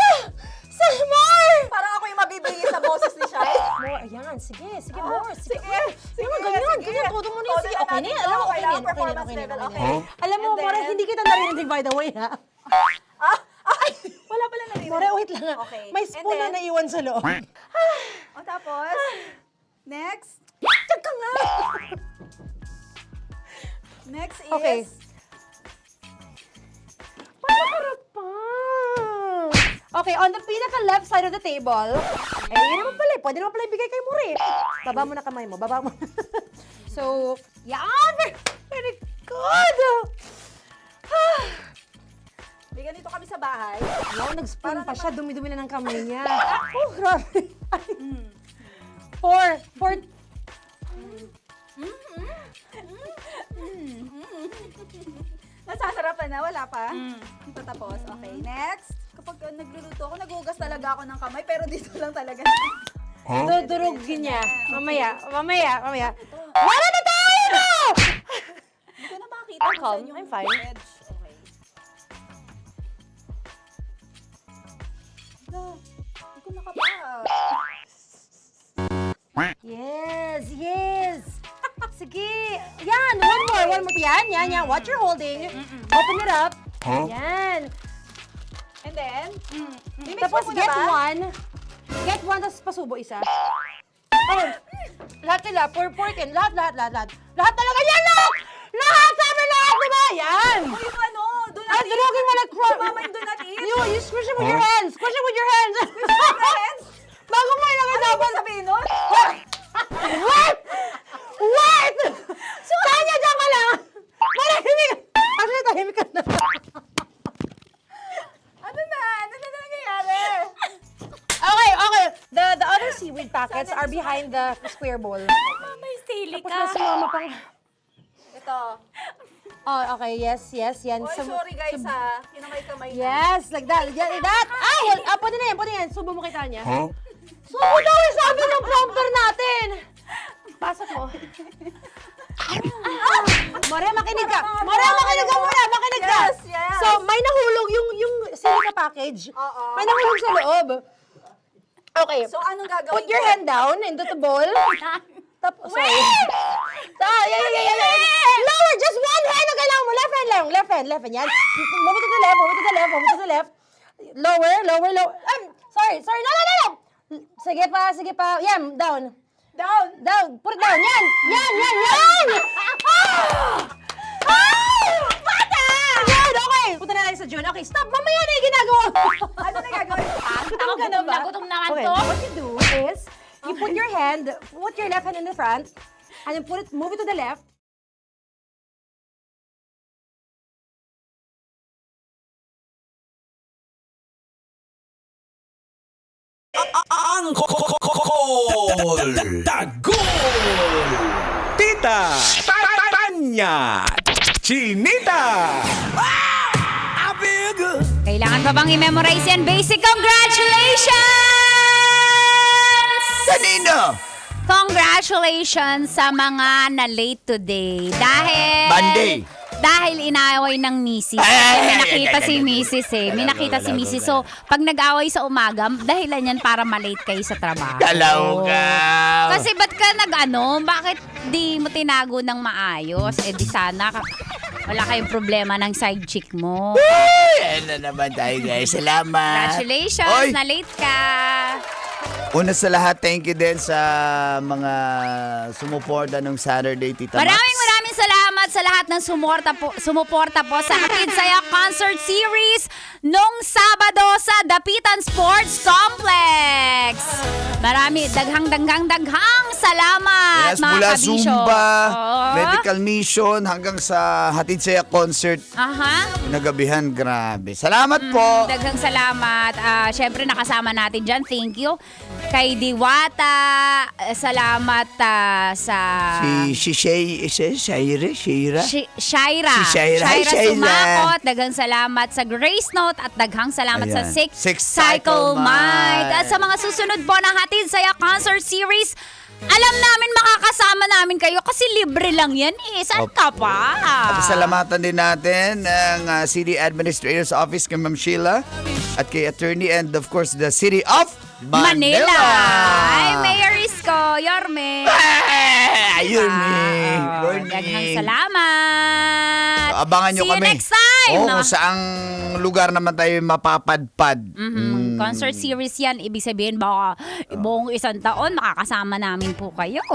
Some more! Parang ako yung mabibigay sa boses ni Shai. More, ayan. Sige, more. Sige. Sige, Ganyan. Todo mo na yun. Sige, okay na yan. Alam mo, okay na yan. Performance level, okay. Alam mo, And More, then- hindi kita narinig, by the way, ha? Wala pala narinig. More, wait lang. Okay. May And spoon na then- naiwan sa loob. O tapos, next. Tsaka nga. Next is... Okay. Harap pa. Okay, on the pinaka-left side of the table, yun naman pala, pwede naman pala ibigay kay More. Baba mo na kamay mo, baba mo. So, yan! Very good! May ganito kami sa bahay. Wow, nag-spoon pa siya. Dumi-dumi na ng kamay niya. Oh, grabe. 4. Nasasarapan na, wala pa? Hindi pa tapos. Okay, next. Kapag nagluluto ako, nagugas talaga ako ng kamay, pero dito lang talaga. Dudurugin niya. Mamaya. Wala na tayo! Hindi ko na makita. I'm kung calm. saan yung I'm fine. edge. Okay. Hindi ko nakapa. Yes. Sige. Yan, one more. Yan. What you're holding. Open it up. Yan. And then, Tapos get one. Get one, tapos pasubo isa. Okay. Lahat nila, pour in. Lahat. Lahat talaga yan, lahat! Lahat! Sabi lahat, diba? Yan! o yung ano, do not Ay, durugin mo like crap. Mama, yung do not eat. You squish it with your hands. Squish it with your hands. Bago mo ilagay dapat. Sabihin nun? Wait! Tanya, dyan ka lang! Marahimik! Actually, tahimik ka na. Ano na nangyayari? Okay. The other seaweed packets are behind the square bowl. May sili Tapos na si mama pang... Ito. Oh, okay. Yes. Yan. Oy, sorry guys ha. Kinamay-kamay na. Yes, like that. Ay, pwede na yan. Subo mo kay Tanya. Subo daw yung sabi ng prompter natin. Pasok mo. Maria, makinig ka. Makinig ka. Yes. So, may nahulog yung silica package. Oo. May nahulog sa loob. Okay. So, anong gagawin Put your ko? hand down into the bowl. Tapos, sorry. Yeah. Lower, just one hand ang kailangan mo. Left hand. Yan. Move it to the left. Lower. Sorry. No. Sige pa. Yan, down. Put it down. Yan. Bata! Yan, okay. Punta na lang sa June. Okay, stop. Mamaya na yung ginagawa. Ano na gagawin? Gutom ka na ba? Gutom naman Okay, to. what you do is, you put your left hand in the front, and then move it to the left. Dagol! Tita! Tanya! Chinita! Kailangan pa bang i-memorize yan? Basic congratulations! Kanino? Congratulations sa mga na-late today. Dahil inaaway ng misis. May nakita si misis eh. May nakita si misis. So, pag nag-away sa umaga, dahilan yan para malate kayo sa trabaho. Kasi ba't ka bakit di mo tinago ng maayos? Eh di sana wala kayong problema ng side chick mo. Ano naman tayo, guys. Salamat. Congratulations, Oy! na-late ka. Una sa lahat, thank you din sa mga sumuporta nung Saturday, Tita Max. Maraming salamat sa lahat ng sumuporta po sa Hatid Saya Concert Series nung Sabado sa Dapitan Sports Complex. Daghang salamat, Yes, mga mula kabisyo. Zumba, Oo. Medical Mission, hanggang sa Hatid Saya Concert. Nagabihan, grabe. Salamat po. Daghang salamat. Syempre nakasama natin dyan. Thank you. Kay Diwata, salamat sa... Shaira? Shaira. Si Shaira. Hi, Shaira. Sumakot. Daghang salamat sa Grace Note at daghang salamat sa Ayan. Six Cycle Might. At sa mga susunod po na Hatid Saya Concert Series, alam namin makakasama namin kayo kasi libre lang yan eh. Saan ka pa? Pasalamatan din natin ang City Administrator's Office kay Ma'am Sheila at kay Attorney and of course the City of Manila. Ay, Mayor Isko, Yorme. Daghang salamat. Abangan nyo See kami. you next time. Kung saang lugar naman tayo mapapadpad. Concert series yan. Ibig sabihin baka buong isang taon makakasama namin po kayo.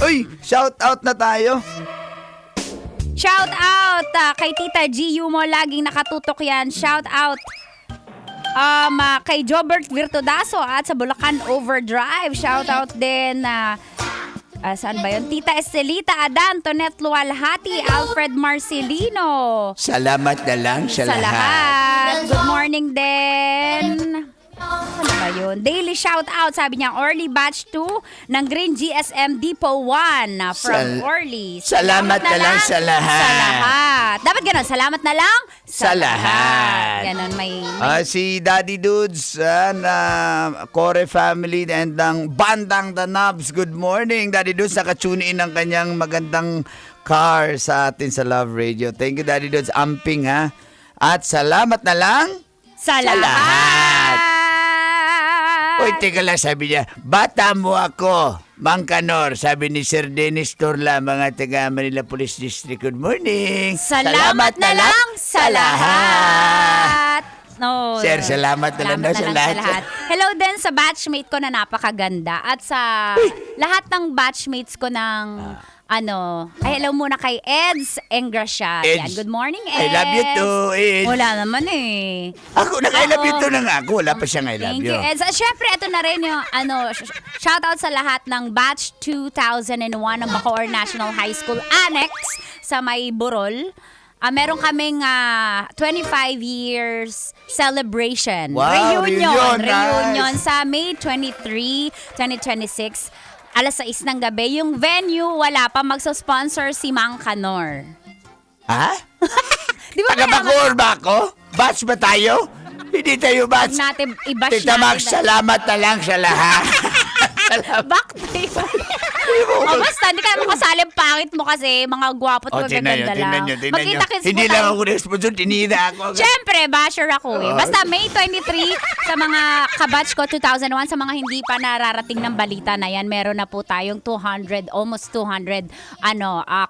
Uy, shout out na tayo. Shout out kay Tita Giu mo. Laging nakatutok yan. Shout out kay Jobert Virtudaso at sa Bulacan Overdrive. Shout out din Saan ba yun? Tita Estelita Adan, Tonet Lualhati, Alfred Marcelino. Salamat na lang sa, lahat. Good morning din. Ano ba yun? Daily shout out, sabi niya, Orly Batch 2 ng Green GSM Depot 1 from Orly. Salamat na lang sa lahat. Sa lahat. Dapat ganun, salamat na lang Sa lahat. Ganun, may Si Daddy Dudes na Core family and ng Bandang The Nubs. Good morning, Daddy Dudes. Nakatune in ang kanyang magandang car sa atin sa Love Radio. Thank you, Daddy Dudes. Amping, ha? At salamat na lang sa lahat. Uy, teka lang, sabi niya, bata mo ako, Mang Kanor, sabi ni Sir Dennis Torla, mga taga Manila Police District. Good morning. Salamat na lang sa lahat. No. Sir, salamat na lang sa lahat. Hello din sa batchmate ko na napakaganda at sa lahat ng batchmates ko ng hello muna kay Eds Engracia. Yan, good morning, Eds. I love you too, Eds. Wala naman eh. Ako, nag-I love you too na nga ako. Wala pa siyang I love Thank you. you, Eds. At syempre, ito na rin yung shoutout sa lahat ng batch 2001 ng Bacoor National High School Annex sa May Burol. Meron kaming 25 years celebration. Wow, reunion, Reunion nice. sa May 23, 2026. Alas 6 ng gabi. Yung venue, wala pa. Magsa-sponsor si Mang Kanor. Ha? Di ba Taga-Bacoor ba ako? Batch ba tayo? Hindi tayo batch. Huwag natin i-bash Tita Max, salamat na lang sa lahat. Back tayo. Basta, hindi ka naman kasali. Pangit mo kasi. Mga gwapo at magaganda lang. Magkita-kits Hindi mo lang tayo. ako na-sponsor, tinida ako. Siyempre, basher ako eh. Basta May 23, sa mga kabatch ko, 2001, sa mga hindi pa nararating ng balita na yan, meron na po tayong 200, almost 200,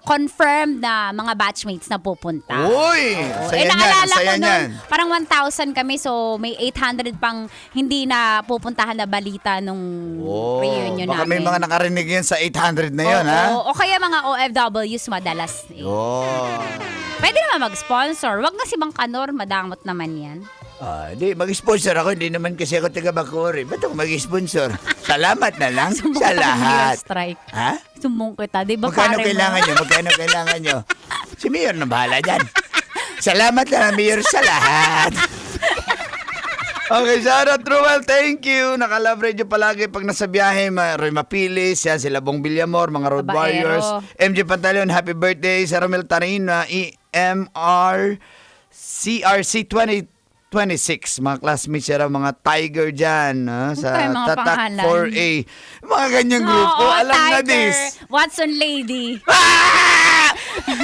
confirmed na mga batchmates na pupunta. Uy! Saya niyan, naalala saya ko nun, niyan. parang 1,000 kami, so may 800 pang hindi na pupuntahan na balita nung reunion Baka namin. may mga nakarinig yan sa 800 na yun, ha? O kaya mga OFWs madalas. Pwede naman mag-sponsor. Wag na si Mang Kanor, madamot naman yan. Di, mag-sponsor ako. Hindi naman kasi ako taga-Bacoor. Ba't ako mag-sponsor? Salamat na lang sa lahat. Strike. Ha? Sumbong kita. Di ba Magkano pare mo? kailangan nyo? Magkano kailangan nyo? Si Mayor na bahala dyan. Salamat na lang, Mayor, sa lahat. Okay, Sarah Truel, thank you. Naka-Love Radio palagi pag nasa biyahe. Roy Mapilis, yan, sila Bong Villamor, mga Road Babaero. Warriors. MJ Pantaleon, happy birthday. Sa Romel Tarin, EMR, CRC 2026. Mga classmates sila, mga Tiger dyan. Sa tayo mga Tatak pangalan? 4A. Mga ganyang grupo. Oo, Alam na Tiger, this. Watson Lady.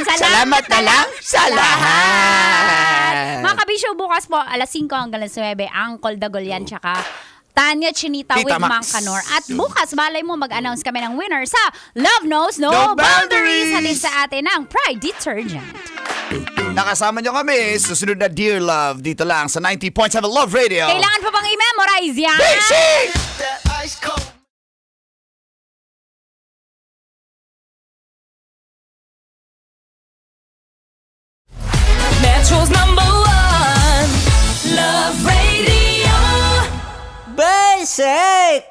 Salamat na lang sa lahat. Mga kabisyo, bukas po, alas 5 hanggang alas 9, Uncle Dagolyan, tsaka Tanya Chinita Tita with Max. Mang Kanor. At bukas, balay mo, mag-announce kami ng winner sa Love Knows No, No Boundaries. Boundaries. Halin sa atin ang Pride Detergent. Nakasama nyo kami. Susunod na Dear Love dito lang sa 90.7 Love Radio. Kailangan pa bang i-memorize yan? Basic! Metro's #1 Love Radio. Basic!